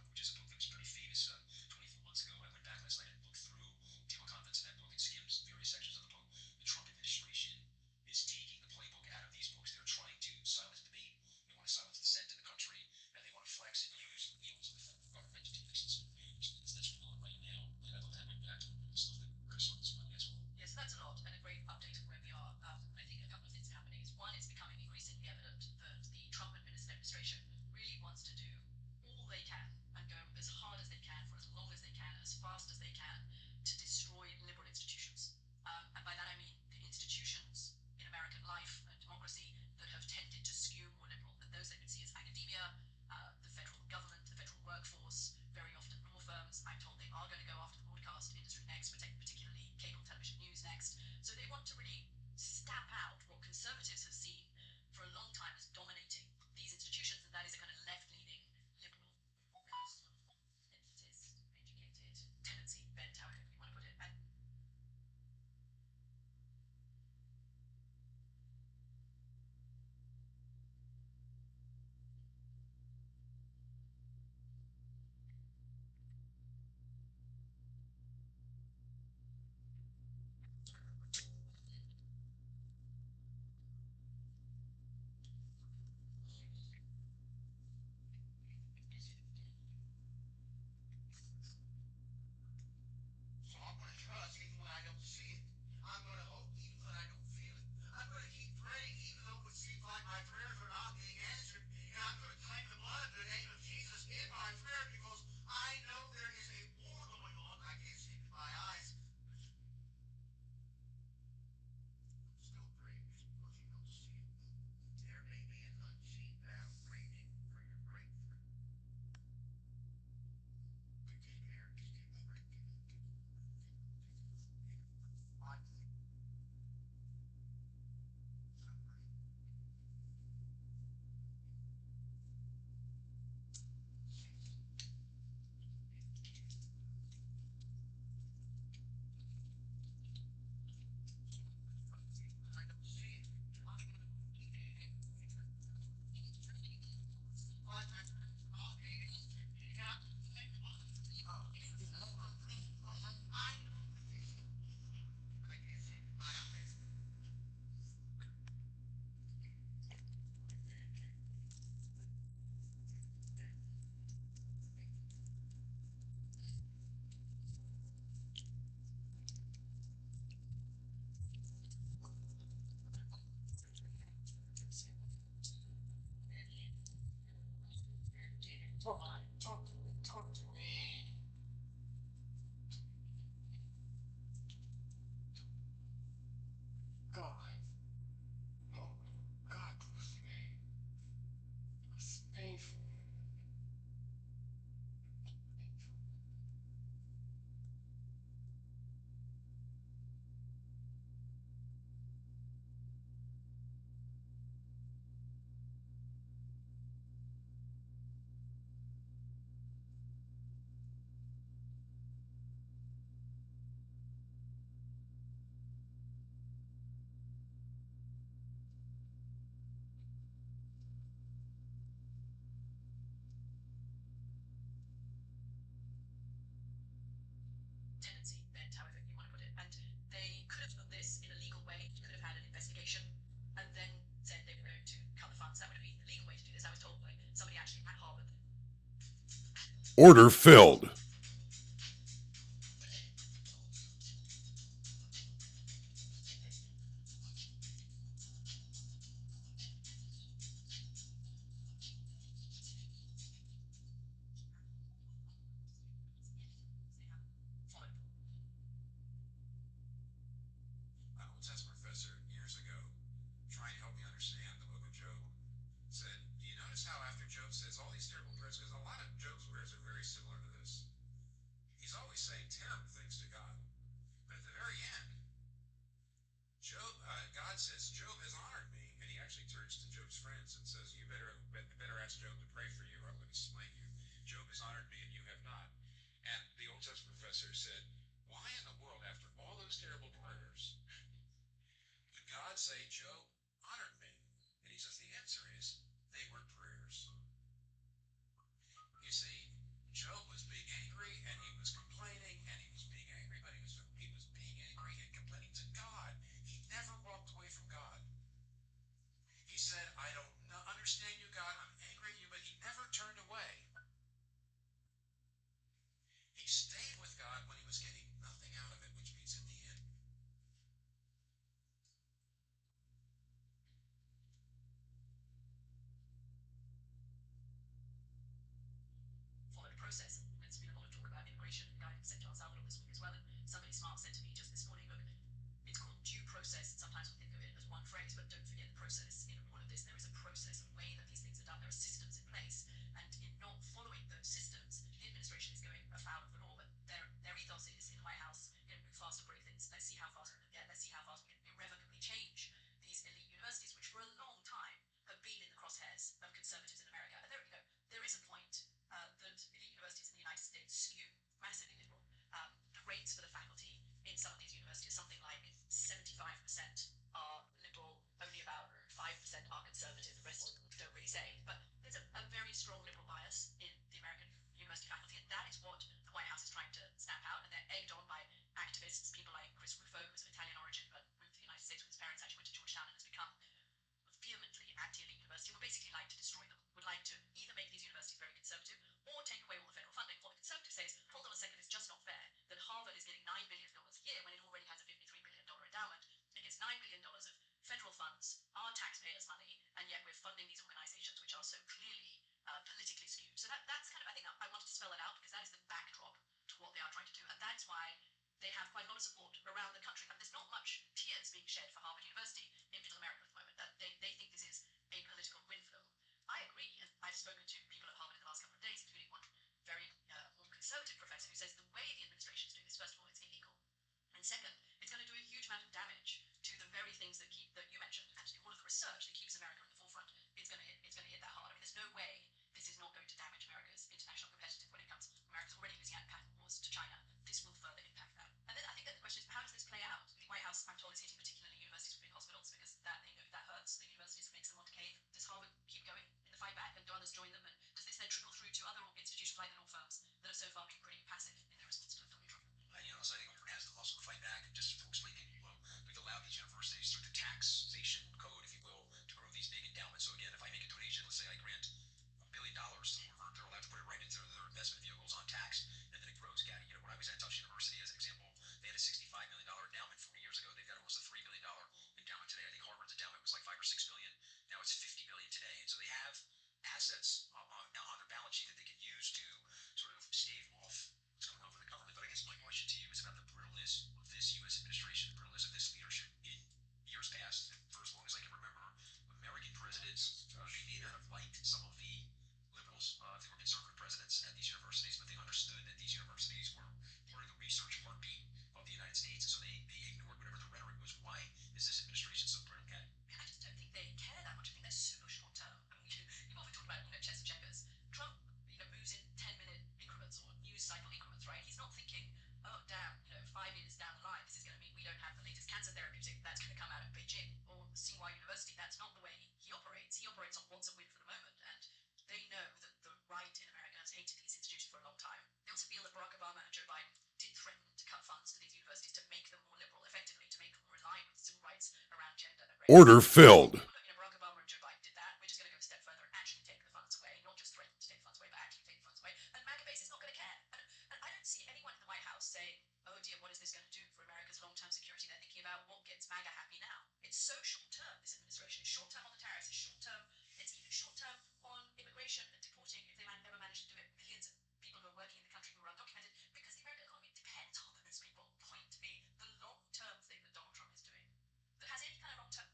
[SPEAKER 2] which is a book that was pretty famous 24 months ago. I went back last night and looked through table of contents of that book and skimmed various sections of the book. The Trump administration is taking the playbook out of these books. They're trying to silence debate. They want to silence dissent in the country, and they want to flex and use the wheels of the federal government to take fixes. That's going on right now. And I'd love to have you back to stuff that Chris on this podcast.
[SPEAKER 7] Yes, that's a lot and a great update of where we are. I think a couple of things are happening. Is one, it's becoming increasingly evident that the Trump administration really wants to do all they can and go as hard as they can for as long as they can, as fast as they can, to destroy liberal institutions. And by that I mean the institutions in American life and democracy that have tended to skew more liberal, that those they would see as academia, the federal government, the federal workforce, very often law firms. I'm told they are going to go after the broadcast industry next, particularly cable television news next. So they want to really stamp out what conservatives have seen for a long time as dominating these institutions, and that is a kind of left-leaning, liberal, elitist, educated tendency, bent, however you want to put it. And
[SPEAKER 8] So I'm going to trust even when I don't see it. I'm going to hope even when I don't feel it. I'm going to keep praying even though it seems like my prayers are not being answered. And I'm going to claim the blood of the name of Jesus in my prayer because I know there is a war going on. I can't see it with my eyes. I'm still praying because you don't see it. There may be an unseen battle raging for your breakthrough. Because America is breaking. I don't see it. Talk to me. God. Oh, God, bless me. It's painful.
[SPEAKER 3] Order filled.
[SPEAKER 8] An Old Testament professor years ago, trying to help me understand the book of Job, said, do you notice how after Job says all these terrible prayers, because a lot of Job's prayers are very similar to this, he's always saying terrible things to God. But at the very end, God says, Job has honored me, and he actually turns to Job's friends and says, you better ask Job to pray for you, or I'm going to slay you. Job has honored me, and you have not. And the Old Testament professor said, why in the world, after all those terrible prayers, would God say, Job honored me? And he says, the answer is, they were prayers. You see, Job was being angry, and he was complaining, and he was being angry, but he was being angry and complaining to God. He never walked away from God. He said, I don't understand you, God. I'm angry at you, but he never turned away. He stayed with God when he was getting nothing out of it, which means in the end.
[SPEAKER 7] Followed a process. There's been a lot of talk about immigration and guidance sector El Salvador this week as well. And somebody smart said to me just this morning, look, it's called due process. Sometimes we think of it as one phrase, but don't forget the process. In all of this, there is a process, a way that these things are done. There are systems in place. And in not following those systems, the administration is going afoul of the law. But their ethos is in the White House, move fast to break things. Let's see how fast we can get. Let's see how fast we can irrevocably change these elite universities, which for a long time have been in the crosshairs of conservatives in America. And there is a point that elite universities in the United States skew massively liberal. The rates for the faculty in some of these universities, something like 75% are liberal, only about 5% are conservative, the rest don't really say. But there's a very strong liberal bias in the American university faculty, and that is what the White House is trying to stamp out, and they're egged on by activists, people like Chris Rufo, who's of Italian origin, but moved to the United States with his parents, actually went to Georgetown and has become vehemently anti-elite university, would basically like to destroy them, would like to either make these universities very conservative or take away all the federal funding. What the conservatives say is, hold on a second, it's just not fair that Harvard is getting $9 billion a year when it already has a $53 billion endowment. It gets $9 billion of federal funds, our taxpayers' money, and yet we're funding these organizations which are so clearly politically skewed. So that's kind of, I think I wanted to spell that out because that is the backdrop to what they are trying to do. And that's why they have quite a lot of support around the country. And there's not much tears being shed for Harvard University in Middle America at the moment. That they think this is a political win for them. I agree, and I've spoken to people at Harvard in the last couple of days, including one very more conservative professor who says the way the administration is doing this, first of all, it's illegal. And second, it's going to do a huge amount of damage to the very things that you mentioned, and to all of the research that keeps America in the forefront. It's going to hit that hard. I mean, there's no way this is not going to damage America's international competitiveness when it comes. America's already losing out patent wars to China. This will further impact that. And then I think that the question is, how does this play out? The White House, I'm told, is hitting particularly universities with big hospitals because that hurts the universities, it makes them want to cave. Does Harvard keep going in the fight back, and do others join them? And does this then trickle through to other institutions like the law firms that have so far been pretty passive in their response to Donald Trump?
[SPEAKER 8] So I think Harvard has the muscle to fight back. Just for explaining, we've allowed these universities through the taxation code, if you will, to grow these big endowments. So again, if I make a donation, let's say I grant $1 billion to Harvard, they're allowed to put it right into their investment vehicles on tax, and then it grows. When I was at Tufts University, as an example, they had a $65 million endowment 40 years ago. They've got almost a $3 billion endowment today. I think Harvard's endowment was like 5 or 6 billion. Now it's 50 billion today, and so they have assets on their balance sheet that they can use to sort of stave off what's going on for the government. But I guess my question to you is about the brittleness of this U.S. administration, the brittleness of this leadership in years past. For as long as I can remember, American presidents may not have liked some of the liberals, they were conservative presidents at these universities, but they understood that these universities were part of the research heartbeat of the United States, and so they ignored whatever the rhetoric was. Why is this administration so brittle, Kat?
[SPEAKER 7] I just don't think they care that much. I think they're super short term. I mean, you've often talked about chess and checkers. Trump, moves in 10-minute increments or news cycle increments, right? He's not thinking, oh damn, 5 years down the line, this is going to mean we don't have the latest cancer therapeutic that's going to come out of Beijing or Tsinghua University. That's not the way he operates. He operates on what's a win for the moment, and they know that the right in America has hated these institutions for a long time. They also feel that Barack Obama and Joe Biden did threaten to cut funds to these universities to make them more liberal, effectively to make them more aligned with civil rights around gender and race.
[SPEAKER 3] Order filled.
[SPEAKER 7] Barack Obama and Joe Biden did that. We're just going to go a step further and actually take the funds away, not just threaten to take the funds away, but actually take the funds away. And MAGA bases, idea what is this going to do for America's long-term security. They're thinking about what gets MAGA happy now. It's so short-term, this administration. It's short-term on the tariffs, it's short-term, it's even short-term on immigration and deporting, if they never manage to do it, millions of people who are working in the country who are undocumented, because the American economy depends on those people. Point to me, the long-term thing that Donald Trump is doing that has any kind of long-term.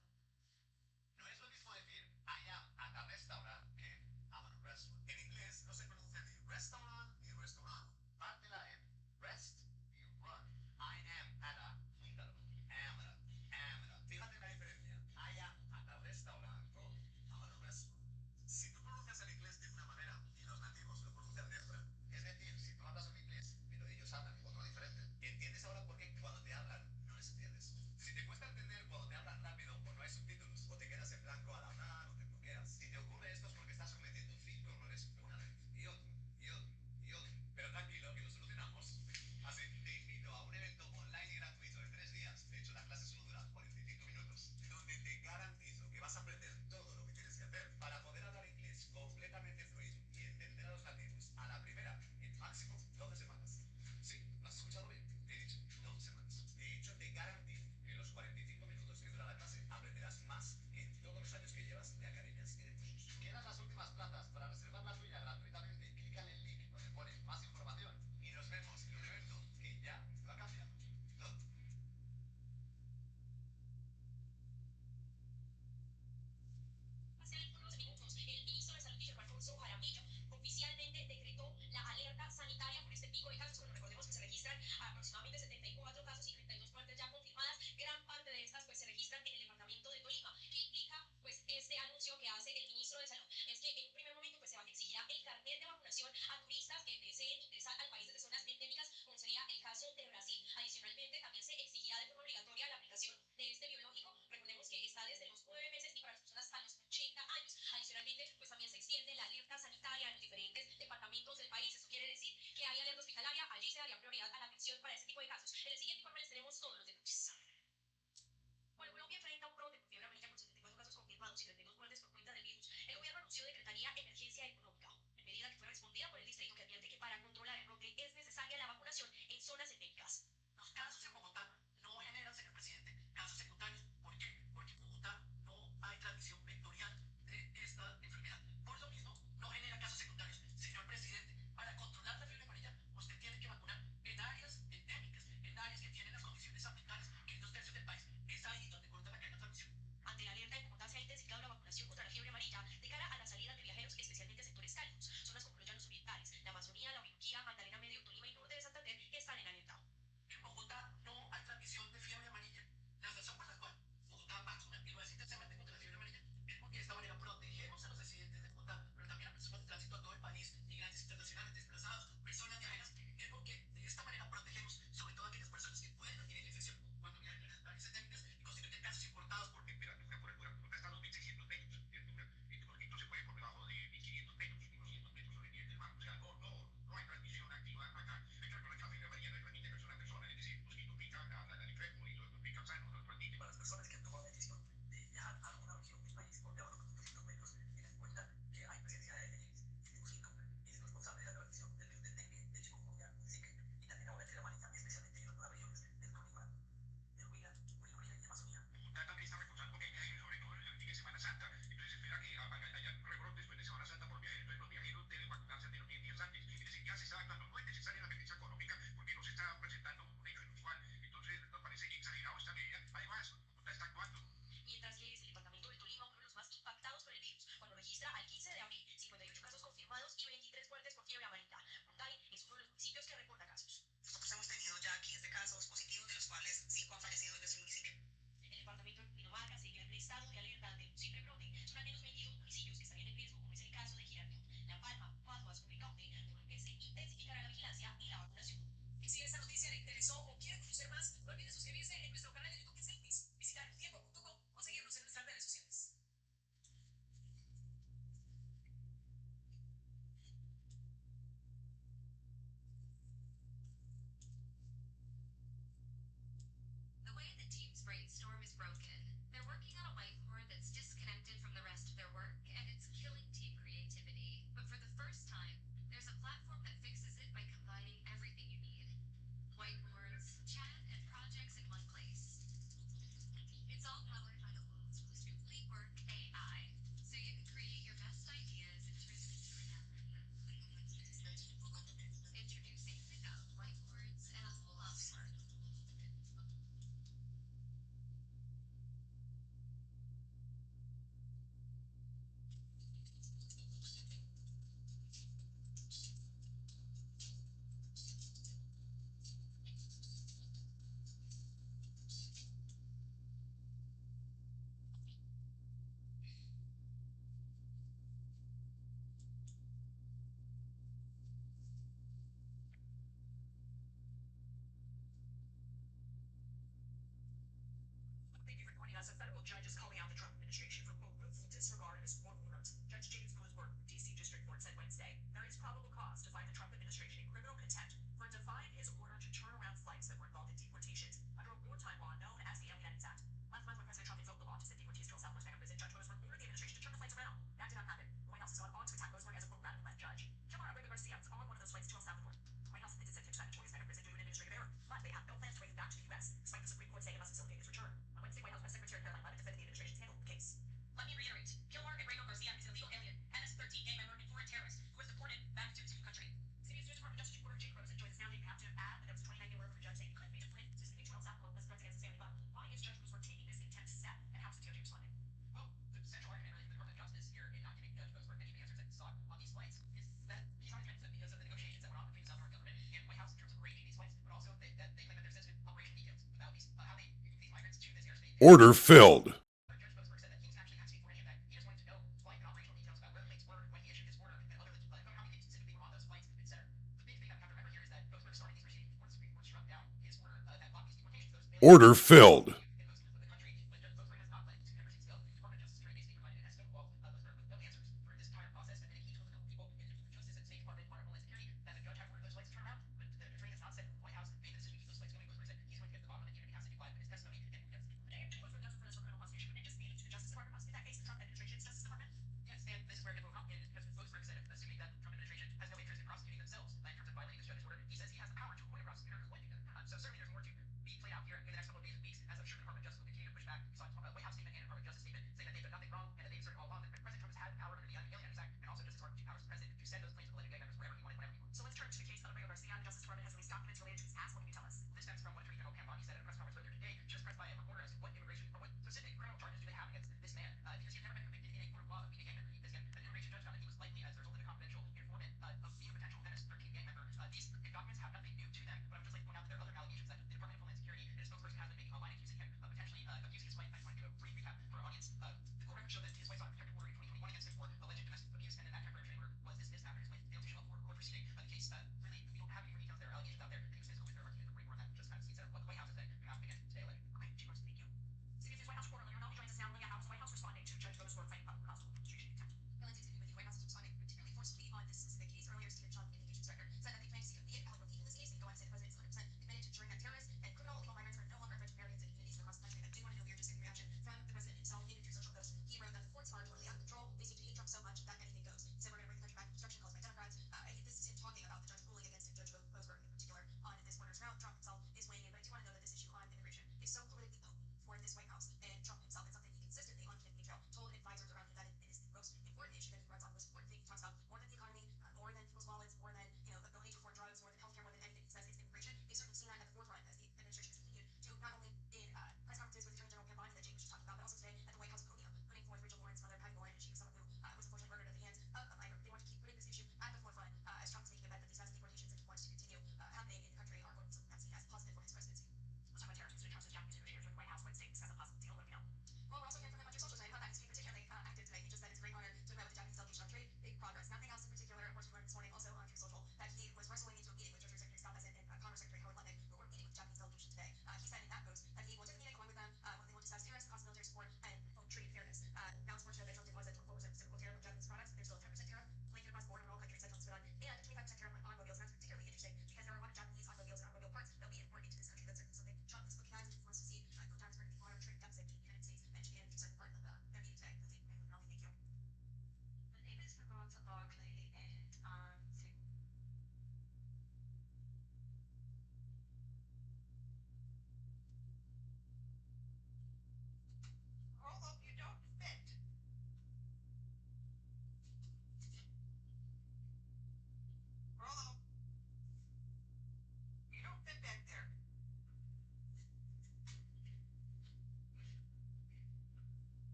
[SPEAKER 8] No es lo mismo decir I am at a restaurant que I'm at a restaurant. En inglés no se pronuncia ni restaurant ni restaurant. Pártela en rest y run. I am at a, quítalo. Am at a. Fíjate la diferencia. I am at a restaurant. I'm at a restaurant. Si tú pronuncias el inglés de una manera y los nativos lo pronuncian de otra, es decir, si tú hablas un inglés pero ellos hablan otro diferente, ¿entiendes ahora por qué cuando te hablan no les entiendes? Si te cuesta entender cuando te hablan rápido o no hay subtítulos o te quedas en blanco al hablar o te bloqueas, si te ocurre esto es porque estás cometiendo cinco errores una vez y otro y otro y otro. Pero tranquilo que lo solucionamos. Así te invito a un evento online y gratuito de 3 días. De hecho, la clase solo dura 45 minutos, donde te garantizo que vas a aprender todo lo que tienes que hacer para poder hablar inglés completamente fluido y entender a los nativos a la primera en máximo 12 semanas. Sí, ¿lo has escuchado bien? He dicho 12 semanas. De hecho, te garantizo que en los 45 minutos que dura la clase aprenderás más que en todos los años que llevas de academias y de cursos. Quedan las últimas plazas para reservar la tuya gratuitamente. Clica en el link donde pone más información y nos vemos en un evento que ya va a cambiar.
[SPEAKER 7] Hace algunos minutos, el ministro de Salud, Guillermo Alfonso Jaramillo, oficialmente decretó la alerta sanitaria por este pico de casos. Bueno, recordemos que se registran aproximadamente 74 casos y 32 muertes ya confirmadas. Gran parte de estas pues se registran en el departamento de Tolima. ¿Qué implica pues este anuncio que hace el ministro de Salud? Es que en un primer momento pues se exigirá el carnet de vacunación a turistas que deseen ingresar al país desde zonas endémicas, como sería el caso de Brasil. Adicionalmente, también se exigirá de forma obligatoria la aplicación de este biológico. Recordemos que está desde los 9 meses y para las personas hasta los 80 años. Adicionalmente, pues también se extiende la alerta sanitaria en los diferentes departamentos del país. Esto quiere decir que hay alerta hospitalaria, allí se daría prioridad a la atención para este tipo de casos. En el siguiente informe les tenemos todos los detalles. Bueno, Colombia enfrenta un brote por fiebre amarilla con 74 casos confirmados y 32 muertes por cuenta del virus. El gobierno anunció decretaría emergencia económica, en medida que fue respondida por el distrito, que advierte que para controlar el brote es necesaria la vacunación en zonas endémicas.
[SPEAKER 8] Los casos en Bogotá no generan, señor presidente, casos secundarios. ¿Por qué? Porque en Bogotá no hay transmisión vectorial de esta enfermedad. Por lo mismo, no genera casos secundarios. Señor presidente, para controlar la fiebre amarilla, usted tiene que vacunar en áreas endémicas, en áreas que tienen las condiciones ambientales, que es 2/3 del país. Es ahí donde corta la cadena de transmisión.
[SPEAKER 7] Ante la alerta, en Bogotá se ha intensificado la vacunación contra la fiebre amarilla de cara a la salida de viajeros, especialmente en sectores cálidos. Zonas como los llanos orientales, la Amazonía, la Orinoquía, Magdalena Medio, Tolima y norte de Santander están en alerta.
[SPEAKER 8] En Bogotá no hay transmisión de fiebre amarilla. La razón por la cual Bogotá vacuna y lo hace intensamente contra la fiebre amarilla es porque de esta manera protegemos a los residentes de Bogotá, pero también a personas de tránsito a todo el país, migrantes internacionales, desplazados, personas viajeras. Es porque de esta manera protegemos sobre todo a aquellas personas que pueden adquirir la infección cuando viajan a las áreas endémicas y constituyen casos importados por temperatura por altura. Bogotá está a 2.600 metros de altura y por ejemplo se puede por debajo de 1.500 metros, 1.200 metros sobre el nivel del mar. O sea, no hay transmisión activa acá. Hay que recordar que la fiebre amarilla no transmite persona a persona, es decir, mosquito pica al enfermo y los pica al sano, no transmite.
[SPEAKER 5] Para las personas que han tomado la decisión de viajar a alguna región del país por debajo de los 200 metros, tengan en cuenta que hay presencia de mosquito y es responsable de la transmisión del virus del dengue, de chikungunya, zika y también ahora fiebre amarilla, especialmente en algunas regiones del Tolima, de Huila y Amazonía.
[SPEAKER 8] Bogotá también está responsable porque hay sobre todo en el Semana Santa. Entonces se espera que haya rebrotes después de Semana Santa por viajeros. Entonces los viajeros deben vacunarse al menos 10 días antes. Es decir, ya se está actuando, no es necesaria la emergencia económica porque no se está presentando un hecho inusual. Entonces nos parece exagerado esta medida. Además, Bogotá está actuando.
[SPEAKER 7] Mientras que es el departamento de Tolima uno de los más impactados por el virus, cuando registra al 15 de abril 58 casos confirmados y 23 muertes por fiebre amarilla. Monday es uno de los municipios que reporta casos.
[SPEAKER 9] Nosotros hemos tenido ya 15 casos positivos, de los cuales 5 han fallecido en nuestro municipio.
[SPEAKER 7] El departamento de Cundinamarca sigue en estado de alerta ante un posible brote. Son al menos 22 municipios que estarían en riesgo, como es el caso de Girardot, La Palma, Paduas, Ubicaute, por lo que se intensificará la vigilancia y la vacunación.
[SPEAKER 9] Y si esta noticia le interesó o quiere conocer más, no olviden suscribirse en nuestro canal de YouTube Selfies, visitar tiempo.com o seguirnos en nuestras redes sociales.
[SPEAKER 7] The way the team's brainstorm is broken. They're working on a whiteboard that's disconnected from the rest of their work, and it's killing team creativity. But for the first time, there's a platform that fixes it by combining everything you need. Whiteboards,
[SPEAKER 9] as a federal judge is calling out the Trump administration for quote willful disregard of his court orders. Judge James Bluesberg, D.C. District Court, said Wednesday there is probable cause to find the Trump administration in criminal contempt for defying his order to turn around flights that were involved in deportations under a wartime law known as the Alien Act. Last month, when President Trump invoked the law to send deportees to El Salvador's Mexican prison, Judge Bluesberg ordered the administration to turn the flights around. That did not happen. The White House has gone on to attack Bluesberg as a quote radical left judge. Killer Abrego Garcia was on one of those flights to El Salvador. The White House admitted sent him to that notorious Mexican prison due to an administrative error, but they have no plans to bring him back to the U.S., despite the Supreme Court saying it must facilitate his return. On Wednesday, White House Press Secretary Caroline Leavitt defended the administration's handle of the case.
[SPEAKER 7] Let me reiterate, Gilmore Abrego Garcia is an illegal alien, MS-13 gang member and foreign terrorist who was deported back to his home country.
[SPEAKER 9] CBS News Department Justice reporter Jake Rosen joins us now. Jake, we have to add that there was a 29-year order from a judge saying he couldn't be deported specifically to El Salvador with threats against his family. But why is Judge Bluesberg taking this intense step, and how is the DOJ responding?
[SPEAKER 7] Well, the central argument really for the Department of Justice here in not giving Judge Bluesberg any of the answers that he sought on these flights is that these arguments that because of the negotiations that went on between the Salvadoran government and White House in terms of arranging these flights, but also they claim that there's sensitive operation details about these how they move these migrants to this airspace.
[SPEAKER 3] Order filled.
[SPEAKER 7] Judge Bluesberg said that he was actually asking for any of that. He just wanted to know flight and operational details about where the planes were when he issued his order and other how many things specifically were on those flights, etc. The big thing that we have to remember here is that Bluesberg started these proceedings before the Supreme Court struck down his order that blocked these deportations.
[SPEAKER 3] Order filled.
[SPEAKER 7] In most of the country, but Judge Bluesberg has not let these proceedings go. The Department of Justice here basically provided an estimate of Bluesberg with no answers for this entire process, and then he told a couple people in the Justice and State Department, Department of Homeland Security, that the judge had ordered those flights to turn around, but the attorney has not said the White House made the decision to keep those flights going. Bluesberg said he's going to get to the bottom of it, even if he has to be quiet in his testimony. And yes,
[SPEAKER 9] Jake Bluesberg doesn't for this criminal prosecution and just mean to the Justice Department must in that case the Trump administration's Justice Department.
[SPEAKER 7] yes, and this is where it gets more complicated because Bluesberg said, assuming that the Trump administration has no interest in prosecuting themselves in terms of violating this judge's order, he says he has the power to appoint a prosecutor who would do that. So certainly there's more to be played out here in the next couple of days and weeks, as I'm sure the Department of Justice will continue to push back. We saw a White House statement and a Department of Justice statement saying that they've done nothing wrong and that they've asserted all along that President Trump has had the power under the Alien Act and also Justice Department powers the president to send those planes with alleged gang members wherever he wanted, whenever he wanted.
[SPEAKER 9] So let's turn to the case of Abrego Garcia. The Justice Department has released documents related to his past. What can you tell us?
[SPEAKER 7] This stems from what Attorney General Pam Bondi said at a press conference earlier today. She was pressed by a reporter as to what immigration or what specific criminal charges do they have against this man because he's never been convicted in a court of law of being a gang member. This again, the immigration judge found that he was likely as a result of a confidential informant of being a potential MS-13 gang member. These documents have nothing new to them, but I would just like to point out that there are other allegations that the Department of Homeland Security and its spokesperson has been making online accusing him of potentially abusing his wife. I just want to give a brief recap for our audience. The court records show that his wife sought a protective order in 2021 against him for alleged domestic abuse, and then that temporary order was dismissed after his wife failed to show up for a court proceeding. The case really, we don't have any more details. There are allegations out there that he was physical with her or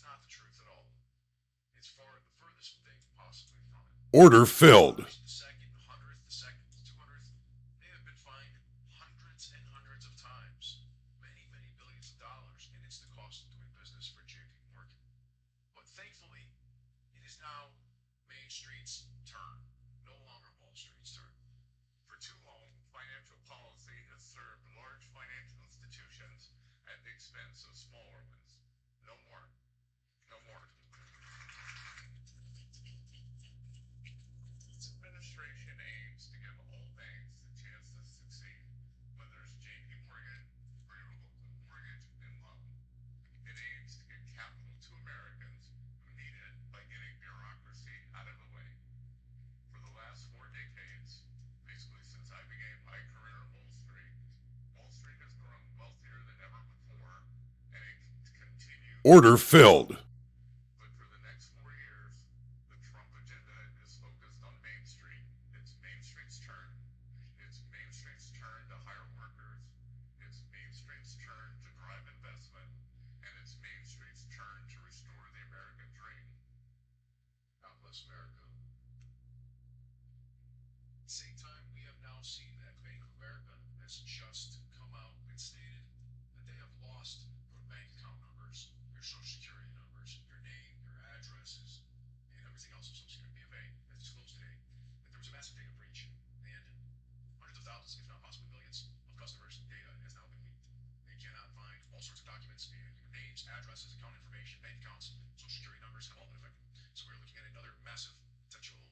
[SPEAKER 3] not the truth at all. It's far the furthest thing possibly from it. Order filled. The second, 100th, the second, 200th, they have been fined hundreds and hundreds of times, many, many billions of dollars, and it's the cost of doing business for JP Morgan. But thankfully, it is now Main Street's turn, no longer Wall Street's turn. For too long, financial policy has served large financial institutions at the expense of smaller ones. No more. No more. This administration aims to give all banks the chance to succeed, whether it's JP Morgan or your local mortgage and loan. It aims to get capital to Americans who need it by getting bureaucracy out of the way. For the last 4 decades, basically since I began my career on Wall Street has grown wealthier than ever before, and it continues. Order filled. But for the next 4 years, the Trump agenda is focused on Main Street. It's Main Street's turn. It's Main Street's turn to hire workers. It's Main Street's turn to drive investment. And it's Main Street's turn to restore the American dream. God bless America. At the same time, we have now seen that Bank of America has just come out and stated that they have lost your bank account numbers, your social security numbers, your name, your addresses, and everything else of some security BFA has disclosed today that there was a massive data breach and hundreds of thousands, if not possibly millions, of customers' data has now been leaked. They cannot find all sorts of documents, your names, addresses, account information, bank accounts, social security numbers have all been affected. So we're looking at another massive potential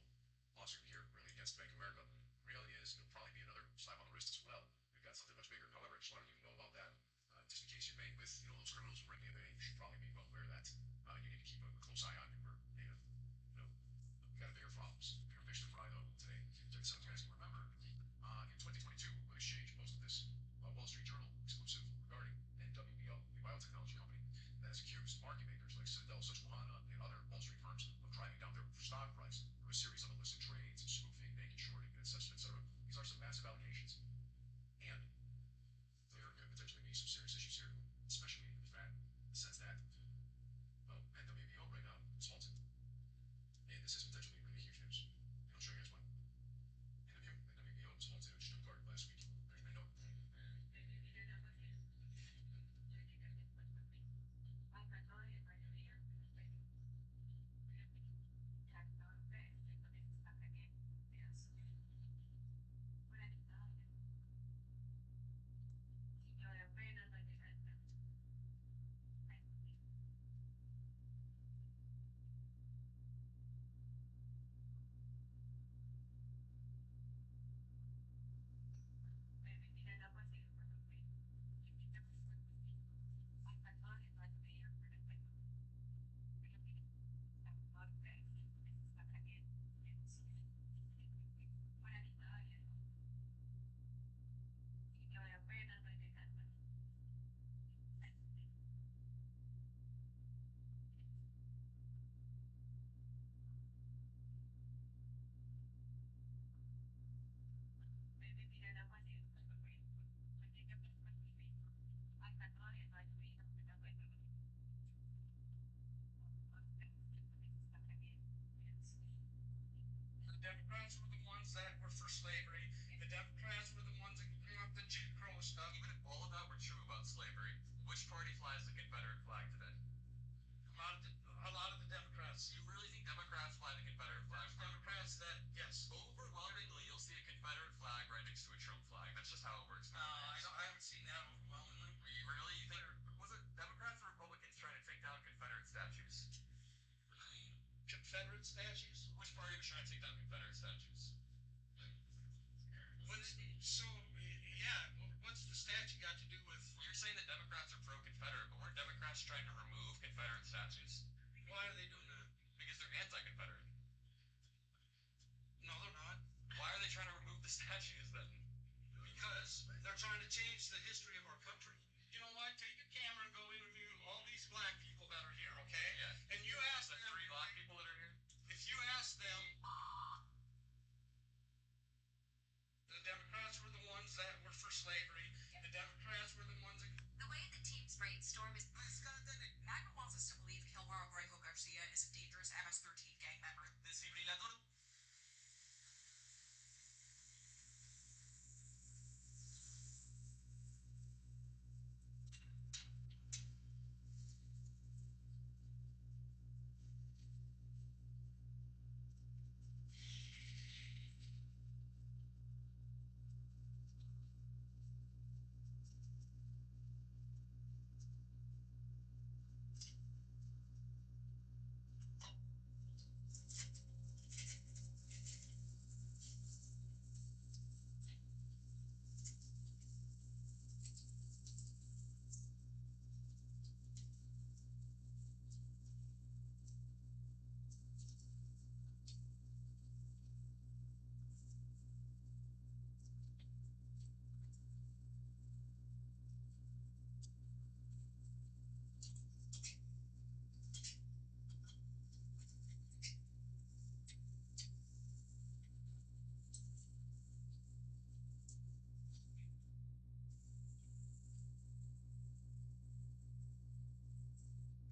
[SPEAKER 3] lawsuit here, really, against Bank of America. The reality is, it'll probably be another slap on the wrist as well. We've got something much bigger. However, I just wanted you to know about that. Just in case you're made with, those criminals who run the FA, you should probably be well aware that you need to keep a close eye on your data. We've got bigger problems, bigger fish to fry, though, today. So some of you guys can remember, in 2022, an exchange posted this Wall Street Journal exclusive regarding NWBO, the biotechnology company, that has accused market makers like Citadel, Susquehanna, and other Wall Street firms of driving down their stock price through a series of illicit trades, spoofing, naked shorting, etc. These are some massive allegations. And there could potentially be some serious issues here, especially in the sense that, well, NWBO right now is halted. And this is potentially really huge news. And I'll show you guys why. NWBO was halted in Stuttgart last week. I know. The Democrats were the ones that were for slavery. The Democrats were the ones that came up the Jim Crow stuff. Even if all of that were true about slavery, which party flies the Confederate flag today? A lot of the Democrats. You really think Democrats fly the Confederate flag? There's Democrats that, yes. Overwhelmingly, you'll see a Confederate flag right next to a Trump flag. That's just how it works. I haven't seen that overwhelmingly. Really? You think, was it Democrats or Republicans trying to take down Confederate statues? Confederate statues? Which party was trying to take down Confederate statues? What's the statue got to do with? Well, you're saying that Democrats are pro-Confederate, but weren't Democrats trying to remove Confederate statues? Why are they doing that? Because they're anti-Confederate. No, they're not. Why are they trying to remove the statues then? Because they're trying to change the history of our country. You know what? Take a camera and go interview all these black people that are here, okay? Yeah. And you ask them. The 3 black people that are here? If you ask them, the Democrats were the ones that were for slavery. The Democrats were the ones that.
[SPEAKER 7] The way the teams rate storm is. Magna wants us to believe Kilmar Borrego Garcia is a dangerous MS-13 gang member.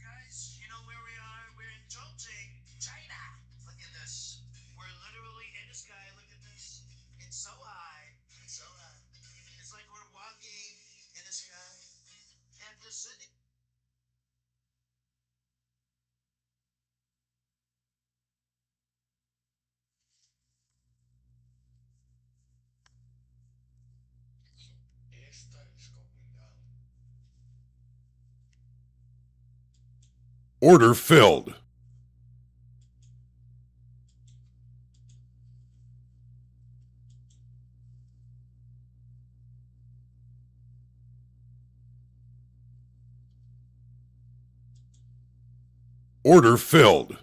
[SPEAKER 9] Guys, you know where we are? We're in Chongqing, China. Look at this. We're literally in the sky. Look at this. It's so high. It's so high. It's like we're walking in the sky. And the city.
[SPEAKER 3] Esta is going down.
[SPEAKER 10] Order filled. Order filled.